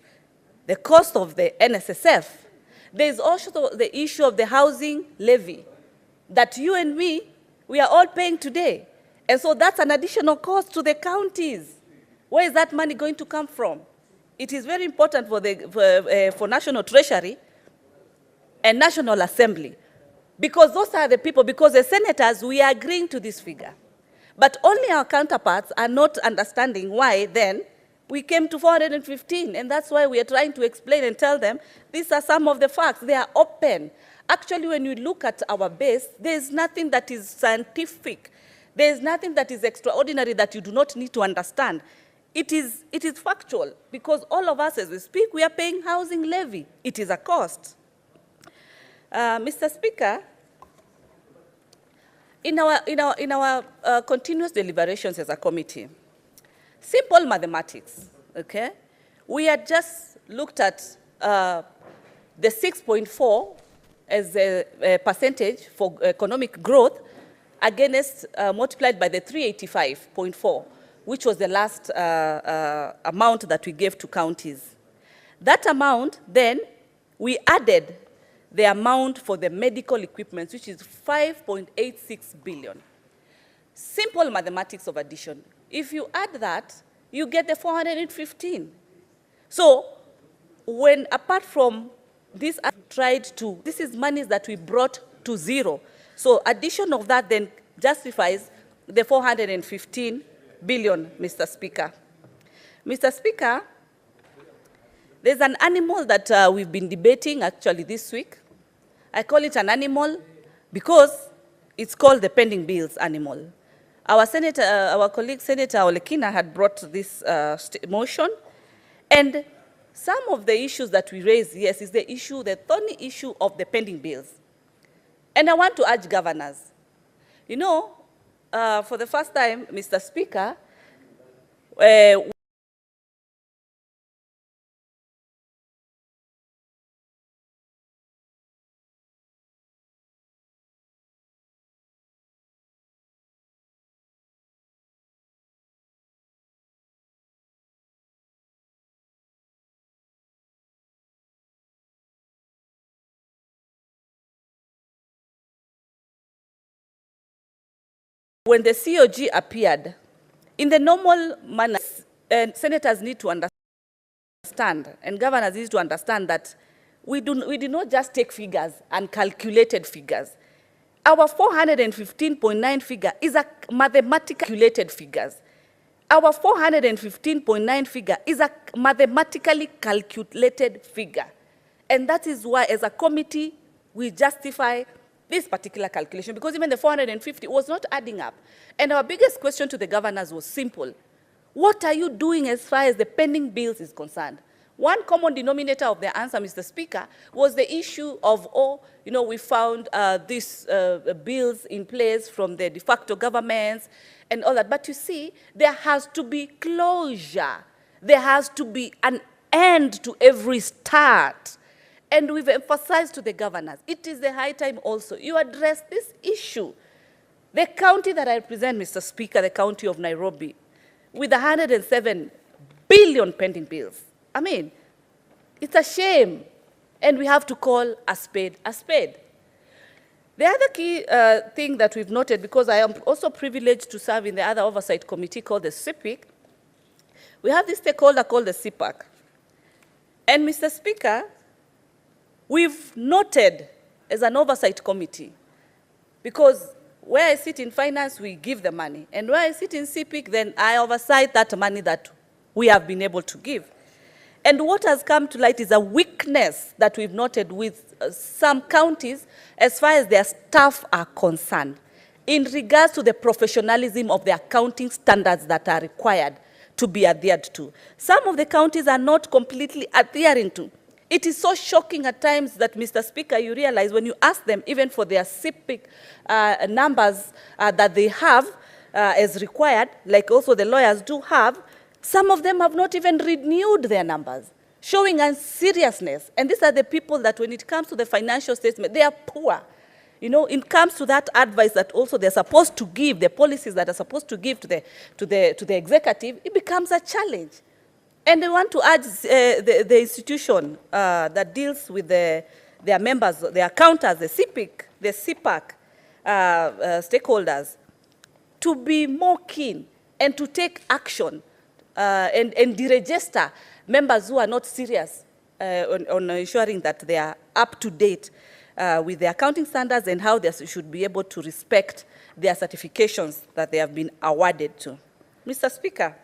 the cost of the NSSF. There is also the issue of the housing levy that you and me, we are all paying today. And so that's an additional cost to the counties. Where is that money going to come from? It is very important for National Treasury and National Assembly, because those are the people, because the senators, we are agreeing to this figure. But only our counterparts are not understanding why then we came to 415, and that's why we are trying to explain and tell them these are some of the facts. They are open. Actually, when you look at our base, there is nothing that is scientific. There is nothing that is extraordinary that you do not need to understand. It is factual, because all of us as we speak, we are paying housing levy. It is a cost. Mr. Speaker, in our continuous deliberations as a committee, simple mathematics, okay? We had just looked at the 6.4 as a percentage for economic growth against multiplied by the 385.4, which was the last amount that we gave to counties. That amount, then, we added the amount for the medical equipment, which is 5.86 billion. Simple mathematics of addition. If you add that, you get the 415. So, when apart from this, I tried to, this is money that we brought to zero. So, addition of that then justifies the 415 billion, Mr. Speaker. Mr. Speaker, there's an animal that we've been debating actually this week. I call it an animal because it's called the pending bills animal. Our senator, our colleague Senator Olekina had brought this motion, and some of the issues that we raised, yes, is the issue, the thorny issue of the pending bills. And I want to urge governors, you know, for the first time, Mr. Speaker, when the COG appeared, in the normal manner, senators need to understand, and governors need to understand that we did not just take figures and calculated figures. Our 415.9 figure is a mathematically calculated figures. Our 415.9 figure is a mathematically calculated figure. And that is why, as a committee, we justify this particular calculation, because even the 450 was not adding up. And our biggest question to the governors was simple. What are you doing as far as the pending bills is concerned? One common denominator of the answer, Mr. Speaker, was the issue of, we found these bills in place from the de facto governments and all that. But you see, there has to be closure. There has to be an end to every start. And we've emphasized to the governors, it is the high time also you address this issue. The county that I represent, Mr. Speaker, the county of Nairobi, with 107 billion pending bills. I mean, it's a shame, and we have to call a spade a spade. The other key thing that we've noted, because I am also privileged to serve in the other oversight committee called the CPIC, we have this stakeholder called the CPAC. And Mr. Speaker, we've noted as an oversight committee, because where I sit in finance, we give the money. And where I sit in CPIC, then I oversight that money that we have been able to give. And what has come to light is a weakness that we've noted with some counties as far as their staff are concerned, in regards to the professionalism of the accounting standards that are required to be adhered to. Some of the counties are not completely adhering to. It is so shocking at times that, Mr. Speaker, you realize when you ask them, even for their CPIC numbers that they have, as required, like also the lawyers do have, some of them have not even renewed their numbers, showing a seriousness. And these are the people that when it comes to the financial statement, they are poor. You know, it comes to that advice that also they're supposed to give, the policies that are supposed to give to the executive, it becomes a challenge. And I want to urge the institution that deals with their members, their accountants, the CPAC stakeholders, to be more keen and to take action and deregister members who are not serious on ensuring that they are up to date with the accounting standards and how they should be able to respect their certifications that they have been awarded to. Mr. Speaker,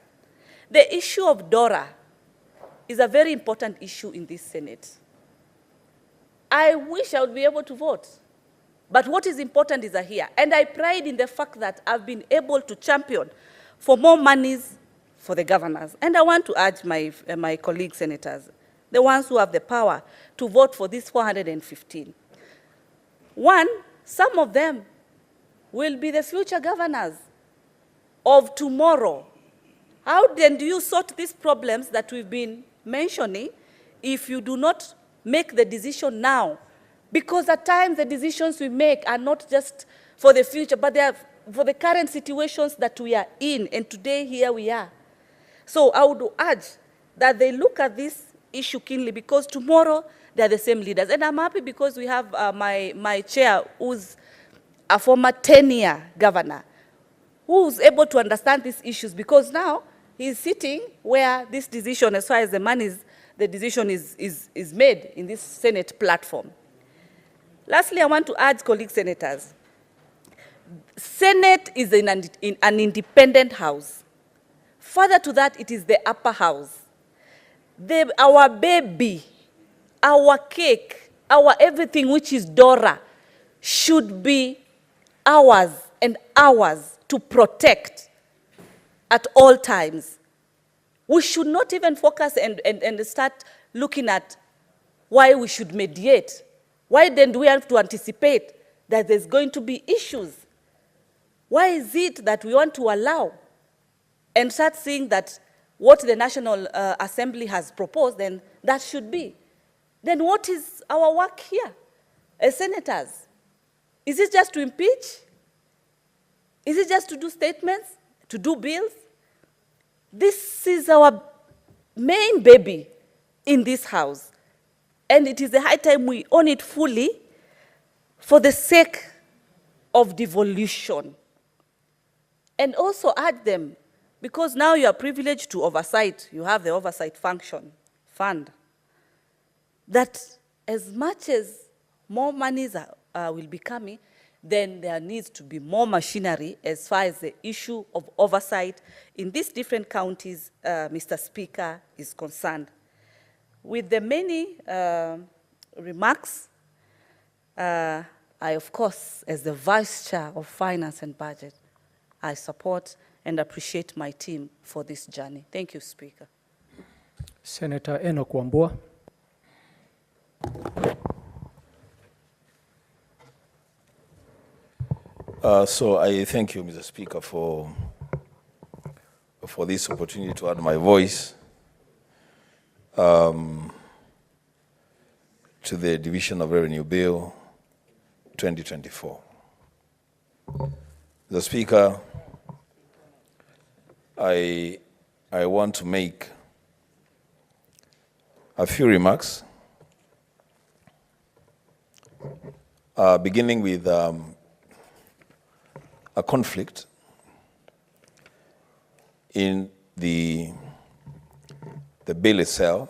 the issue of DORA is a very important issue in this Senate. I wish I would be able to vote, but what is important is here. And I pride in the fact that I've been able to champion for more monies for the governors. And I want to urge my colleague senators, the ones who have the power, to vote for this 415. One, some of them will be the future governors of tomorrow. How then do you sort these problems that we've been mentioning if you do not make the decision now? Because at times the decisions we make are not just for the future, but they are for the current situations that we are in, and today here we are. So I would urge that they look at this issue keenly, because tomorrow they are the same leaders. And I'm happy because we have my chair, who's a former 10-year governor, who's able to understand these issues, because now he's sitting where this decision, as far as the money is, the decision is made in this Senate platform. Lastly, I want to urge colleague senators, Senate is an independent house. Further to that, it is the upper house. Our baby, our cake, our everything which is DORA should be ours and ours to protect at all times. We should not even focus and start looking at why we should mediate. Why then do we have to anticipate that there's going to be issues? Why is it that we want to allow and start seeing that what the National Assembly has proposed, then that should be? Then what is our work here as senators? Is it just to impeach? Is it just to do statements, to do bills? This is our main baby in this house. And it is a high time we own it fully for the sake of devolution. And also add them, because now you are privileged to oversight, you have the oversight fund, that as much as more monies will be coming, then there needs to be more machinery as far as the issue of oversight in these different counties, Mr. Speaker, is concerned. With the many remarks, I, of course, as the Vice Chair of Finance and Budget, I support and appreciate my team for this journey. Thank you, Speaker. Senator Enoch Wambua. So I thank you, Mr. Speaker, for this opportunity to add my voice to the Division of Revenue Bill 2024. Mr. Speaker, I want to make a few remarks, beginning with a conflict in the bill itself.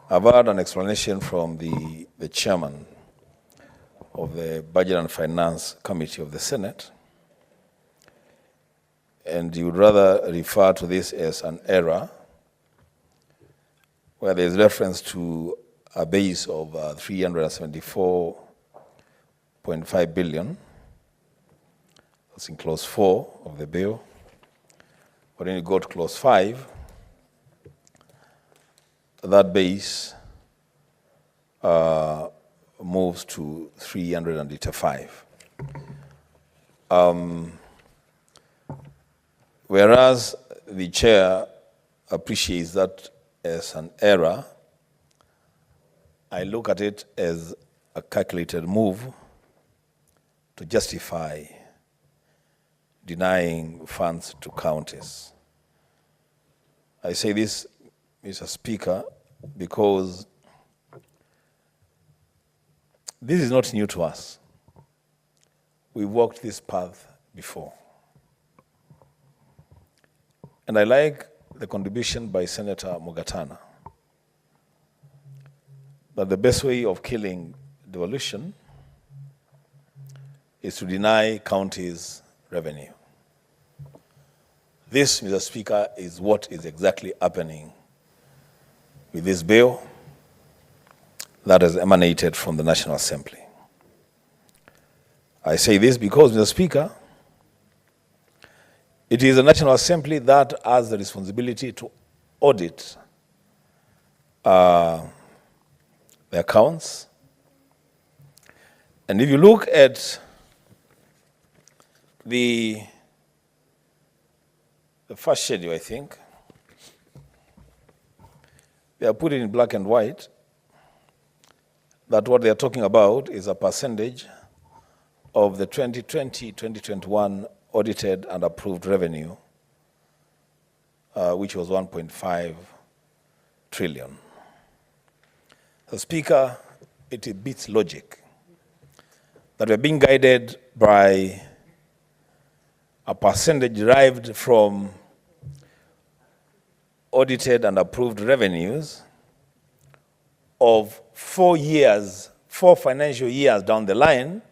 I've heard an explanation from the chairman of the Budget and Finance Committee of the Senate, and you would rather refer to this as an error, where there is reference to a base of 374.5 billion. That's in clause 4 of the bill. But when you go to clause 5, that base moves to 385. Whereas the chair appreciates that as an error, I look at it as a calculated move to justify denying funds to counties. I say this, Mr. Speaker, because this is not new to us. We've walked this path before. And I like the contribution by Senator Mugatana that the best way of killing devolution is to deny counties revenue. This, Mr. Speaker, is what is exactly happening with this bill that has emanated from the National Assembly. I say this because, Mr. Speaker, it is the National Assembly that has the responsibility to audit the accounts. And if you look at the first schedule, I think, they are put it in black and white that what they are talking about is a percentage of the 2020-2021 audited and approved revenue, which was 1.5 trillion. So, Speaker, it beats logic that we're being guided by a percentage derived from audited and approved revenues of 4 years, 4 financial years down the line,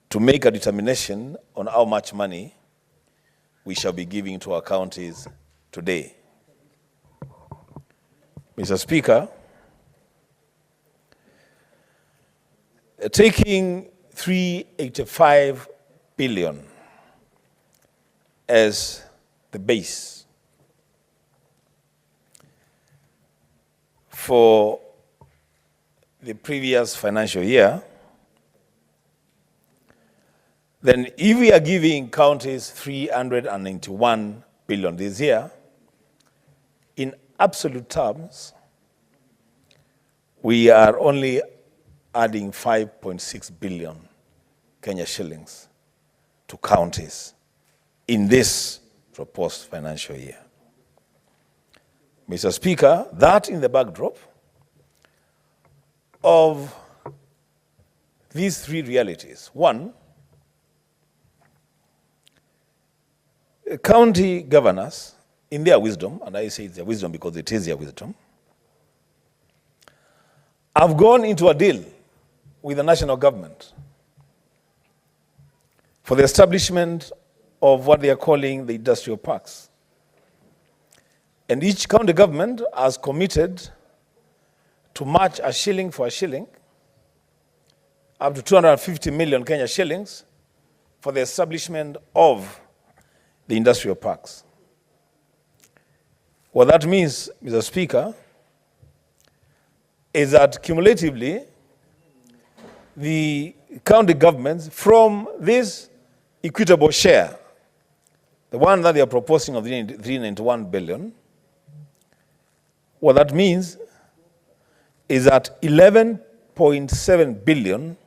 to make a determination on how much money we shall be giving to our counties today. Mr. Speaker, taking 385 billion as the base for the previous financial year, then if we are giving counties 391 billion this year, in absolute terms, we are only adding 5.6 billion Kenya shillings to counties in this proposed financial year. Mr. Speaker, that in the backdrop of these 3 realities. One, county governors, in their wisdom, and I say it's their wisdom because it is their wisdom, have gone into a deal with the national government for the establishment of what they are calling the industrial parks. And each county government has committed to match a shilling for a shilling, up to 250 million Kenya shillings for the establishment of the industrial parks. What that means, Mr. Speaker, is that cumulatively, the county governments from this equitable share, the one that they are proposing of 391 billion, what that means is that 11.7 billion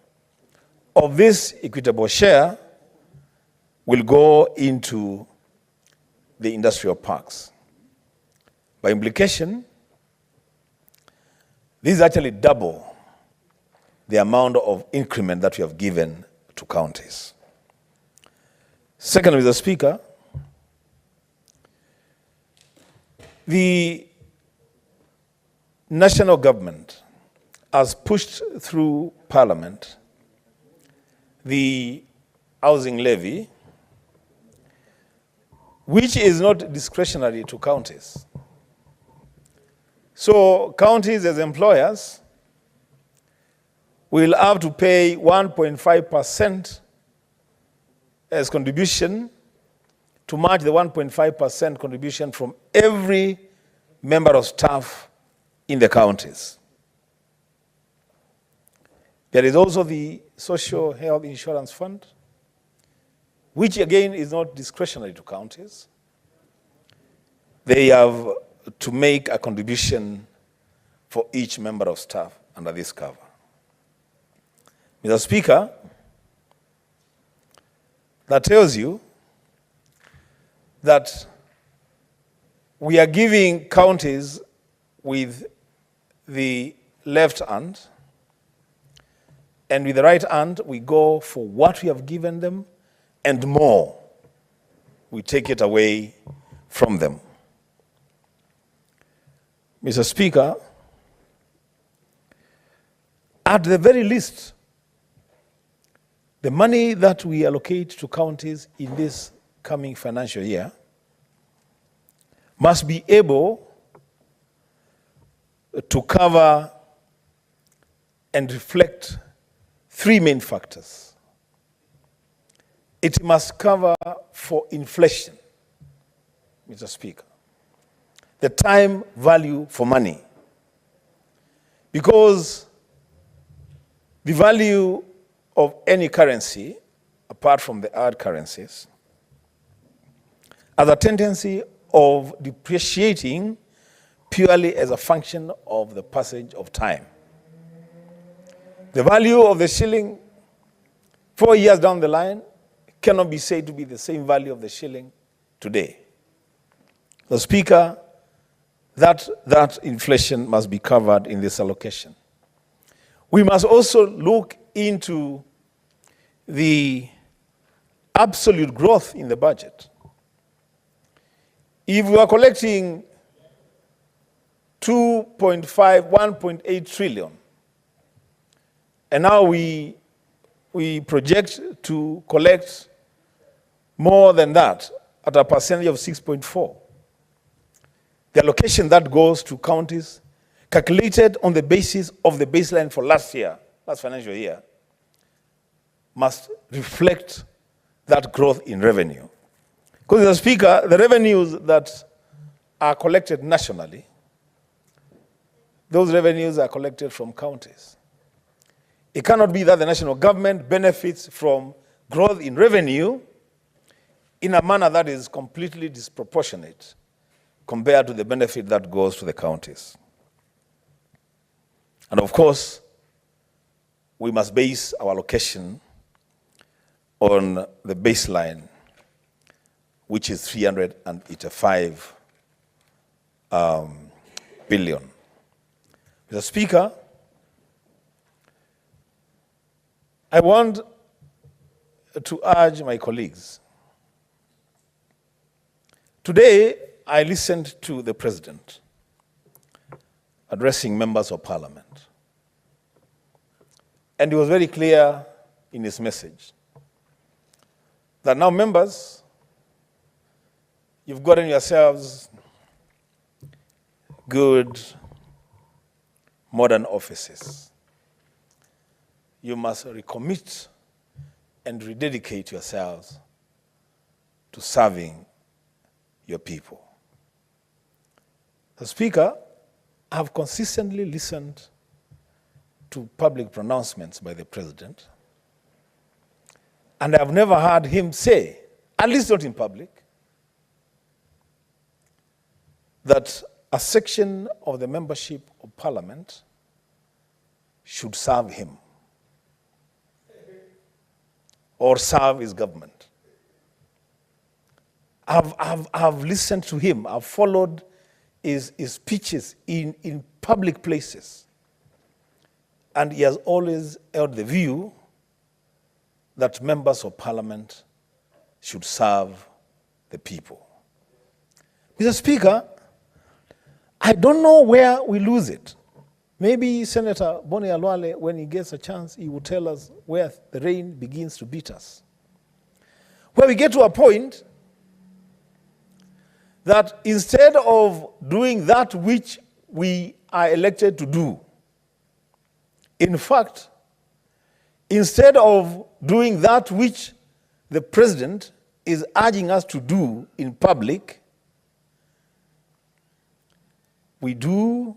of this equitable share will go into the industrial parks. By implication, this is actually double the amount of increment that we have given to counties. Second, Mr. Speaker, the national government has pushed through Parliament the housing levy, which is not discretionary to counties. So counties as employers will have to pay 1.5% as contribution to match the 1.5% contribution from every member of staff in the counties. There is also the Social Health Insurance Fund. which again is not discretionary to counties. They have to make a contribution for each member of staff under this cover. Mr. Speaker, that tells you that we are giving counties with the left hand, and with the right hand, we go for what we have given them and more. We take it away from them. Mr. Speaker, at the very least, the money that we allocate to counties in this coming financial year must be able to cover and reflect three main factors. It must cover for inflation, Mr. Speaker, the time value for money, because the value of any currency, apart from the hard currencies, has a tendency of depreciating purely as a function of the passage of time. The value of the shilling 4 years down the line cannot be said to be the same value of the shilling today. The Speaker, that inflation must be covered in this allocation. We must also look into the absolute growth in the budget. If we are collecting 1.8 trillion, and now we project to collect more than that at a percentage of 6.4, the allocation that goes to counties, calculated on the basis of the baseline for last financial year, must reflect that growth in revenue. Because, Mr. Speaker, the revenues that are collected nationally, those revenues are collected from counties. It cannot be that the national government benefits from growth in revenue in a manner that is completely disproportionate compared to the benefit that goes to the counties. And of course, we must base our allocation on the baseline, which is 385 billion. Mr. Speaker, I want to urge my colleagues. Today, I listened to the President addressing members of Parliament. And he was very clear in his message that now, members, you've gotten yourselves good, modern offices. You must recommit and rededicate yourselves to serving your people. The Speaker, I have consistently listened to public pronouncements by the President, and I have never heard him say, at least not in public, that a section of the membership of Parliament should serve him or serve his government. I've listened to him. I've followed his speeches in public places. And he has always held the view that members of Parliament should serve the people. Mr. Speaker, I don't know where we lose it. Maybe Senator Boni Alwale, when he gets a chance, he will tell us where the rain begins to beat us. Where we get to a point that instead of doing that which we are elected to do, in fact, instead of doing that which the President is urging us to do in public, we do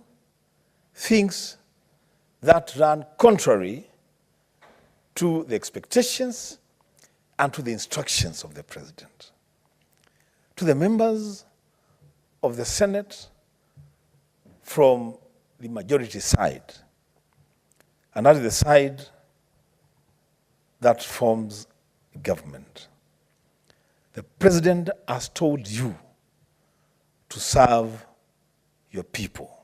things that run contrary to the expectations and to the instructions of the president. To the members of the Senate from the majority side, and that is the side that forms government. The president has told you to serve your people.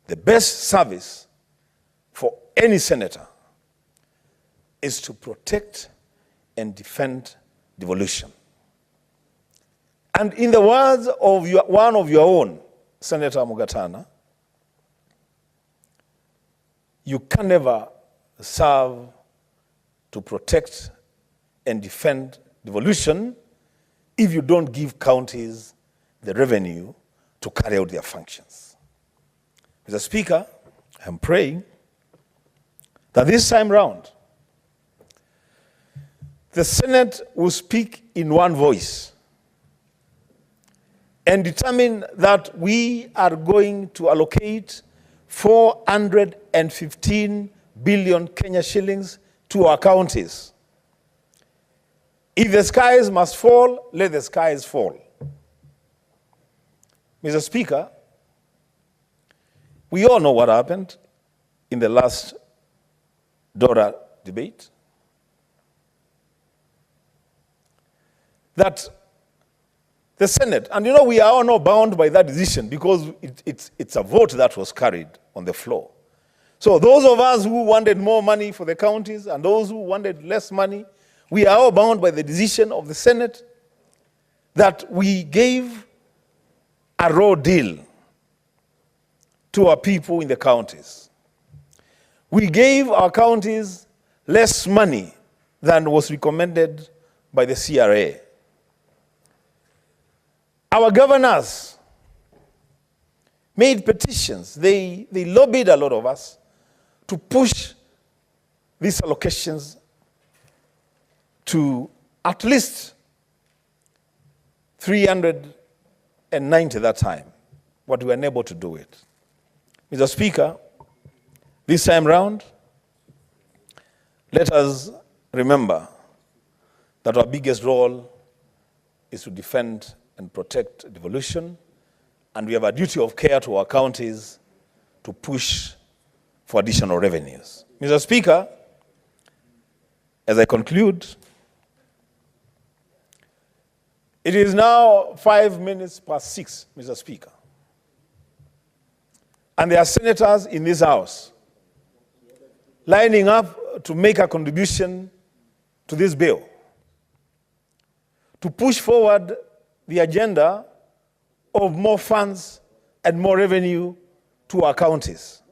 The best service for any senator is to protect and defend devolution. And in the words of one of your own, Senator Mugatana, you can never serve to protect and defend devolution if you don't give counties the revenue to carry out their functions. Mr. Speaker, I'm praying that this time round, the Senate will speak in one voice and determine that we are going to allocate 415 billion Kenya shillings to our counties. If the skies must fall, let the skies fall. Mr. Speaker, we all know what happened in the last DORA debate. That the Senate, and you know we are all not bound by that decision because it's a vote that was carried on the floor. So those of us who wanted more money for the counties and those who wanted less money, we are all bound by the decision of the Senate that we gave a raw deal to our people in the counties. We gave our counties less money than was recommended by the CRA. Our governors made petitions. They lobbied a lot of us to push these allocations to at least 390 that time, but we were unable to do it. Mr. Speaker, this time round, let us remember that our biggest role is to defend and protect devolution, and we have a duty of care to our counties to push for additional revenues. Mr. Speaker, as I conclude, it is now 6 minutes past 6, Mr. Speaker. And there are senators in this House lining up to make a contribution to this bill, to push forward the agenda of more funds and more revenue to our counties.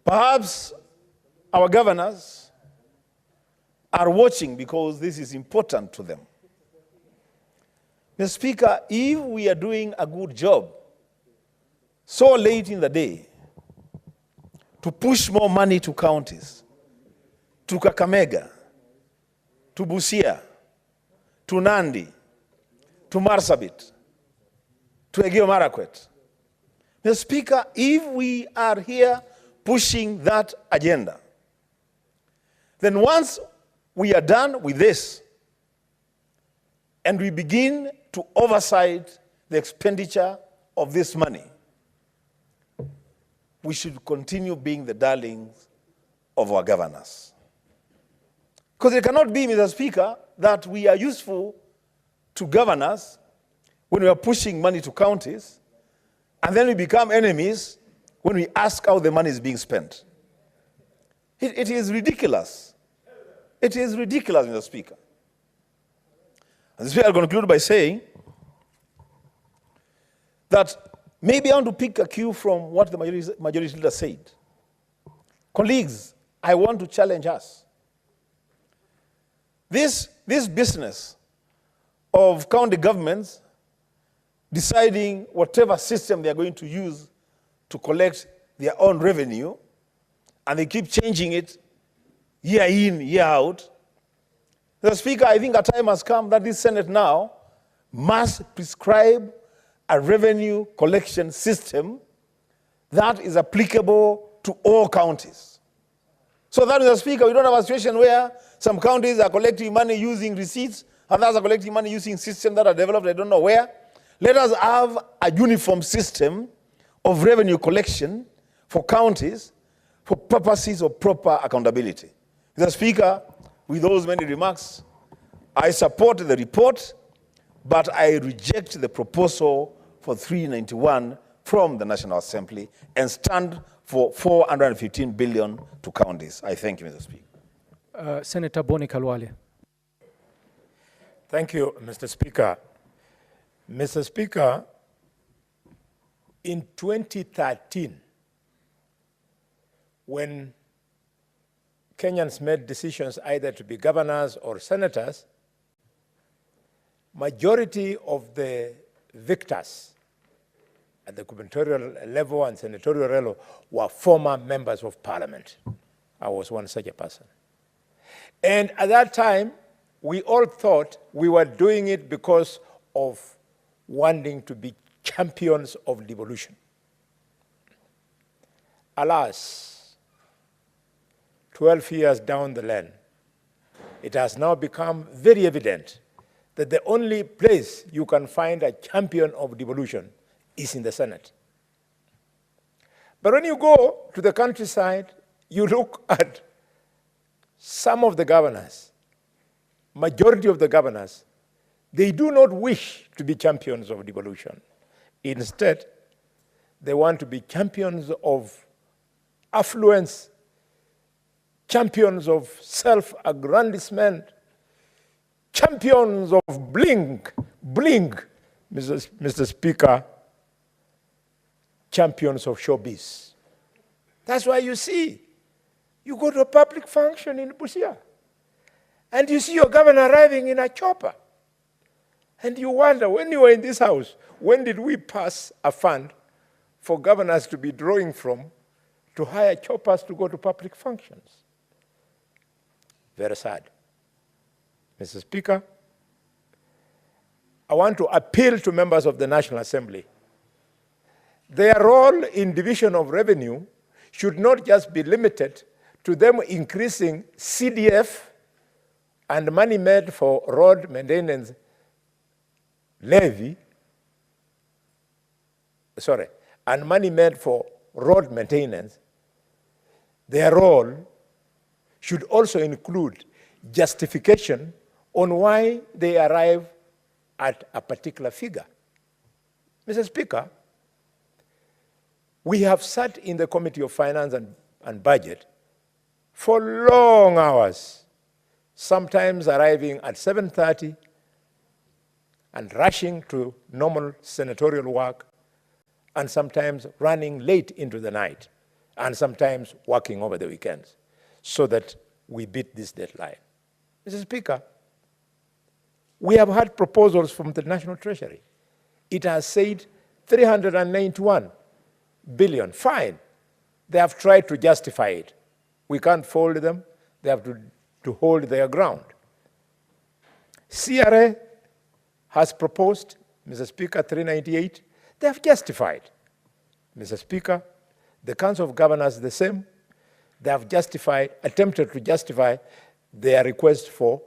Perhaps our governors are watching because this is important to them. Mr. Speaker, if we are doing a good job so late in the day to push more money to counties, to Kakamega, to Busia, to Nandi, to Marsabit, to Elgeyo Marakwet. Mr. Speaker, if we are here pushing that agenda, then once we are done with this and we begin to oversight the expenditure of this money, we should continue being the darlings of our governors. Because it cannot be, Mr. Speaker, that we are useful to governors when we are pushing money to counties, and then we become enemies when we ask how the money is being spent. It is ridiculous. It is ridiculous, Mr. Speaker. And this way I'll conclude by saying that maybe I want to pick a cue from what the majority leader said. Colleagues, I want to challenge us. This business of county governments deciding whatever system they are going to use to collect their own revenue, and they keep changing it year in, year out. Mr. Speaker, I think a time has come that this Senate now must prescribe a revenue collection system that is applicable to all counties. So that, Mr. Speaker, we don't have a situation where some counties are collecting money using receipts, others are collecting money using systems that are developed, I don't know where. Let us have a uniform system of revenue collection for counties for purposes of proper accountability. Mr. Speaker, with those many remarks, I support the report, but I reject the proposal for 391 from the National Assembly and stand for 415 billion to counties. I thank you, Mr. Speaker. Senator Boni Kalwale. Thank you, Mr. Speaker. Mr. Speaker, in 2013, when Kenyans made decisions either to be governors or senators, majority of the victors at the gubernatorial level and senatorial level were former members of parliament. I was one such a person. And at that time, we all thought we were doing it because of wanting to be champions of devolution. Alas, 12 years down the line, it has now become very evident that the only place you can find a champion of devolution is in the Senate. But when you go to the countryside, you look at some of the governors, majority of the governors, they do not wish to be champions of devolution. Instead, they want to be champions of affluence, champions of self-aggrandizement, champions of bling, Mr. Speaker, champions of showbiz. That's why you see, you go to a public function in Busia, and you see your governor arriving in a chopper. And you wonder, when you were in this house, when did we pass a fund for governors to be drawing from to hire choppers to go to public functions? Very sad. Mr. Speaker, I want to appeal to members of the National Assembly. Their role in division of revenue should not just be limited to them increasing CDF and money made for road maintenance levy, and money made for road maintenance. Their role should also include justification on why they arrive at a particular figure. Mr. Speaker, we have sat in the Committee of Finance and Budget for long hours, sometimes arriving at 7:30 and rushing to normal senatorial work, and sometimes running late into the night, and sometimes working over the weekends, so that we beat this deadline. Mr. Speaker, we have had proposals from the National Treasury. It has said 391 billion, fine. They have tried to justify it. We can't fold them. They have to hold their ground. CRA has proposed, Mr. Speaker, 398. They have justified. Mr. Speaker, the Council of Governors the same. They have justified, attempted to justify their request for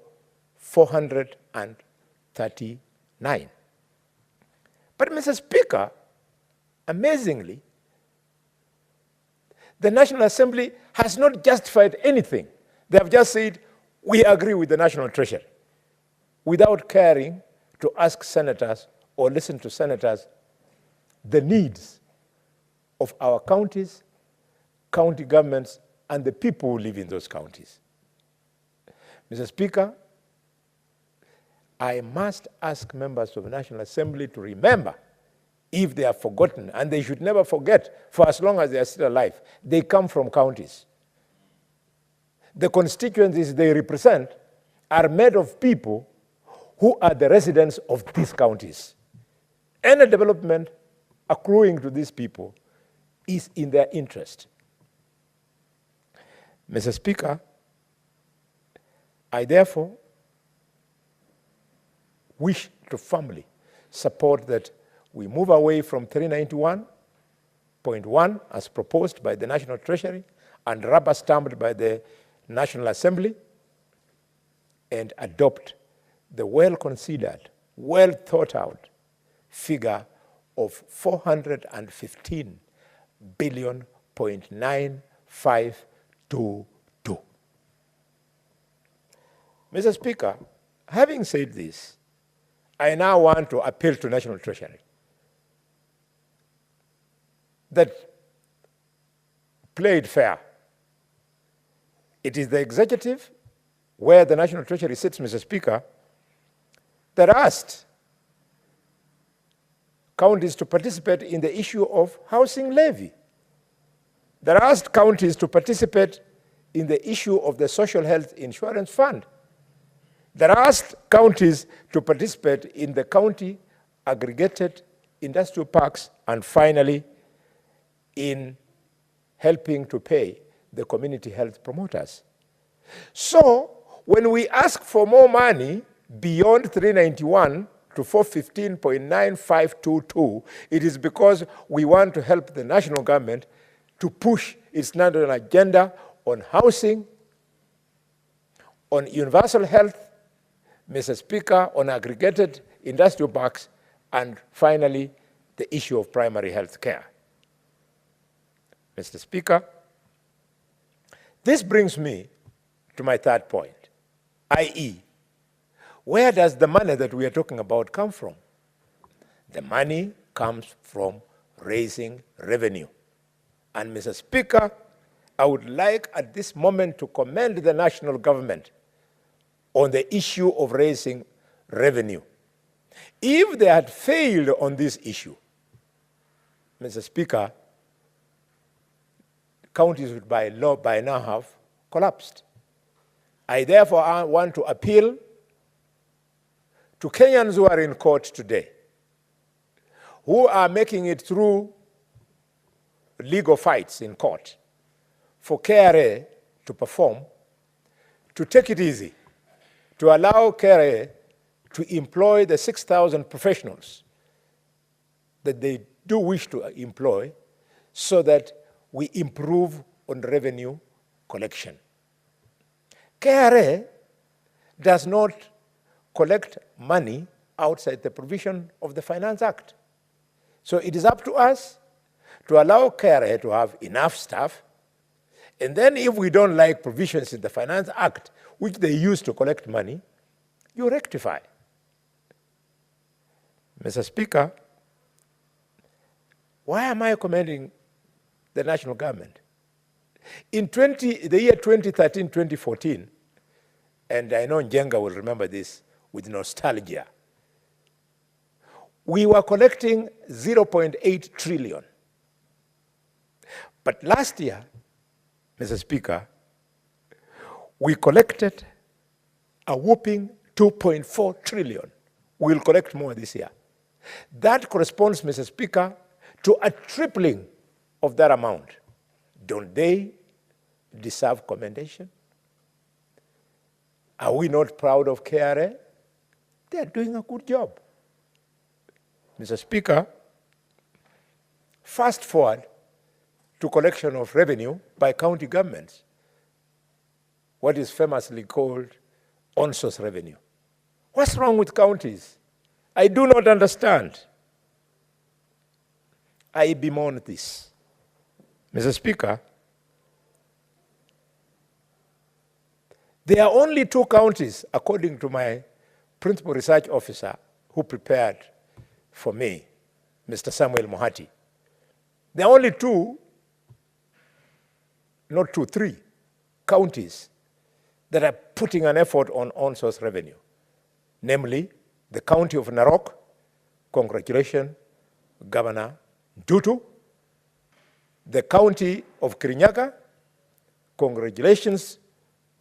439. But Mr. Speaker, amazingly, the National Assembly has not justified anything. They have just said, we agree with the National Treasury, without caring to ask senators or listen to senators the needs of our counties, county governments, and the people who live in those counties. Mr. Speaker, I must ask members of the National Assembly to remember, if they have forgotten, and they should never forget for as long as they are still alive, they come from counties. The constituencies they represent are made of people who are the residents of these counties. Any development accruing to these people is in their interest. Mr. Speaker, I therefore wish to firmly support that we move away from 391.1 as proposed by the National Treasury and rubber stamped by the National Assembly and adopt the well-considered, well-thought-out figure of 415 billion .9522. Mr. Speaker, having said this, I now want to appeal to National Treasury that play it fair. It is the executive, where the National Treasury sits, Mr. Speaker, that asked counties to participate in the issue of housing levy, that asked counties to participate in the issue of the social health insurance fund, that asked counties to participate in the county aggregated industrial parks, and finally, in helping to pay the community health promoters. So, when we ask for more money beyond 391 to 415.9522, it is because we want to help the national government to push its national agenda on housing, on universal health, Mr. Speaker, on aggregated industrial parks, and finally, the issue of primary health care. Mr. Speaker, this brings me to my third point, i.e., where does the money that we are talking about come from? The money comes from raising revenue. And Mr. Speaker, I would like at this moment to commend the national government on the issue of raising revenue. If they had failed on this issue, Mr. Speaker, counties would by now have collapsed. I therefore want to appeal to Kenyans who are in court today, who are making it through legal fights in court, for KRA to perform, to take it easy, to allow KRA to employ the 6,000 professionals that they do wish to employ, so that we improve on revenue collection. KRA does not collect money outside the provision of the Finance Act. So it is up to us to allow KRA to have enough staff, and then if we don't like provisions in the Finance Act, which they use to collect money, you rectify. Mr. Speaker, why am I commending the national government? In the year 2013-2014, and I know Njenga will remember this with nostalgia, we were collecting 0.8 trillion. But last year, Mr. Speaker, we collected a whopping 2.4 trillion. We'll collect more this year. That corresponds, Mr. Speaker, to a tripling of that amount. Don't they deserve commendation? Are we not proud of KRA? They are doing a good job. Mr. Speaker, fast forward to collection of revenue by county governments, what is famously called on-source revenue. What's wrong with counties? I do not understand. I bemoan this. Mr. Speaker, there are only 2 counties, according to my principal research officer who prepared for me, Mr. Samuel Mohati. There are only 3 counties that are putting an effort on on-source revenue, namely the county of Narok, congratulations, Governor Dutu, the county of Kirinyaga, congratulations,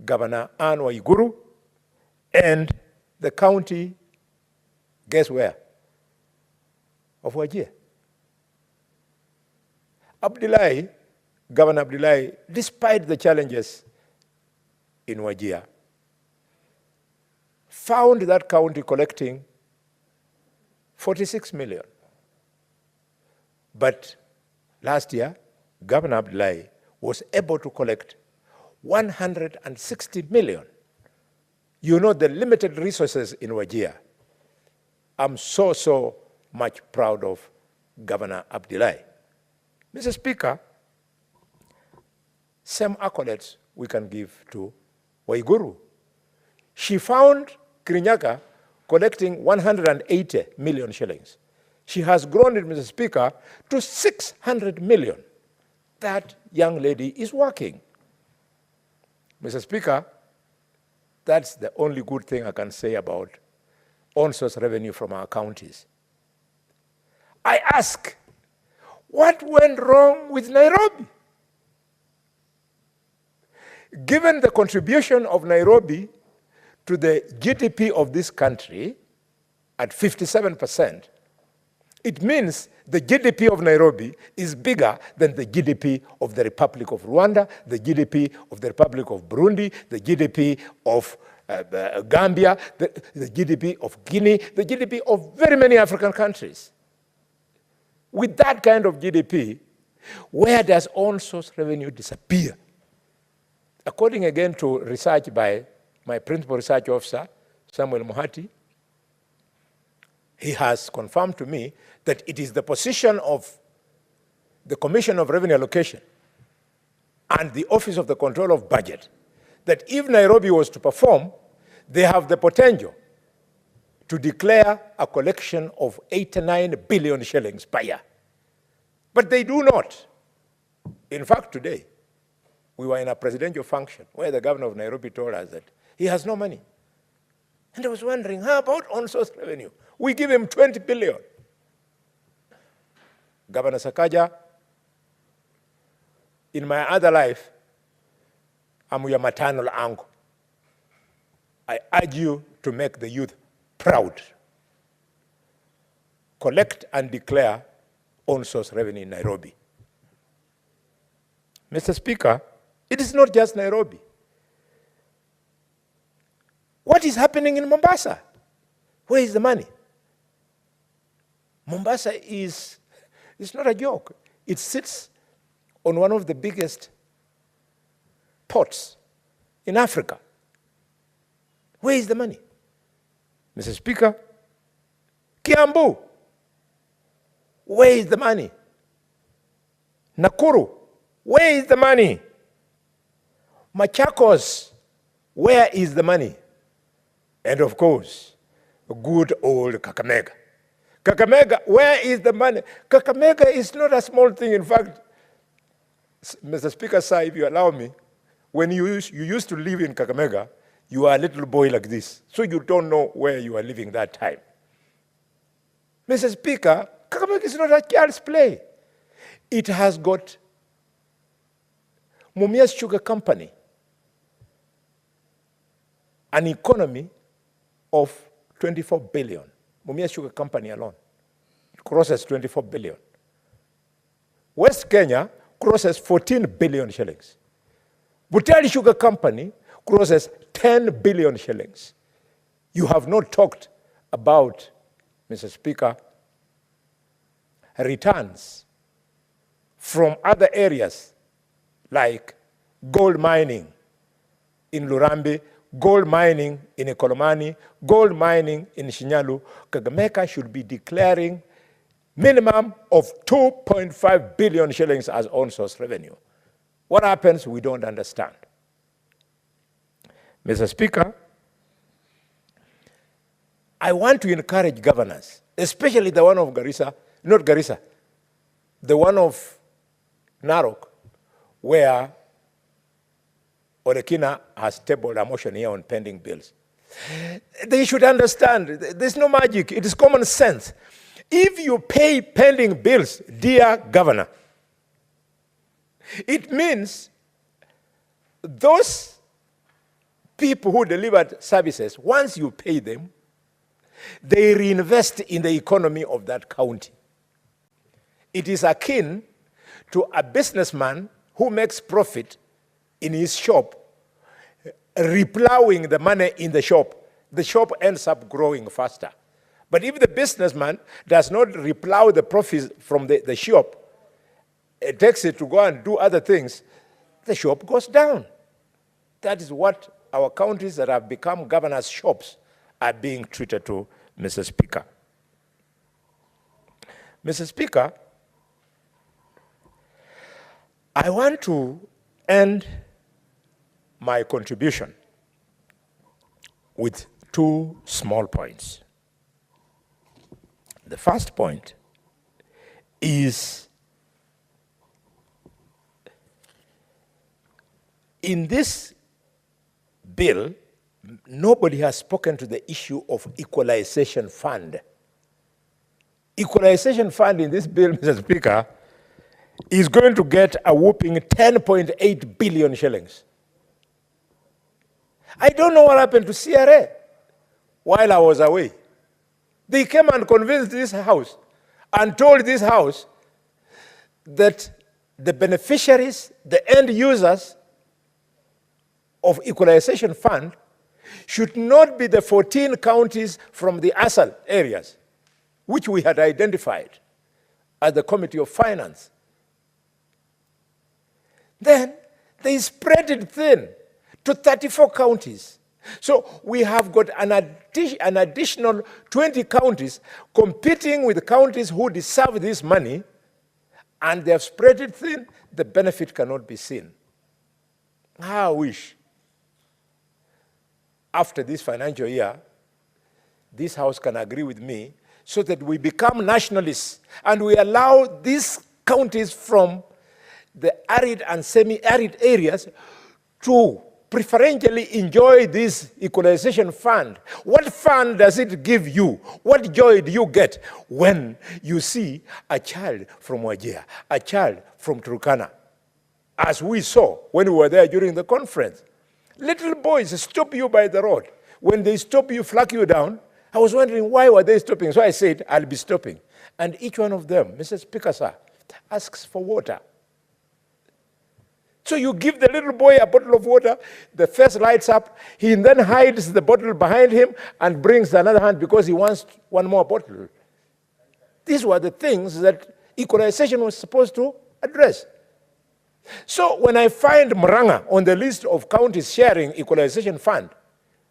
Governor Anne Waiguru, and the county, guess where? Of Wajir. Abdullahi, Governor Abdullahi, despite the challenges in Wajir, found that county collecting 46 million. But last year, Governor Abdullahi was able to collect 160 million. You know the limited resources in Wajir. I'm so much proud of Governor Abdullahi. Mr. Speaker, same accolades we can give to Waiguru. She found Kirinyaga collecting 180 million shillings. She has grown it, Mr. Speaker, to 600 million. That young lady is working. Mr. Speaker, that's the only good thing I can say about on-source revenue from our counties. I ask, what went wrong with Nairobi? Given the contribution of Nairobi to the GDP of this country at 57%, it means the GDP of Nairobi is bigger than the GDP of the Republic of Rwanda, the GDP of the Republic of Burundi, the GDP of Gambia, the GDP of Guinea, the GDP of very many African countries. With that kind of GDP, where does on-source revenue disappear? According again to research by my principal research officer, Samuel Mohati, he has confirmed to me that it is the position of the Commission of Revenue Allocation and the Office of the Control of Budget that if Nairobi was to perform, they have the potential to declare a collection of 89 billion shillings per year. But they do not. In fact, today, we were in a presidential function where the governor of Nairobi told us that he has no money. And I was wondering, how about on-source revenue? We give him 20 billion. Governor Sakaja, in my other life, I'm your maternal uncle. I urge you to make the youth proud. Collect and declare on-source revenue in Nairobi. Mr. Speaker, it is not just Nairobi. What is happening in Mombasa? Where is the money? Mombasa it's not a joke. It sits on one of the biggest ports in Africa. Where is the money? Mr. Speaker, Kiambu, where is the money? Nakuru, where is the money? Machakos, where is the money? And of course, good old Kakamega. Kakamega, where is the money? Kakamega is not a small thing. In fact, Mr. Speaker, sir, if you allow me, when you used to live in Kakamega, you were a little boy like this, so you don't know where you are living that time. Mr. Speaker, Kakamega is not a child's play. It has got Mumias Sugar Company, an economy of 24 billion. Mumias Sugar Company alone crosses 24 billion. West Kenya crosses 14 billion shillings. Butali Sugar Company crosses 10 billion shillings. You have not talked about, Mr. Speaker, returns from other areas like gold mining in Lurambi, gold mining in Ekolomani, gold mining in Shinyalu. Kakamega should be declaring minimum of 2.5 billion shillings as on-source revenue. What happens, we don't understand. Mr. Speaker, I want to encourage governors, especially the one of Garissa, not Garissa, the one of Narok, where Orekina has tabled a motion here on pending bills. They should understand, there's no magic, it is common sense. If you pay pending bills, dear governor, it means those people who delivered services, once you pay them, they reinvest in the economy of that county. It is akin to a businessman who makes profit in his shop, replowing the money in the shop ends up growing faster. But if the businessman does not replow the profits from the shop, it takes it to go and do other things, the shop goes down. That is what our counties that have become governors' shops are being treated to, Mr. Speaker. Mr. Speaker, I want to end my contribution with two small points. The first point is, in this bill, nobody has spoken to the issue of equalization fund. Equalization fund in this bill, Mr. Speaker, is going to get a whopping 10.8 billion shillings. I don't know what happened to CRA while I was away. They came and convinced this House and told this House that the beneficiaries, the end users of equalization fund should not be the 14 counties from the ASAL areas, which we had identified as the Committee of Finance. Then they spread it thin to 34 counties. So we have got an additional 20 counties competing with counties who deserve this money, and they have spread it thin. The benefit cannot be seen. I wish after this financial year, this House can agree with me so that we become nationalists and we allow these counties from the arid and semi-arid areas to preferentially enjoy this equalization fund. What fund does it give you? What joy do you get when you see a child from Wajir, a child from Turkana, as we saw when we were there during the conference? Little boys stop you by the road. When they stop you, flag you down. I was wondering, why were they stopping? So I said, I'll be stopping. And each one of them, Mr. Speaker, sir, asks for water. So you give the little boy a bottle of water, the face lights up, he then hides the bottle behind him and brings another hand because he wants one more bottle. These were the things that equalization was supposed to address. So when I find Murang'a on the list of counties sharing equalization fund,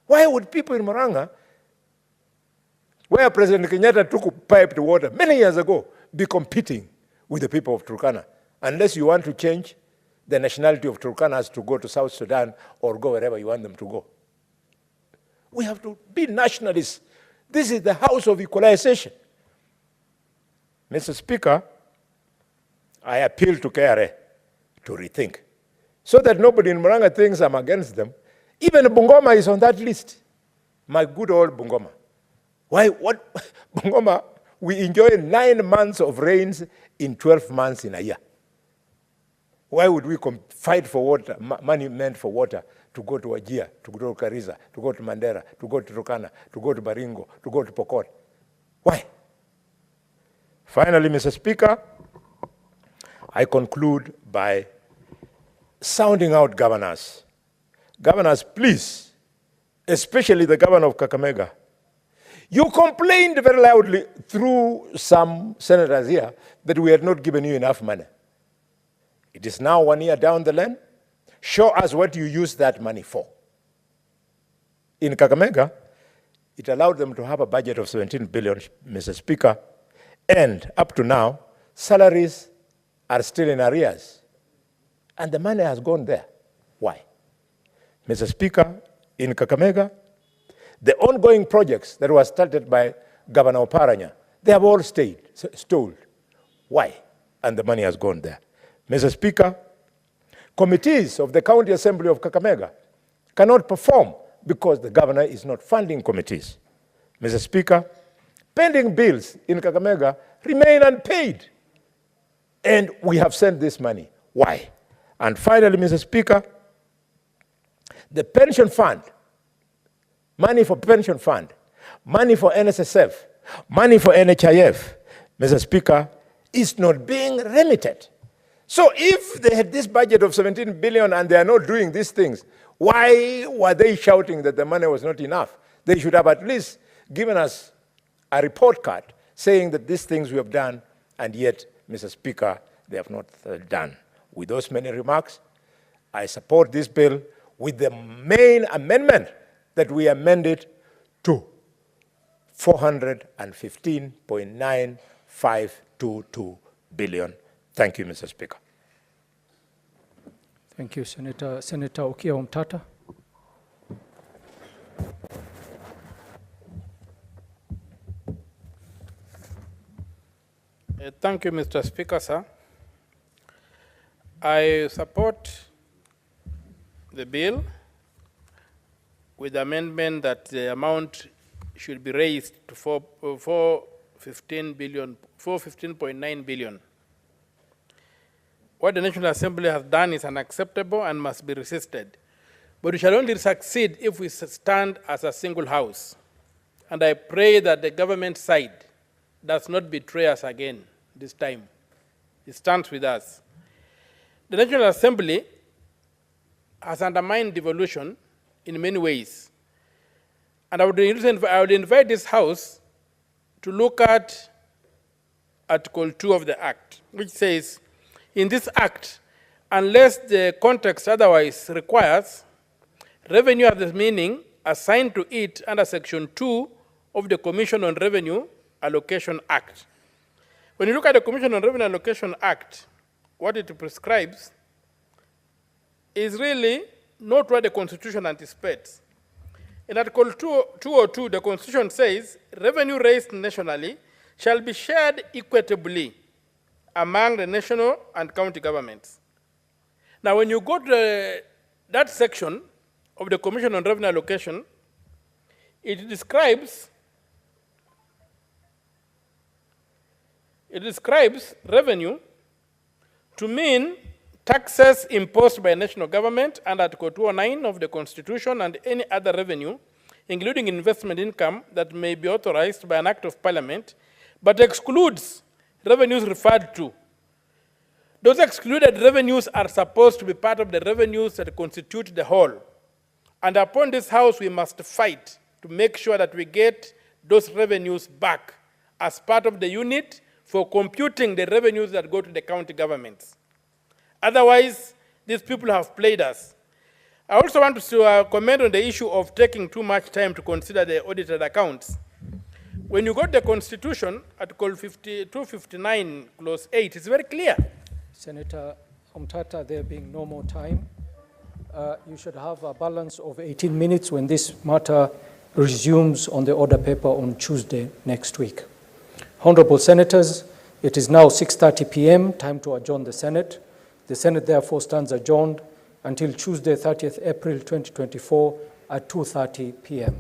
why would people in Murang'a, where President Kenyatta took piped water many years ago, be competing with the people of Turkana? Unless you want to change the nationality of Turkanas to go to South Sudan or go wherever you want them to go. We have to be nationalists. This is the house of equalization. Mr. Speaker, I appeal to KRA to rethink, so that nobody in Murang'a thinks I'm against them. Even Bungoma is on that list. My good old Bungoma. Why? What? Bungoma, we enjoy 9 months of rains in 12 months in a year. Why would we fight for water, money meant for water, to go to Wajir, to go to Garissa, to go to Mandera, to go to Turkana, to go to Baringo, to go to Pokot? Why? Finally, Mr. Speaker, I conclude by sounding out governors. Governors, please, especially the governor of Kakamega, you complained very loudly through some senators here that we had not given you enough money. It is now 1 year down the line. Show us what you use that money for. In Kakamega, it allowed them to have a budget of 17 billion, Mr. Speaker, and up to now, salaries are still in arrears. And the money has gone there. Why? Mr. Speaker, in Kakamega, the ongoing projects that were started by Governor Oparanya, they have all stalled. Why? And the money has gone there. Mr. Speaker, committees of the County Assembly of Kakamega cannot perform because the governor is not funding committees. Mr. Speaker, pending bills in Kakamega remain unpaid, and we have sent this money. Why? And finally, Mr. Speaker, the pension fund, money for pension fund, money for NSSF, money for NHIF, Mr. Speaker, is not being remitted. So if they had this budget of 17 billion and they are not doing these things, why were they shouting that the money was not enough? They should have at least given us a report card saying that these things we have done, and yet, Mr. Speaker, they have not done. With those many remarks, I support this bill with the main amendment that we amended to 415.9522 billion. Thank you, Mr. Speaker. Thank you, Senator. Senator Okia Omtata. Thank you, Mr. Speaker, sir. I support the bill with the amendment that the amount should be raised to 415.9 billion. What the National Assembly has done is unacceptable and must be resisted. But we shall only succeed if we stand as a single house. And I pray that the government side does not betray us again this time. It stands with us. The National Assembly has undermined devolution in many ways. And I would invite this House to look at Article 2 of the Act, which says, in this Act, unless the context otherwise requires, revenue has the meaning assigned to it under Section 2 of the Commission on Revenue Allocation Act. When you look at the Commission on Revenue Allocation Act, what it prescribes is really not what the Constitution anticipates. In Article 202, the Constitution says, revenue raised nationally shall be shared equitably among the national and county governments. Now, when you go to that section of the Commission on Revenue Allocation, it describes revenue to mean taxes imposed by national government under Article 209 of the Constitution and any other revenue, including investment income that may be authorized by an act of parliament, but excludes revenues referred to. Those excluded revenues are supposed to be part of the revenues that constitute the whole. And upon this House, we must fight to make sure that we get those revenues back as part of the unit for computing the revenues that go to the county governments. Otherwise, these people have played us. I also want to comment on the issue of taking too much time to consider the audited accounts. When you go to the Constitution, Article 259, Clause 8, it's very clear. Senator Omtata, there being no more time, you should have a balance of 18 minutes when this matter resumes on the order paper on Tuesday next week. Honorable Senators, it is now 6:30 p.m., time to adjourn the Senate. The Senate therefore stands adjourned until Tuesday, 30th April 2024 at 2:30 p.m.